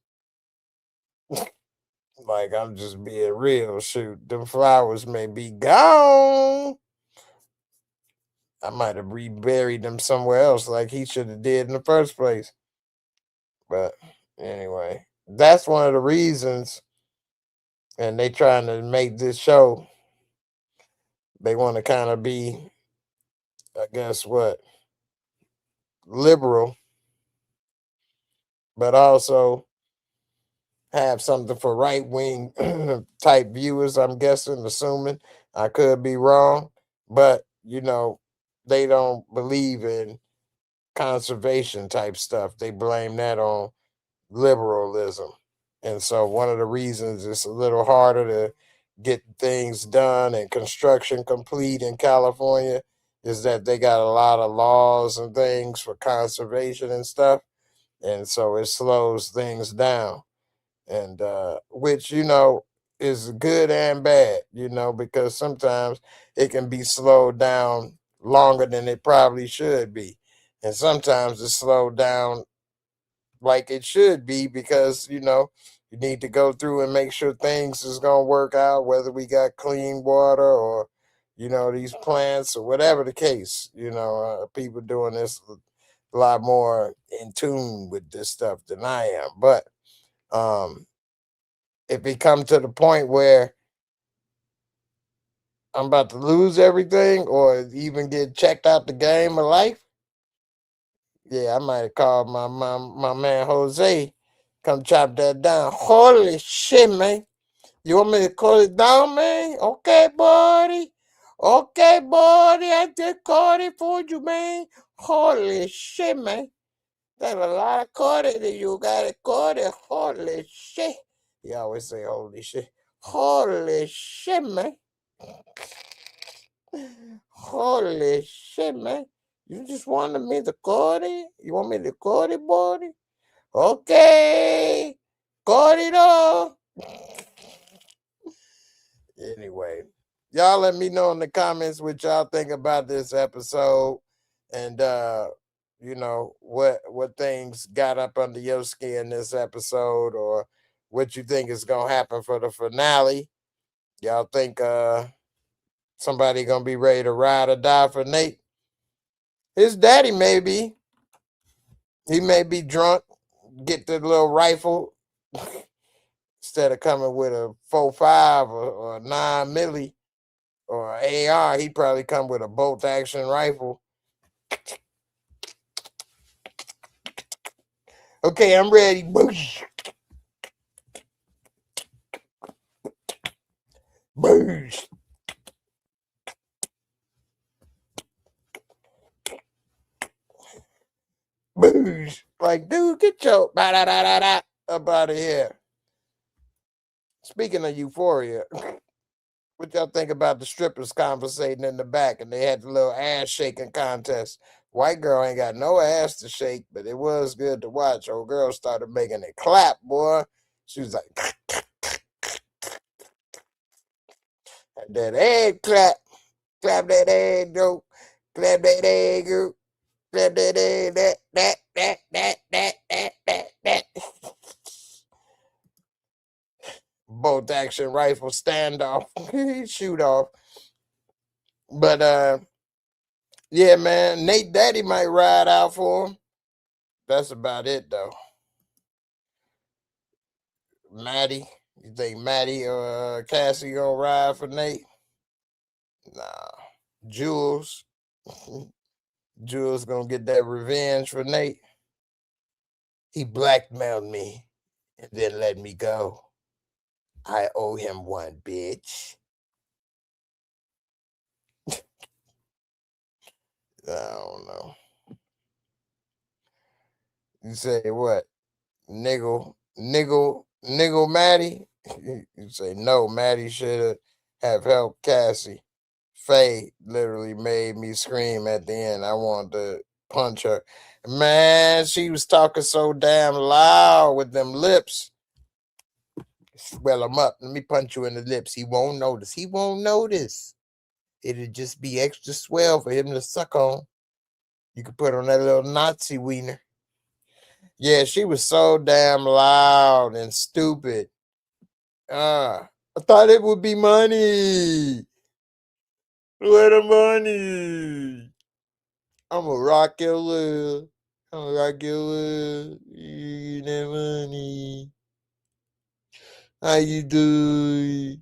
Like, I'm just being real. Shoot, them flowers may be gone. I might have reburied them somewhere else, like he should have did in the first place. But anyway, that's one of the reasons. And they trying to make this show. They want to kind of be, I guess, what, liberal, but also have something for right wing type viewers. I'm guessing, assuming, I could be wrong, but they don't believe in conservation type stuff. They blame that on liberalism. And so one of the reasons it's a little harder to get things done and construction complete in California is that they got a lot of laws and things for conservation and stuff. And so it slows things down. And which, is good and bad, because sometimes it can be slowed down longer than it probably should be. And sometimes it's slowed down like it should be, because you need to go through and make sure things is going to work out, whether we got clean water, or these plants, or whatever the case. People doing this a lot more in tune with this stuff than I am. But if it come to the point where I'm about to lose everything, or even get checked out the game of life, yeah, I might have called my man Jose, come chop that down. Holy shit, man. You want me to call it down, man? Okay, buddy. Okay, buddy. I just called it for you, man. Holy shit, man. That's a lot of coding that you got to code it. Holy shit. He always say, holy shit. Holy shit, man. Holy shit, man. You just wanted me to call it? You want me to call it, buddy? Okay. Call it all. Anyway, y'all let me know in the comments what y'all think about this episode. And you know, what things got up under your skin this episode, or what you think is gonna happen for the finale. Y'all think somebody gonna be ready to ride or die for Nate? His daddy may be. He may be drunk, get the little rifle instead of coming with a 4.5 or a 9 milli or AR. He probably come with a bolt action rifle. Okay, I'm ready. Boosh. Boosh. Boosh. Like, dude, get your up out of here. Speaking of Euphoria, what y'all think about the strippers conversating in the back, and they had the little ass shaking contest? White girl ain't got no ass to shake, but it was good to watch. Old girl started making it clap, boy. She was like, that egg clap. Clap that egg, though. Clap that egg, girl. Clap that egg, that. Bolt action rifle standoff. Shoot off. But yeah, man, Nate Daddy might ride out for him. That's about it, though. Maddy, you think Maddy or Cassie gonna ride for Nate? Nah. Jules. Jules gonna get that revenge for Nate. He blackmailed me and then let me go. I owe him one, bitch. I don't know. You say what? Niggle Maddie? You say no, Maddie should have helped Cassie. Faye literally made me scream at the end. I wanted to punch her. Man, she was talking so damn loud with them lips. Swell him up. Let me punch you in the lips. He won't notice. He won't notice. It'd just be extra swell for him to suck on. You could put on that little Nazi wiener. Yeah, she was so damn loud and stupid. I thought it would be money. Where the money? I'm a rock your love. I'm a rock your love. You get that money. How you doing?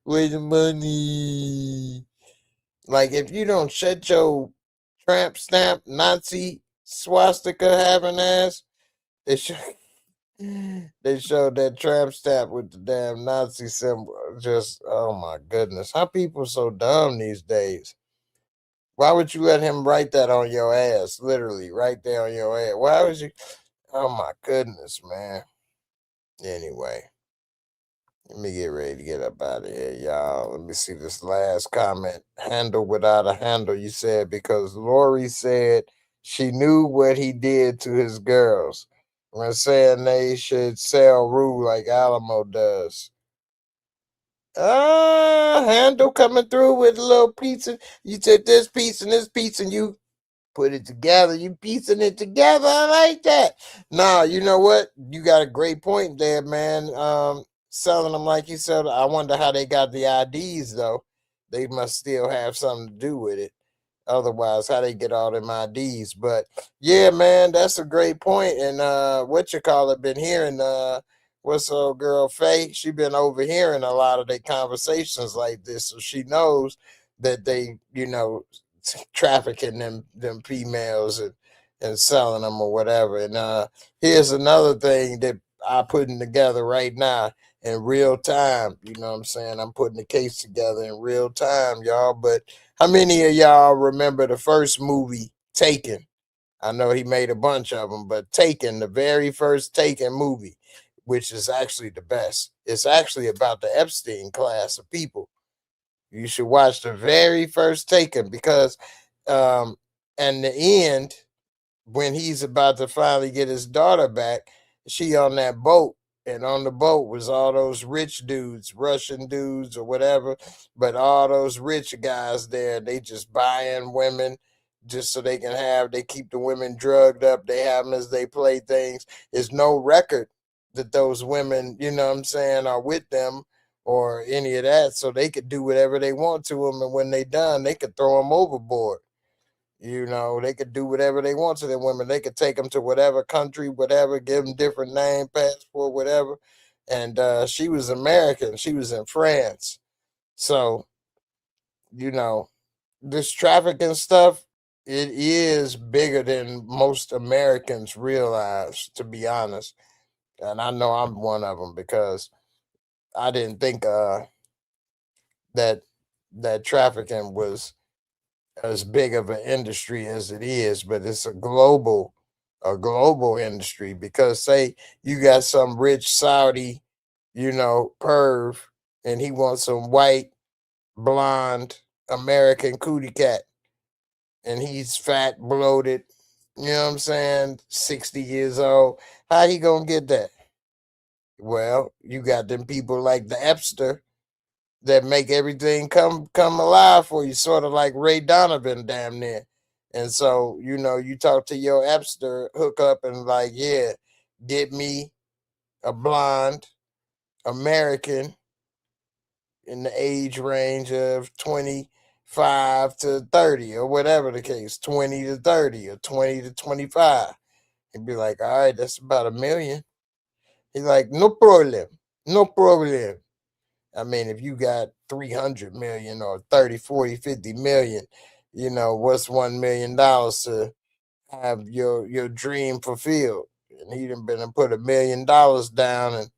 Where's the money? Like, if you don't shut your tramp stamp Nazi swastika having ass, they showed that tramp stamp with the damn Nazi symbol. Just, oh my goodness. How people so dumb these days? Why would you let him write that on your ass? Literally, right there on your ass. Why would you? Oh my goodness, man. Anyway. Let me get ready to get up out of here, y'all. Let me see this last comment. Handle without a handle. You said because Lori said she knew what he did to his girls. When saying they should sell Rue like Alamo does. Handle coming through with a little pizza. You take this piece and this piece and you put it together. You piecing it together. I like that. Nah, you know what? You got a great point there, man. Selling them like you said. I wonder how they got the IDs though. They must still have something to do with it. Otherwise, how they get all them IDs? But yeah, man, that's a great point. And what you call it? Been hearing what's old girl Faye? She been overhearing a lot of their conversations like this, so she knows that they, trafficking them females and selling them or whatever. And here's another thing that I'm putting together right now in real time. You know what I'm saying? I'm putting the case together in real time, y'all. But how many of y'all remember the first movie, Taken? I know he made a bunch of them, but Taken, the very first Taken movie, which is actually the best. It's actually about the Epstein class of people. You should watch the very first Taken because, um, in the end, when he's about to finally get his daughter back, she on that boat, and on the boat was all those rich dudes, Russian dudes or whatever, but all those rich guys there, they just buying women just so they can have, they keep the women drugged up, they have them as they play things. There's no record that those women, you know what I'm saying, are with them or any of that, so they could do whatever they want to them, and when they done, they could throw them overboard. You know, they could do whatever they want to them women. They could take them to whatever country, whatever, give them different name, passport, whatever. And she was American. She was in France. So, you know, this trafficking stuff, it is bigger than most Americans realize, to be honest. And I know I'm one of them because I didn't think that that trafficking was as big of an industry as it is, but it's a global industry because say you got some rich Saudi, you know, perv, and he wants some white, blonde American cootie cat, and he's fat, bloated, you know what I'm saying, 60 years old. How he gonna get that? Well, you got them people like the Epster that make everything come alive for you, sort of like Ray Donovan, damn near. And so, you know, you talk to your Epster hook up and like, yeah, get me a blonde American in the age range of 25 to 30 or whatever the case, 20 to 30 or 20 to 25. He'd be like, all right, that's about a million. He's like, no problem. No problem. I mean, if you got 300 million or 30, 40, 50 million, you know, what's $1 million to have your dream fulfilled? And he done been and put $1 million down and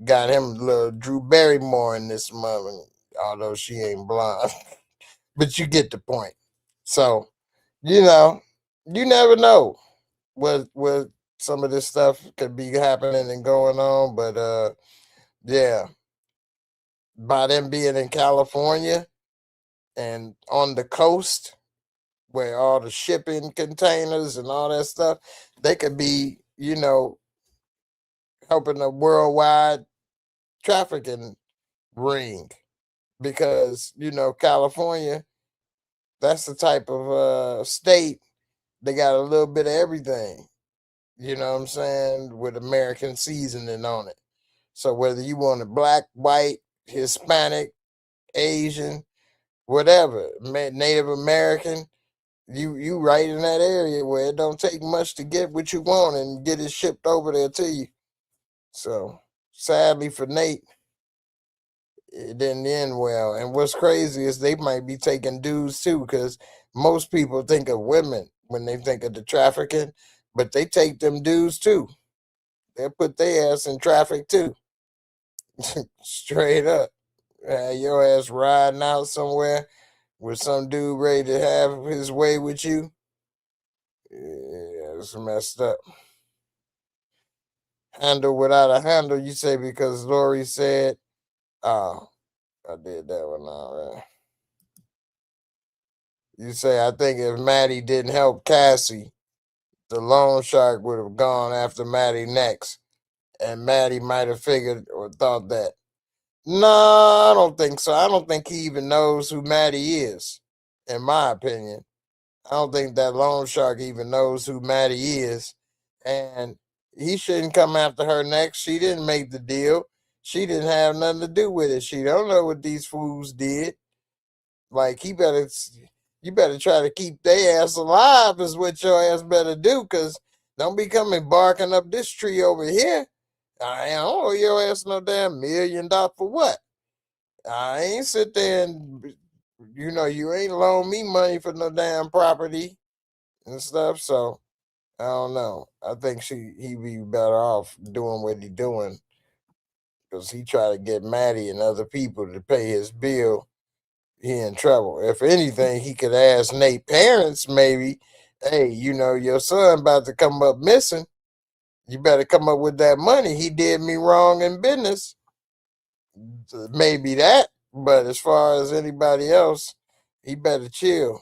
got him little Drew Barrymore in this mother, although she ain't blonde. But you get the point. So, you know, you never know what some of this stuff could be happening and going on. But yeah, by them being in California and on the coast where all the shipping containers and all that stuff, they could be, you know, helping a worldwide trafficking ring because, you know, California, that's the type of state they got a little bit of everything, you know what I'm saying, with American seasoning on it. So whether you want it black, white, Hispanic, Asian, whatever, Native American, you right in that area where it don't take much to get what you want and get it shipped over there to you. So sadly for Nate, it didn't end well. And what's crazy is they might be taking dudes too, because most people think of women when they think of the trafficking, but they take them dudes too. They'll put their ass in traffic too. Straight up. Your ass riding out somewhere with some dude ready to have his way with you. Yeah, it's messed up. Handle without a handle, you say, because Lori said, oh, I did that one already. You say, I think if Maddie didn't help Cassie, the loan shark would have gone after Maddie next. And Maddie might have figured or thought that. No, I don't think so. I don't think he even knows who Maddie is, in my opinion. I don't think that loan shark even knows who Maddie is. And he shouldn't come after her next. She didn't make the deal. She didn't have nothing to do with it. She don't know what these fools did. Like you better try to keep their ass alive is what your ass better do, cause don't be coming barking up this tree over here. I don't owe your ass no damn $1 million for what? I ain't sit there and you know you ain't loan me money for no damn property and stuff. So I don't know. I think he be better off doing what he doing because he try to get Maddie and other people to pay his bill. He in trouble. If anything, he could ask Nate parents maybe, hey, you know, your son about to come up missing. You better come up with that money. He did me wrong in business. Maybe that, but as far as anybody else, he better chill.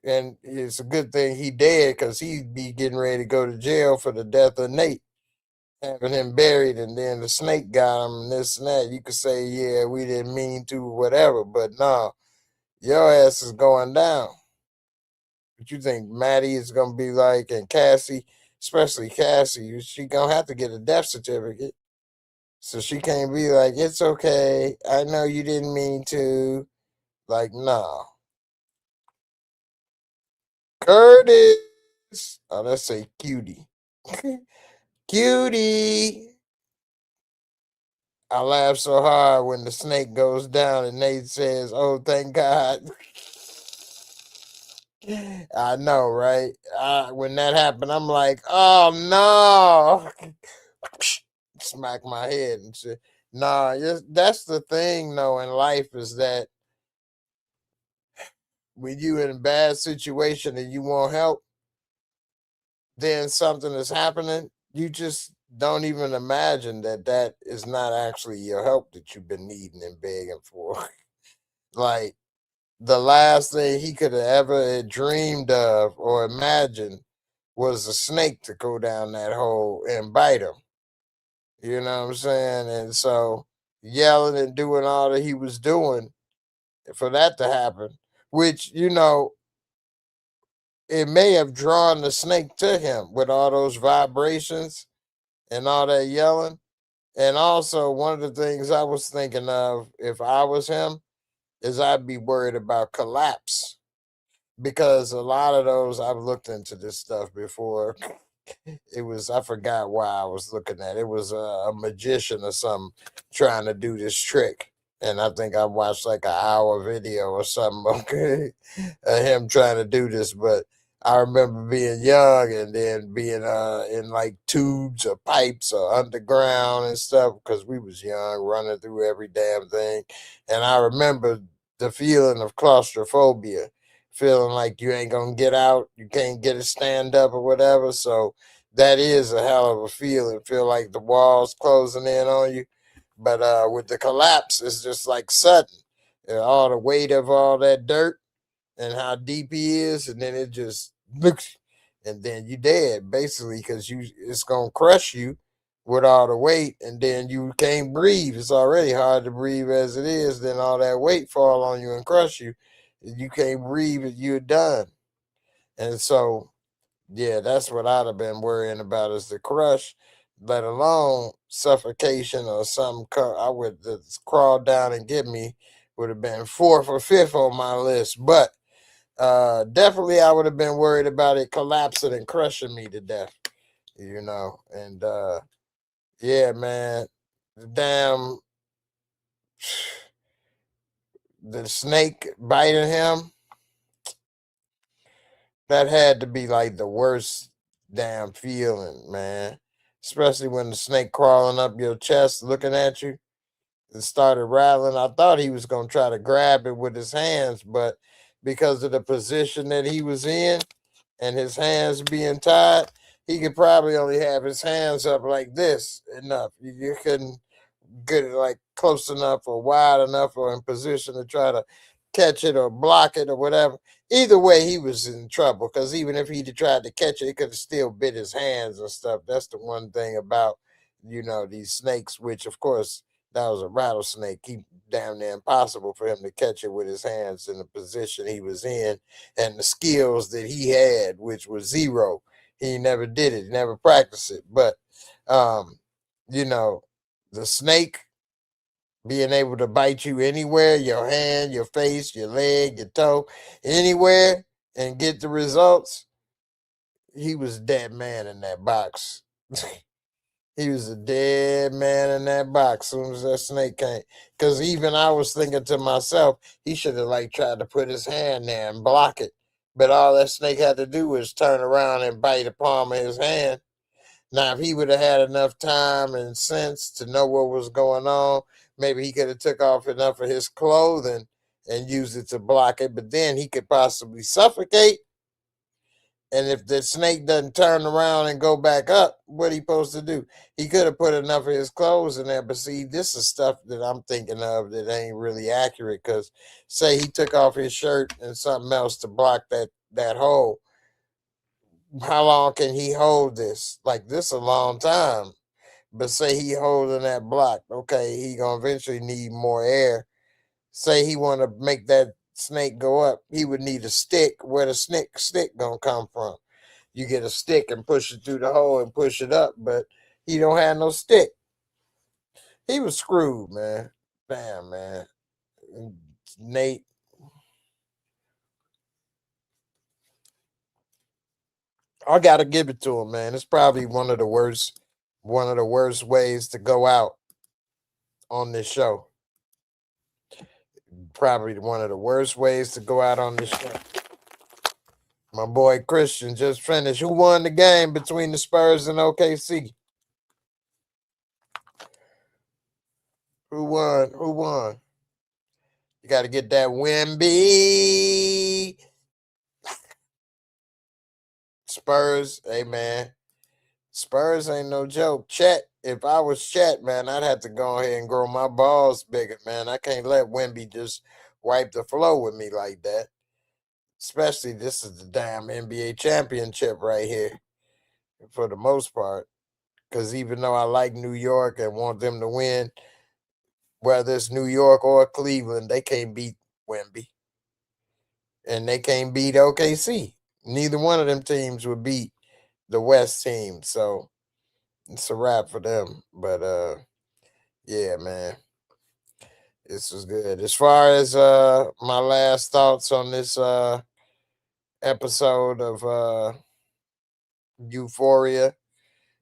And it's a good thing he dead because he'd be getting ready to go to jail for the death of Nate, having him buried, and then the snake got him and this and that. You could say, yeah, we didn't mean to, whatever, but no, your ass is going down. What you think Maddy is gonna be like, and Cassie, especially Cassie, she gonna have to get a death certificate. So she can't be like, it's okay. I know you didn't mean to. Like, no. Curtis. Oh, let's say cutie. Cutie. I laugh so hard when the snake goes down and Nate says, oh, thank God. I know, right? When that happened, I'm like, oh, no. Smack my head and say, nah, that's the thing, though, in life is that when you in a bad situation and you want help, then something is happening, you just don't even imagine that that is not actually your help that you've been needing and begging for. Like, the last thing he could have ever dreamed of or imagined was a snake to go down that hole and bite him. You know what I'm saying? And so yelling and doing all that he was doing for that to happen, which, it may have drawn the snake to him with all those vibrations and all that yelling. And also, one of the things I was thinking of if I was him is I'd be worried about collapse because a lot of those I've looked into this stuff before. It was, I forgot why I was looking at it. It was a magician or something trying to do this trick. And I think I watched like an hour video or something, okay, of him trying to do this. But I remember being young and then being in like tubes or pipes or underground and stuff because we was young, running through every damn thing. And I remember the feeling of claustrophobia, feeling like you ain't gonna get out, you can't get a stand up or whatever. So that is a hell of a feeling. Feel like the walls closing in on you. But with the collapse, it's just like sudden. All the weight of all that dirt and how deep he is, and then it just looks, and then you dead basically because it's gonna crush you with all the weight, and then you can't breathe. It's already hard to breathe as it is. Then all that weight fall on you and crush you. You can't breathe, and you're done. And so yeah, that's what I'd have been worrying about is the crush, let alone suffocation or something. I would crawl down and get me would have been fourth or fifth on my list. But definitely I would have been worried about it collapsing and crushing me to death, And yeah, man, the damn the snake biting him, that had to be like the worst damn feeling, man. Especially when the snake crawling up your chest looking at you and started rattling. I thought he was gonna try to grab it with his hands, but because of the position that he was in and his hands being tied, he could probably only have his hands up like this enough. You couldn't get it like close enough or wide enough or in position to try to catch it or block it or whatever. Either way, he was in trouble because even if he'd tried to catch it, he could have still bit his hands and stuff. That's the one thing about, these snakes, which of course that was a rattlesnake. He damn near impossible for him to catch it with his hands in the position he was in and the skills that he had, which was zero. He never did it, never practiced it. But you know, the snake being able to bite you anywhere, your hand, your face, your leg, your toe, anywhere, and get the results, he was a dead man in that box. He was a dead man in that box as soon as that snake came. Because even I was thinking to myself, he should have like tried to put his hand there and block it. But all that snake had to do was turn around and bite the palm of his hand. Now, if he would have had enough time and sense to know what was going on, maybe he could have took off enough of his clothing and used it to block it. But then he could possibly suffocate. And if the snake doesn't turn around and go back up, what he supposed to do? He could have put enough of his clothes in there. But see, this is stuff that I'm thinking of that ain't really accurate. Because say he took off his shirt and something else to block that hole. How long can he hold this? Like this a long time. But say he holding that block. Okay, he gonna eventually need more air. Say he want to make that snake go up, he would need a stick. Where the stick gonna come from? You get a stick and push it through the hole and push it up, but he don't have no stick. He was screwed, man. Damn, man. Nate. I gotta give it to him, man. It's probably one of the worst ways to go out on this show. Probably one of the worst ways to go out on this show. My boy Christian just finished. Who won the game between the Spurs and OKC? Who won? Who won? You got to get that Wemby. Spurs, hey man. Spurs ain't no joke. Chet, if I was Chet, man, I'd have to go ahead and grow my balls bigger, man. I can't let Wemby just wipe the floor with me like that. Especially this is the damn NBA championship right here for the most part. Because even though I like New York and want them to win, whether it's New York or Cleveland, they can't beat Wemby. And they can't beat OKC. Neither one of them teams would beat the West team. So it's a wrap for them. But yeah, man. This was good. As far as my last thoughts on this episode of Euphoria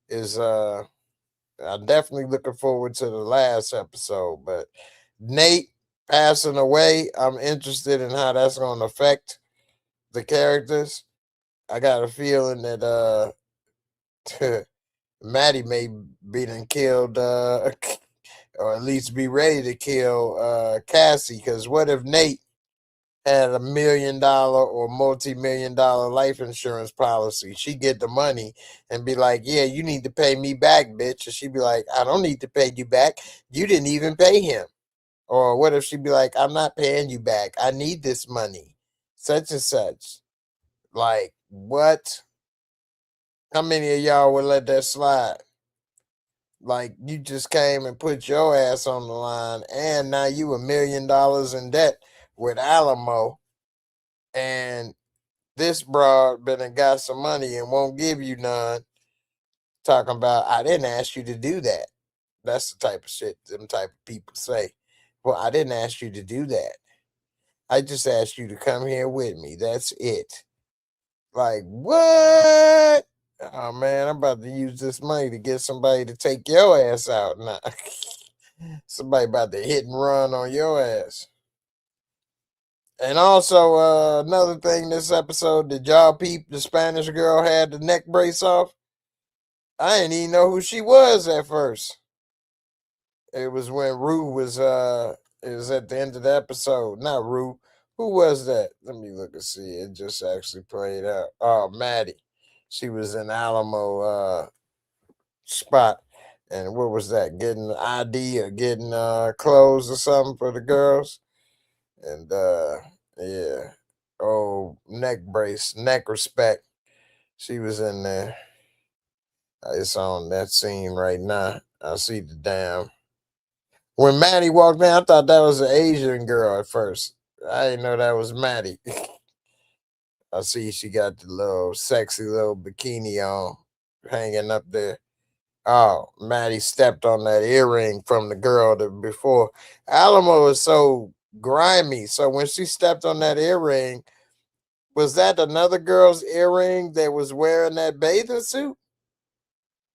is I'm definitely looking forward to the last episode, but Nate passing away, I'm interested in how that's going to affect the characters. I got a feeling that Maddy may be done killed, or at least be ready to kill Cassie. Because what if Nate had $1 million or multi-million-dollar life insurance policy? She get the money and be like, yeah, you need to pay me back, bitch. And she'd be like, I don't need to pay you back. You didn't even pay him. Or what if she'd be like, I'm not paying you back. I need this money. Such and such. Like, what? How many of y'all would let that slide? Like, you just came and put your ass on the line, and now you $1 million in debt with Alamo, and this broad been and got some money and won't give you none. Talking about, I didn't ask you to do that. That's the type of shit them type of people say. Well, I didn't ask you to do that. I just asked you to come here with me. That's it. Like, what? Oh man, I'm about to use this money to get somebody to take your ass out now. Somebody about to hit and run on your ass. And also, another thing this episode, did y'all peep the Spanish girl had the neck brace off? I didn't even know who she was at first. It was when Rue was it was at the end of the episode. Not Rue. Who was that? Let me look and see. It just actually played out. Oh, Maddy. She was in Alamo spot. And what was that? Getting ID or getting clothes or something for the girls. And yeah. Oh, neck brace, neck respect. She was in there. It's on that scene right now. I see the damn. When Maddy walked in, I thought that was an Asian girl at first. I didn't know that was Maddy. I see she got the little sexy little bikini on hanging up there. Oh, Maddy stepped on that earring from the girl that before. Alamo is so grimy. So when she stepped on that earring, was that another girl's earring that was wearing that bathing suit?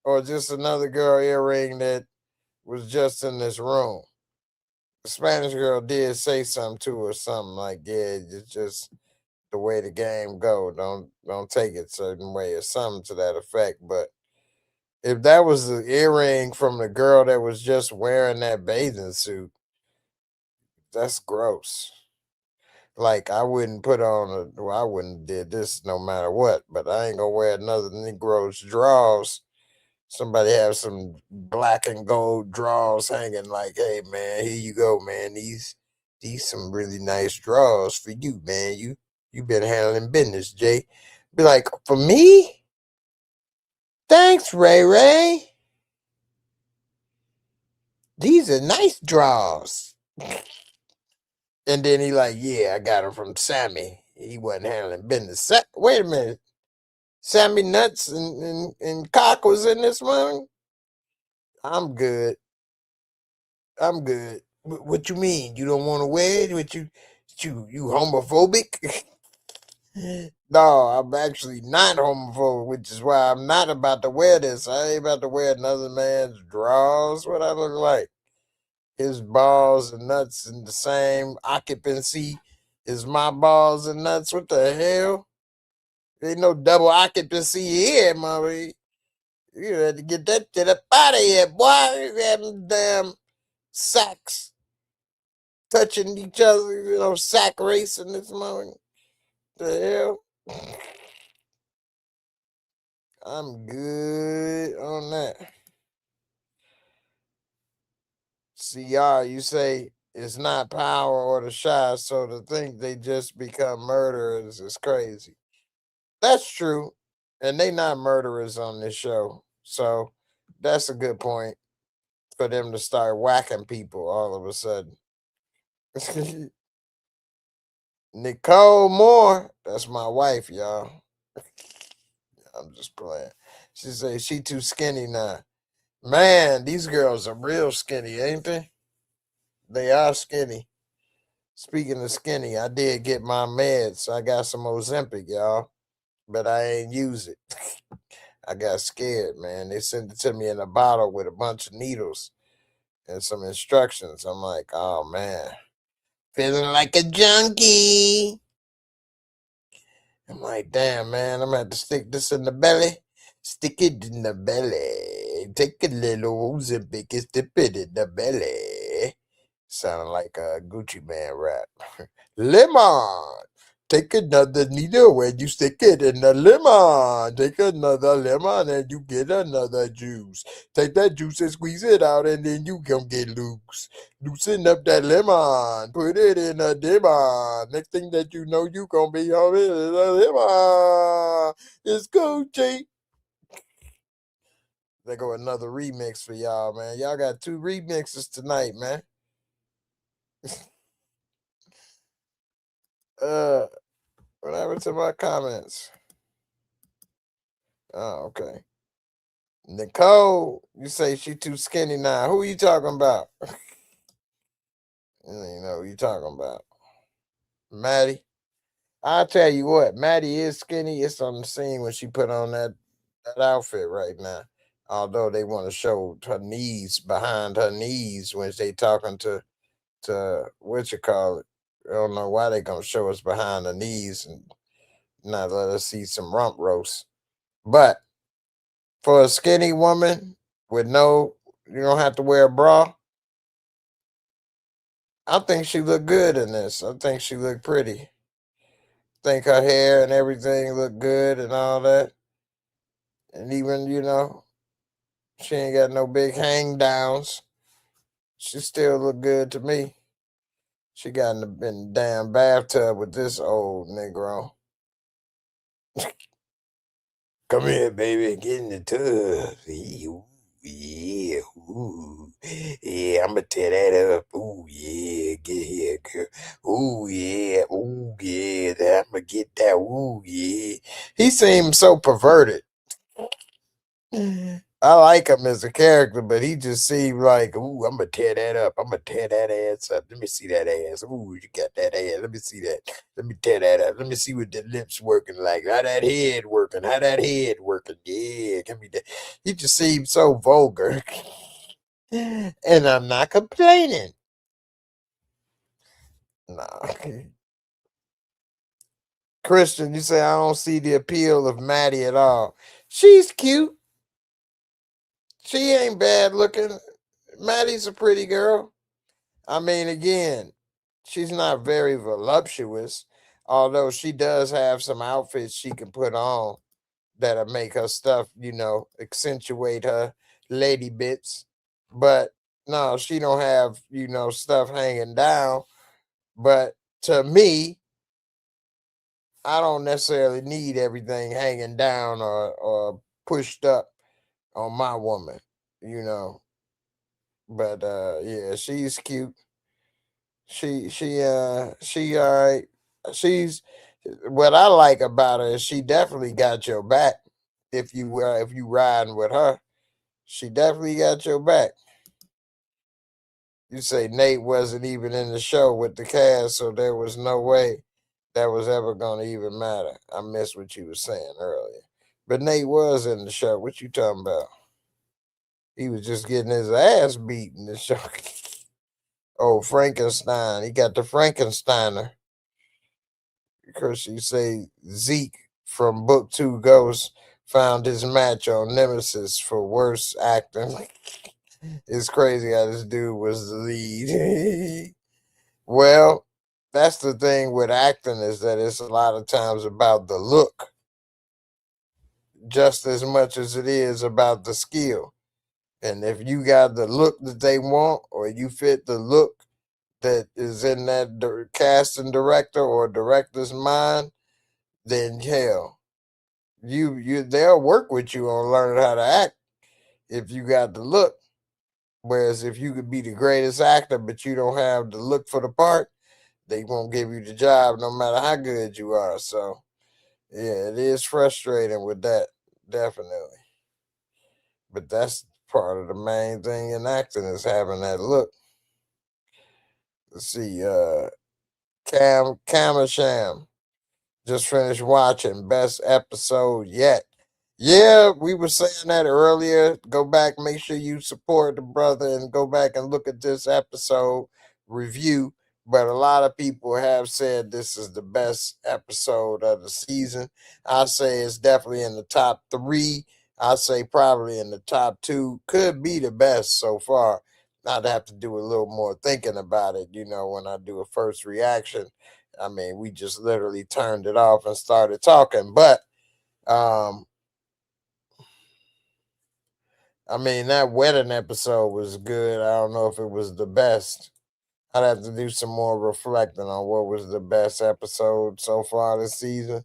Or just another girl earring that was just in this room? The Spanish girl did say something to her, something like, yeah, it's just the way the game go. Don't take it certain way or something to that effect. But if that was the earring from the girl that was just wearing that bathing suit, that's gross. Like I wouldn't put on well, I wouldn't did this no matter what, but I ain't gonna wear another Negro's drawers. Somebody have some black and gold drawers hanging like, hey man, here you go, man. These some really nice drawers for you, man. You been handling business, Jay. Be like, for me? Thanks, Ray Ray. These are nice drawers. And then he like, yeah, I got them from Sammy. He wasn't handling business. Wait a minute. Sammy Nuts and Cock was in this one? I'm good. I'm good. What you mean? You don't want to wear it? You homophobic? No, I'm actually not homophobic, which is why I'm not about to wear this. I ain't about to wear another man's drawers. What I look like? His balls and nuts in the same occupancy as my balls and nuts. What the hell? Ain't no double occupancy here, mommy. You had to get that shit up out of here, boy. You had them damn sacks touching each other, sack racing this morning. The hell? I'm good on that. CR, you say it's not power or the shy, so to think they just become murderers is crazy. That's true. And they not murderers on this show. So that's a good point for them to start whacking people all of a sudden. Nicole Moore, that's my wife, y'all. I'm just playing. She say she too skinny now. Man, these girls are real skinny, ain't they? They are skinny. Speaking of skinny, I did get my meds. So I got some Ozempic, y'all, but I ain't use it. I got scared, man. They sent it to me in a bottle with a bunch of needles and some instructions. I'm like, oh man, feeling like a junkie. I'm like, damn, man, I'm gonna have to stick this in the belly. Stick it in the belly. Take a little Ozempic and stick it in the belly. Sounding like a Gucci Man rap. Lemon. Take another needle and you stick it in the lemon. Take another lemon and you get another juice. Take that juice and squeeze it out and then you gonna get loose. Loosen up that lemon. Put it in a demon. Next thing that you know, you gonna be on it in a lemon. It's Gucci. There go another remix for y'all, man. Y'all got 2 remixes tonight, man. What happened to my comments? Oh, okay. Nicole, you say she too skinny now. Who are you talking about? You know who you talking about. Maddy. I'll tell you what, Maddy is skinny. It's on the scene when she put on that outfit right now. Although they want to show her knees behind her knees when they talking to what you call it. I don't know why they gonna show us behind the knees and not let us see some rump roast. But for a skinny woman with you don't have to wear a bra. I think she looked good in this. I think she looked pretty. Think her hair and everything looked good and all that. And even, she ain't got no big hang downs. She still look good to me. She got in the damn bathtub with this old Negro. Come here, baby. Get in the tub. Yeah, ooh, yeah, I'ma tear that up. Ooh, yeah, get here, girl. Ooh, yeah, I'ma get that. Ooh, yeah. He seems so perverted. I like him as a character, but he just seemed like, ooh, I'm gonna tear that up. I'm gonna tear that ass up. Let me see that ass. Ooh, you got that ass. Let me see that. Let me tear that up. Let me see what the lips working like. How that head working. How that head working. Yeah, give me that. He just seemed so vulgar. And I'm not complaining. Nah. Christian, you say I don't see the appeal of Maddie at all. She's cute. She ain't bad looking. Maddie's a pretty girl. I mean, again, she's not very voluptuous, although she does have some outfits she can put on that'll make her stuff, accentuate her lady bits. But no, she don't have, stuff hanging down. But to me, I don't necessarily need everything hanging down or pushed up on my woman, you know. But yeah, she's cute. She all right. She's what I like about her is she definitely got your back. If you riding with her, she definitely got your back. You say Nate wasn't even in the show with the cast, so there was no way that was ever gonna even matter. I missed what you were saying earlier. But Nate was in the show. What you talking about? He was just getting his ass beat in the show. Oh, Frankenstein. He got the Frankensteiner. Because you say Zeke from Book 2 Ghost found his match on Nemesis for worst acting. It's crazy how this dude was the lead. Well, that's the thing with acting is that it's a lot of times about the look just as much as it is about the skill. And if you got the look that they want or you fit the look that is in that casting director or director's mind, then hell, you they'll work with you on learning how to act if you got the look. Whereas if you could be the greatest actor but you don't have the look for the part, they won't give you the job no matter how good you are. So yeah, it is frustrating with that, definitely. But that's part of the main thing in acting is having that look. Let's see, Kamasham just finished watching best episode yet. Yeah, we were saying that earlier. Go back, make sure you support the brother and go back and look at this episode review. But a lot of people have said this is the best episode of the season. I say it's definitely in the top three. I say probably in the top two. Could be the best so far. I'd have to do a little more thinking about it, when I do a first reaction. I mean, we just literally turned it off and started talking. But um I mean, that wedding episode was good. I don't know if it was the best. I'd have to do some more reflecting on what was the best episode so far this season.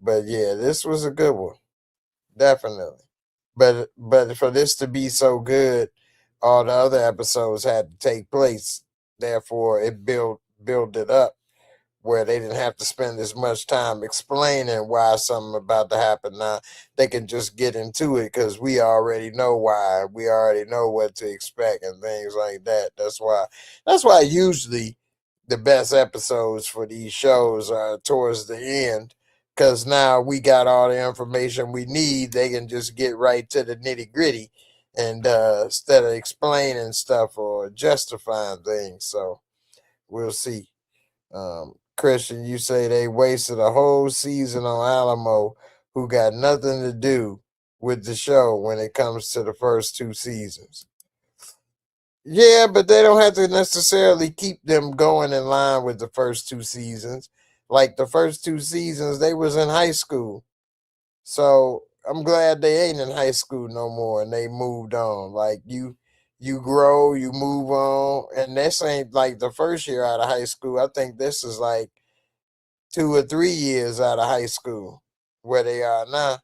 But yeah, this was a good one, definitely. But for this to be so good, all the other episodes had to take place. Therefore, it built it up where they didn't have to spend as much time explaining why something about to happen. Now they can just get into it because we already know why. We already know what to expect and things like that. That's why usually the best episodes for these shows are towards the end. Because now we got all the information we need, they can just get right to the nitty gritty, and instead of explaining stuff or justifying things. So we'll see. Christian, you say they wasted a whole season on Alamo, who got nothing to do with the show when it comes to the first two seasons. Yeah, but they don't have to necessarily keep them going in line with the first two seasons. Like the first two seasons, they was in high school. So I'm glad they ain't in high school no more and they moved on. Like you grow, you move on. And this ain't like the first year out of high school. I think this is like 2 or 3 years out of high school where they are now.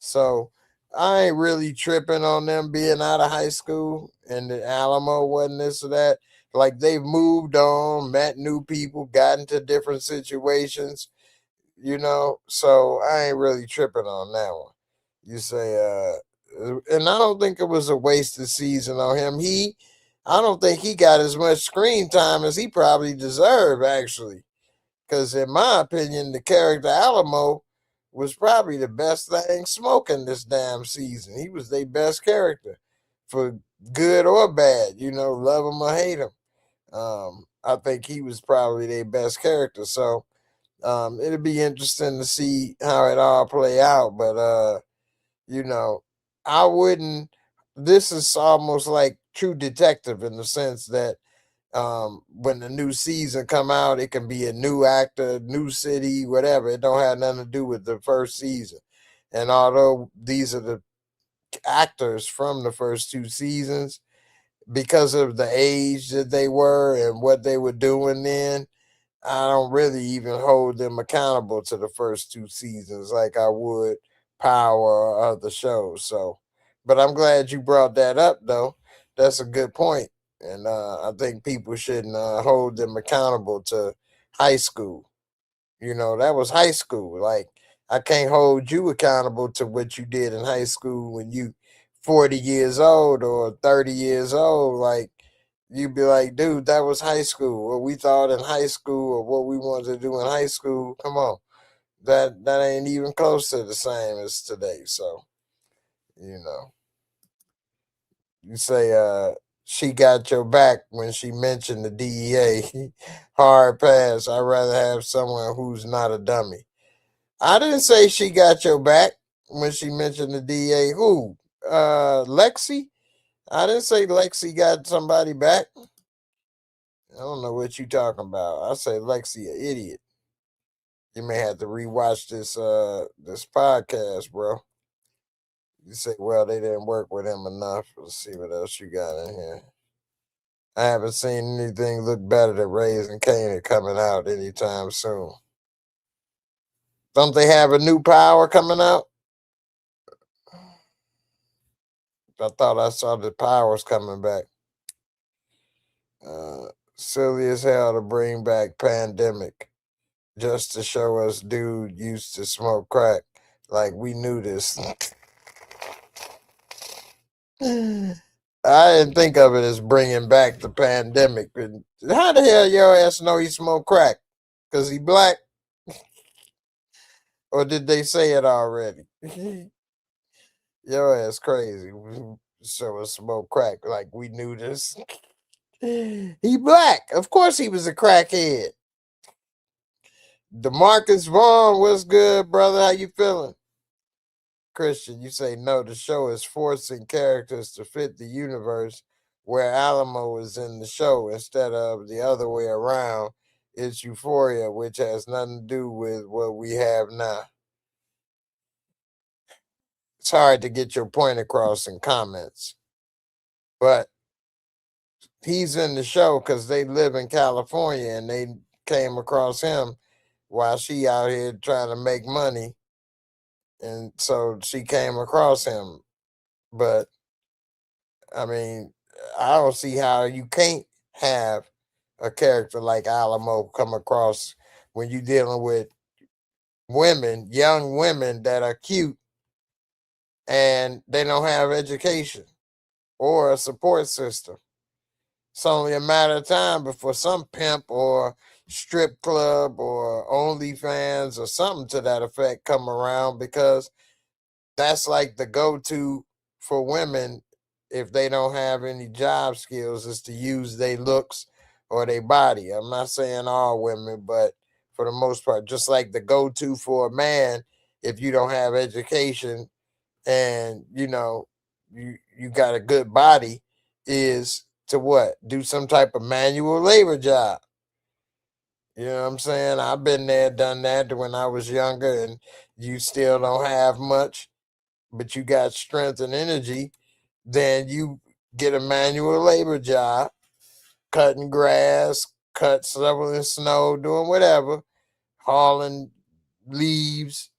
So I ain't really tripping on them being out of high school and the Alamo wasn't this or that. Like they've moved on, met new people, got into different situations. So I ain't really tripping on that one. You say, and I don't think it was a wasted season on him. I don't think he got as much screen time as he probably deserved, actually. Because in my opinion, the character Alamo was probably the best thing smoking this damn season. He was their best character, for good or bad. Love him or hate him. I think he was probably their best character. So it'll be interesting to see how it all play out. But you know, I wouldn't. This is almost like True Detective in the sense that when the new season come out, it can be a new actor, new city, whatever. It don't have nothing to do with the first season. And although these are the actors from the first two seasons, because of the age that they were and what they were doing then, I don't really even hold them accountable to the first two seasons like I would Power or other shows. So, but I'm glad you brought that up, though. That's a good point, and I think people shouldn't hold them accountable to high school. You know, that was high school. Like, I can't hold you accountable to what you did in high school when you 40 years old or 30 years old. Like, you'd be like, dude, that was high school. What we thought in high school or what we wanted to do in high school. Come on. That ain't even close to the same as today. So, you know, you say she got your back when she mentioned the DEA. Hard pass. I'd rather have someone who's not a dummy. I didn't say she got your back when she mentioned the DA. Who? Lexi? I didn't say Lexi got somebody back. I don't know what you talking about. I say Lexi an idiot. You may have to rewatch this podcast, bro. You say, well, they didn't work with him enough. Let's see what else you got in here. I haven't seen anything look better than Raising Kanan coming out anytime soon. Don't they have a new Power coming out? I thought I saw the Powers coming back. Silly as hell to bring back Pandemic just to show us dude used to smoke crack. Like we knew this. I didn't think of it as bringing back the pandemic. How the hell your ass know he smoked crack? Because he black? Or did they say it already? Your ass crazy. Show us smoke crack like we knew this. He black. Of course he was a crackhead. DeMarcus Vaughn, what's good, brother? How you feeling? Christian, you say no, the show is forcing characters to fit the universe where Alamo is in the show instead of the other way around. It's Euphoria, which has nothing to do with what we have now. It's hard to get your point across in comments, but he's in the show because they live in California and they came across him while she out here trying to make money. And so she came across him. But I mean, I don't see how you can't have a character like Alamo come across when you're dealing with women, young women that are cute and they don't have education or a support system. It's only a matter of time before some pimp or strip club or OnlyFans or something to that effect come around, because that's like the go-to for women if they don't have any job skills, is to use their looks or their body. I'm not saying all women, but for the most part, just like the go-to for a man, if you don't have education and you got a good body, is to what? Do some type of manual labor job. You know what I'm saying? I've been there, done that when I was younger, and you still don't have much, but you got strength and energy, then you get a manual labor job, cutting grass, shoveling snow, doing whatever, hauling leaves,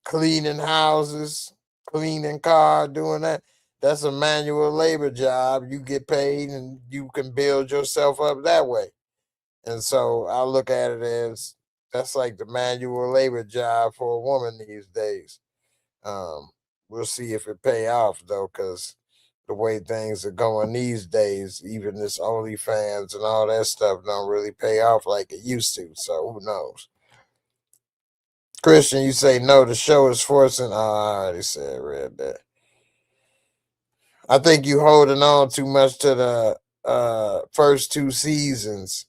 cleaning houses, cleaning car, doing that. That's a manual labor job. You get paid and you can build yourself up that way. And so I look at it as that's like the manual labor job for a woman these days. Um, we'll see if it pay off though, because the way things are going these days, even this OnlyFans and all that stuff don't really pay off like it used to. So who knows? Christian, you say no, the show is forcing. Oh, I already said, read that. I think you holding on too much to the first two seasons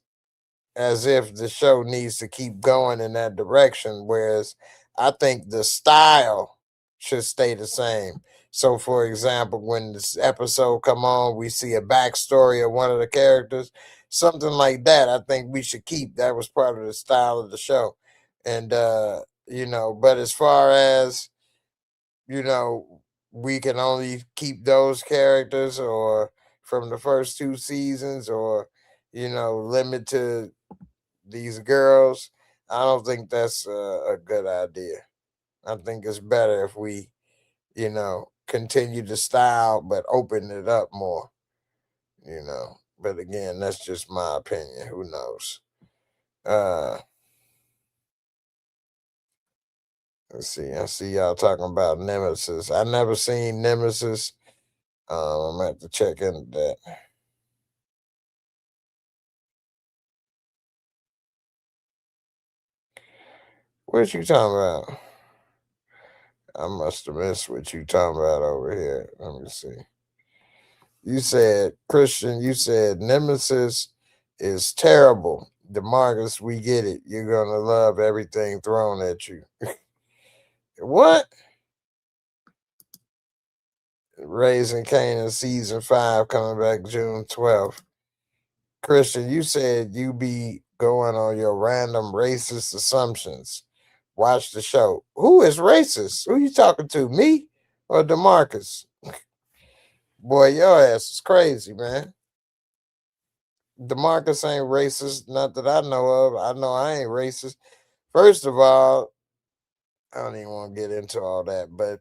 as if the show needs to keep going in that direction. Whereas I think the style should stay the same. So, for example, when this episode come on, we see a backstory of one of the characters, something like that. I think we should keep. That was part of the style of the show, and but as far as we can only keep those characters, or from the first two seasons, or limit to these girls. I don't think that's a good idea. I think it's better if we continue the style, but open it up more. But again, that's just my opinion. Who knows? Uh, let's see. I see y'all talking about Nemesis. I never seen Nemesis. I'm gonna have to check into that. What you talking about? I must have missed what you talking about over here. Let me see. You said, Christian, you said Nemesis is terrible. DeMarcus, we get it. You're gonna love everything thrown at you. What? Raising Canaan season 5 coming back June 12th. Christian, you said you be going on your random racist assumptions. Watch the show. Who is racist? Who you talking to? Me or DeMarcus? Boy, your ass is crazy, man. DeMarcus ain't racist, not that I know of. I know I ain't racist. First of all, I don't even want to get into all that, but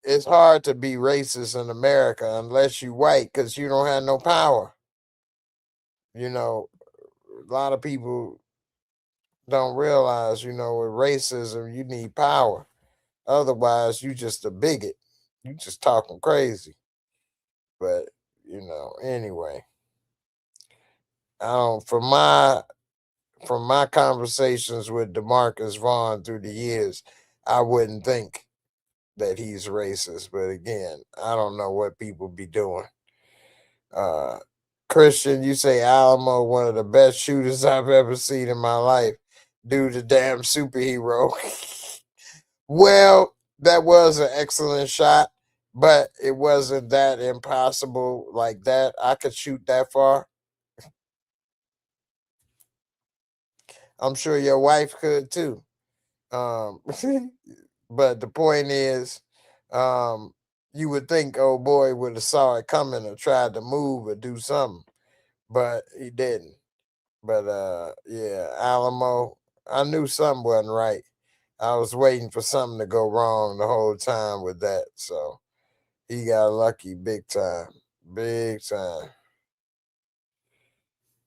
it's hard to be racist in America unless you white, because you don't have no power. A lot of people don't realize, with racism, you need power. Otherwise, you just a bigot. You just talking crazy. But, anyway. I don't from my conversations with DeMarcus Vaughn through the years, I wouldn't think that he's racist. But again, I don't know what people be doing. Uh Christian, you say Alamo, one of the best shooters I've ever seen in my life. Dude, the damn superhero. Well, that was an excellent shot, but it wasn't that impossible like that. I could shoot that far. I'm sure your wife could too. Um, but the point is, um, you would think old boy would have saw it coming or tried to move or do something, but he didn't. But yeah, Alamo, I knew something wasn't right. I was waiting for something to go wrong the whole time with that. So he got lucky big time. Big time.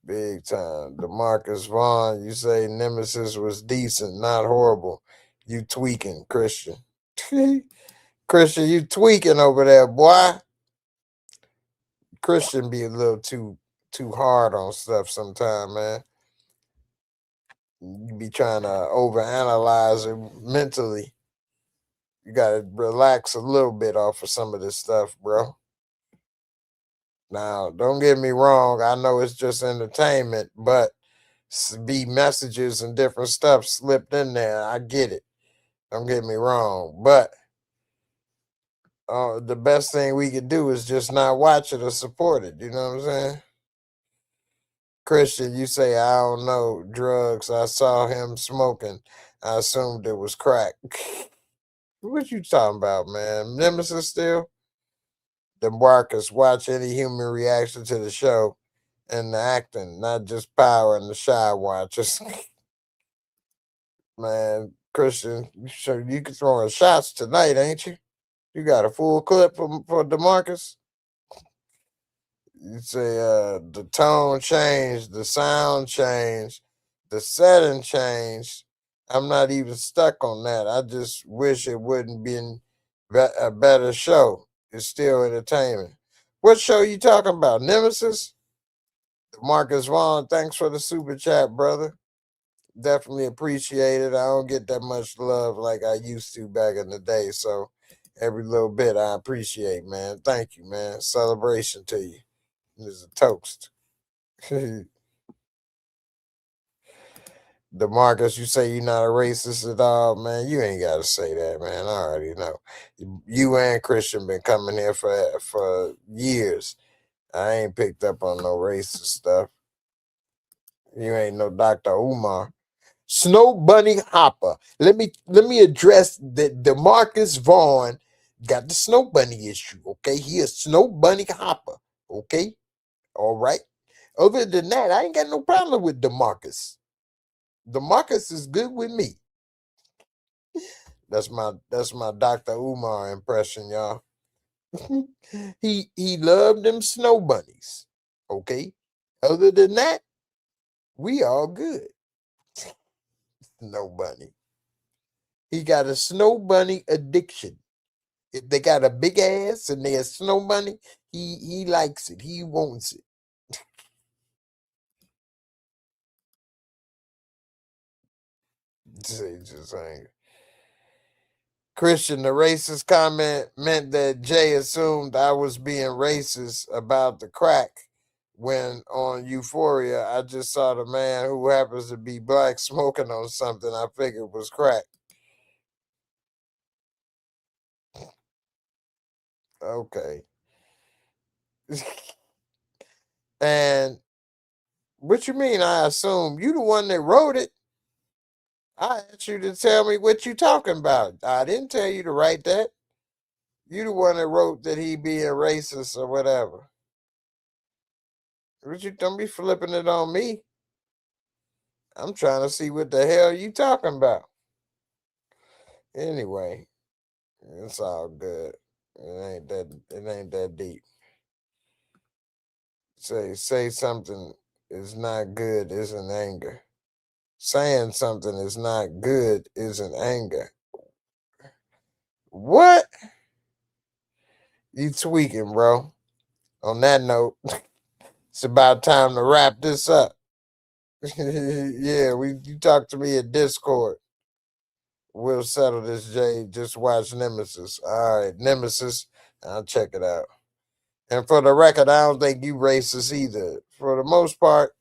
Big time. DeMarcus Vaughn, you say Nemesis was decent, not horrible. You tweaking, Christian. Christian, you tweaking over there, boy. Christian be a little too hard on stuff sometime, man. You be trying to overanalyze it mentally. You gotta relax a little bit off of some of this stuff, bro. Now, don't get me wrong. I know it's just entertainment, but be messages and different stuff slipped in there. I get it. Don't get me wrong, but the best thing we could do is just not watch it or support it. You know what I'm saying? Christian, you say I don't know drugs. I saw him smoking. I assumed it was crack. What you talking about, man? Nemesis still? The Marcus, watch any human reaction to the show and the acting, not just power and the shy watchers. Man, Christian, you can throw shots tonight, ain't you? You got a full clip for DeMarcus? You say the tone changed, the sound changed, the setting changed. I'm not even stuck on that. I just wish it wouldn't been a better show. It's still entertainment. What show you talking about? Nemesis? Marcus Vaughn, thanks for the super chat, brother. Definitely appreciate it. I don't get that much love like I used to back in the day. So every little bit I appreciate, man. Thank you, man. Celebration to you. This is a toast. DeMarcus, you say you're not a racist at all, man. You ain't gotta say that, man. I already know. You and Christian been coming here for years. I ain't picked up on no racist stuff. You ain't no Dr. Umar. Snow Bunny Hopper. Let me address that DeMarcus Vaughn got the Snow Bunny issue. Okay, he a Snow Bunny Hopper. Okay, all right. Other than that, I ain't got no problem with DeMarcus. DeMarcus is good with me. That's my Dr. Umar impression, y'all. he loved them snow bunnies. Okay. Other than that, we all good. Snow bunny. He got a snow bunny addiction. If they got a big ass and they're a snow bunny, he likes it. He wants it. Just saying. Christian, the racist comment meant that Jay assumed I was being racist about the crack when on Euphoria I just saw the man who happens to be black smoking on something I figured was crack. Okay. And what you mean I assume? You the one that wrote it. I asked you to tell me what you talking about. I didn't tell you to write that. You the one that wrote that he being racist or whatever. What you don't be flipping it on me. I'm trying to see what the hell you talking about. Anyway, it's all good. It ain't that deep. Say something is not good isn't anger. Saying something is not good isn't anger. What? You tweaking, bro. On that note, it's about time to wrap this up. Yeah, you talk to me at Discord. We'll settle this, Jay. Just watch Nemesis. All right, Nemesis. I'll check it out. And for the record, I don't think you racist either. For the most part,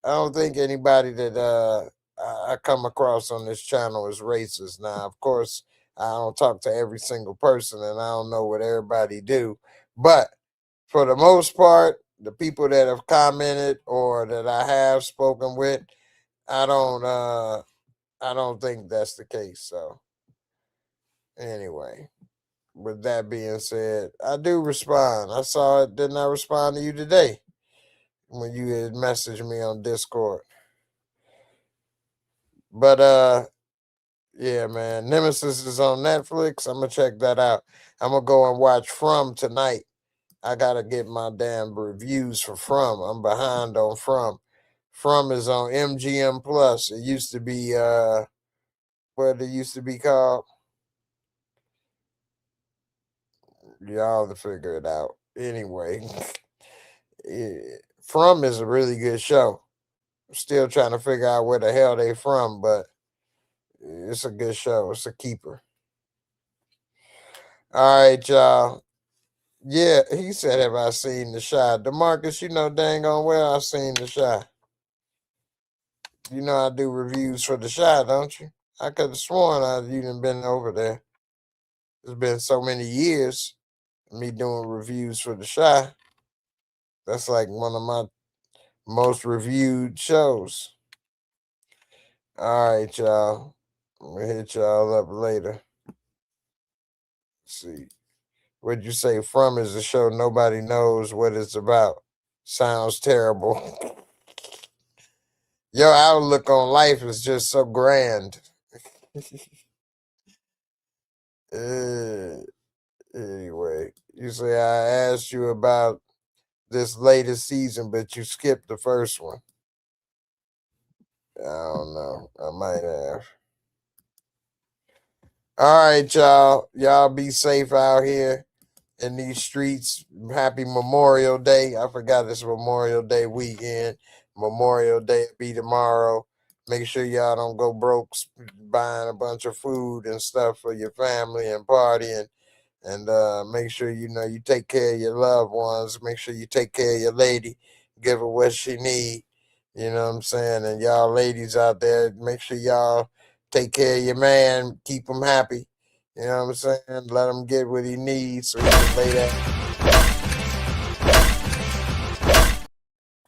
I don't think anybody that I come across on this channel is racist. Now, of course, I don't talk to every single person, and I don't know what everybody do. But for the most part, the people that have commented or that I have spoken with, I don't think that's the case. So anyway, with that being said, I do respond. I saw it, didn't I respond to you today when you had messaged me on Discord? But yeah, man, Nemesis is on Netflix. I'm gonna check that out. I'm gonna go and watch From tonight. I gotta get my damn reviews for From. I'm behind on From. From is on MGM Plus. It used to be what it used to be called. Y'all to figure it out. Anyway, From is a really good show. Still trying to figure out where the hell they from, but it's a good show. It's a keeper. All right, y'all. Yeah, he said, have I seen The Shy? DeMarcus, you know dang on well I've seen The Shy. You know I do reviews for The Shy, don't you? I could have sworn you done been over there. It's been so many years me doing reviews for The Shy. That's like one of my most reviewed shows. All right, y'all. I'm gonna hit y'all up later. Let's see. What'd you say? From is a show nobody knows what it's about. Sounds terrible. Your outlook on life is just so grand. Uh, anyway, you say I asked you about this latest season, but you skipped the first one. I don't know. I might have. All right, y'all. Y'all be safe out here in these streets. Happy Memorial Day. I forgot it's Memorial Day weekend. Memorial Day be tomorrow. Make sure y'all don't go broke buying a bunch of food and stuff for your family and partying. And make sure you take care of your loved ones. Make sure you take care of your lady. Give her what she need. You know what I'm saying? And y'all ladies out there, make sure y'all take care of your man, keep him happy. You know what I'm saying? Let him get what he needs so he can lay that,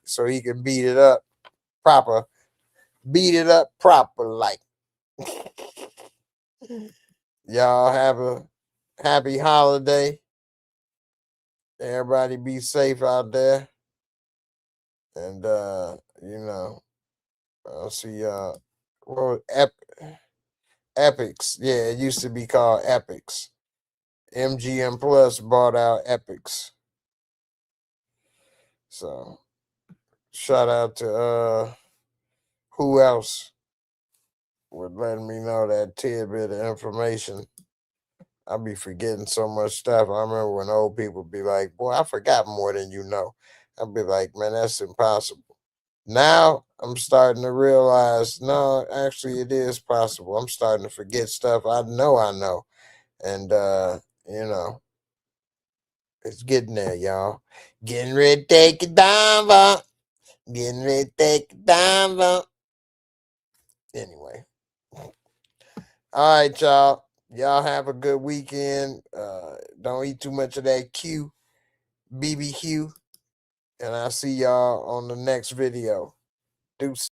so he can beat it up proper. Beat it up proper like. Y'all have a happy holiday. Everybody be safe out there. And you know, I'll see y'all. Well, Epics. Yeah, it used to be called Epics. MGM Plus bought out Epics. So shout out to who else would letting me know that tidbit of information. I be forgetting so much stuff. I remember when old people be like, boy, I forgot more than you know. I'd be like, man, that's impossible. Now I'm starting to realize, no, actually it is possible. I'm starting to forget stuff I know. And you know, it's getting there, y'all. Getting ready to take it down, but getting ready to take it down, but anyway. All right, y'all. Y'all have a good weekend. Don't eat too much of that BBQ. And I'll see y'all on the next video. Deuce.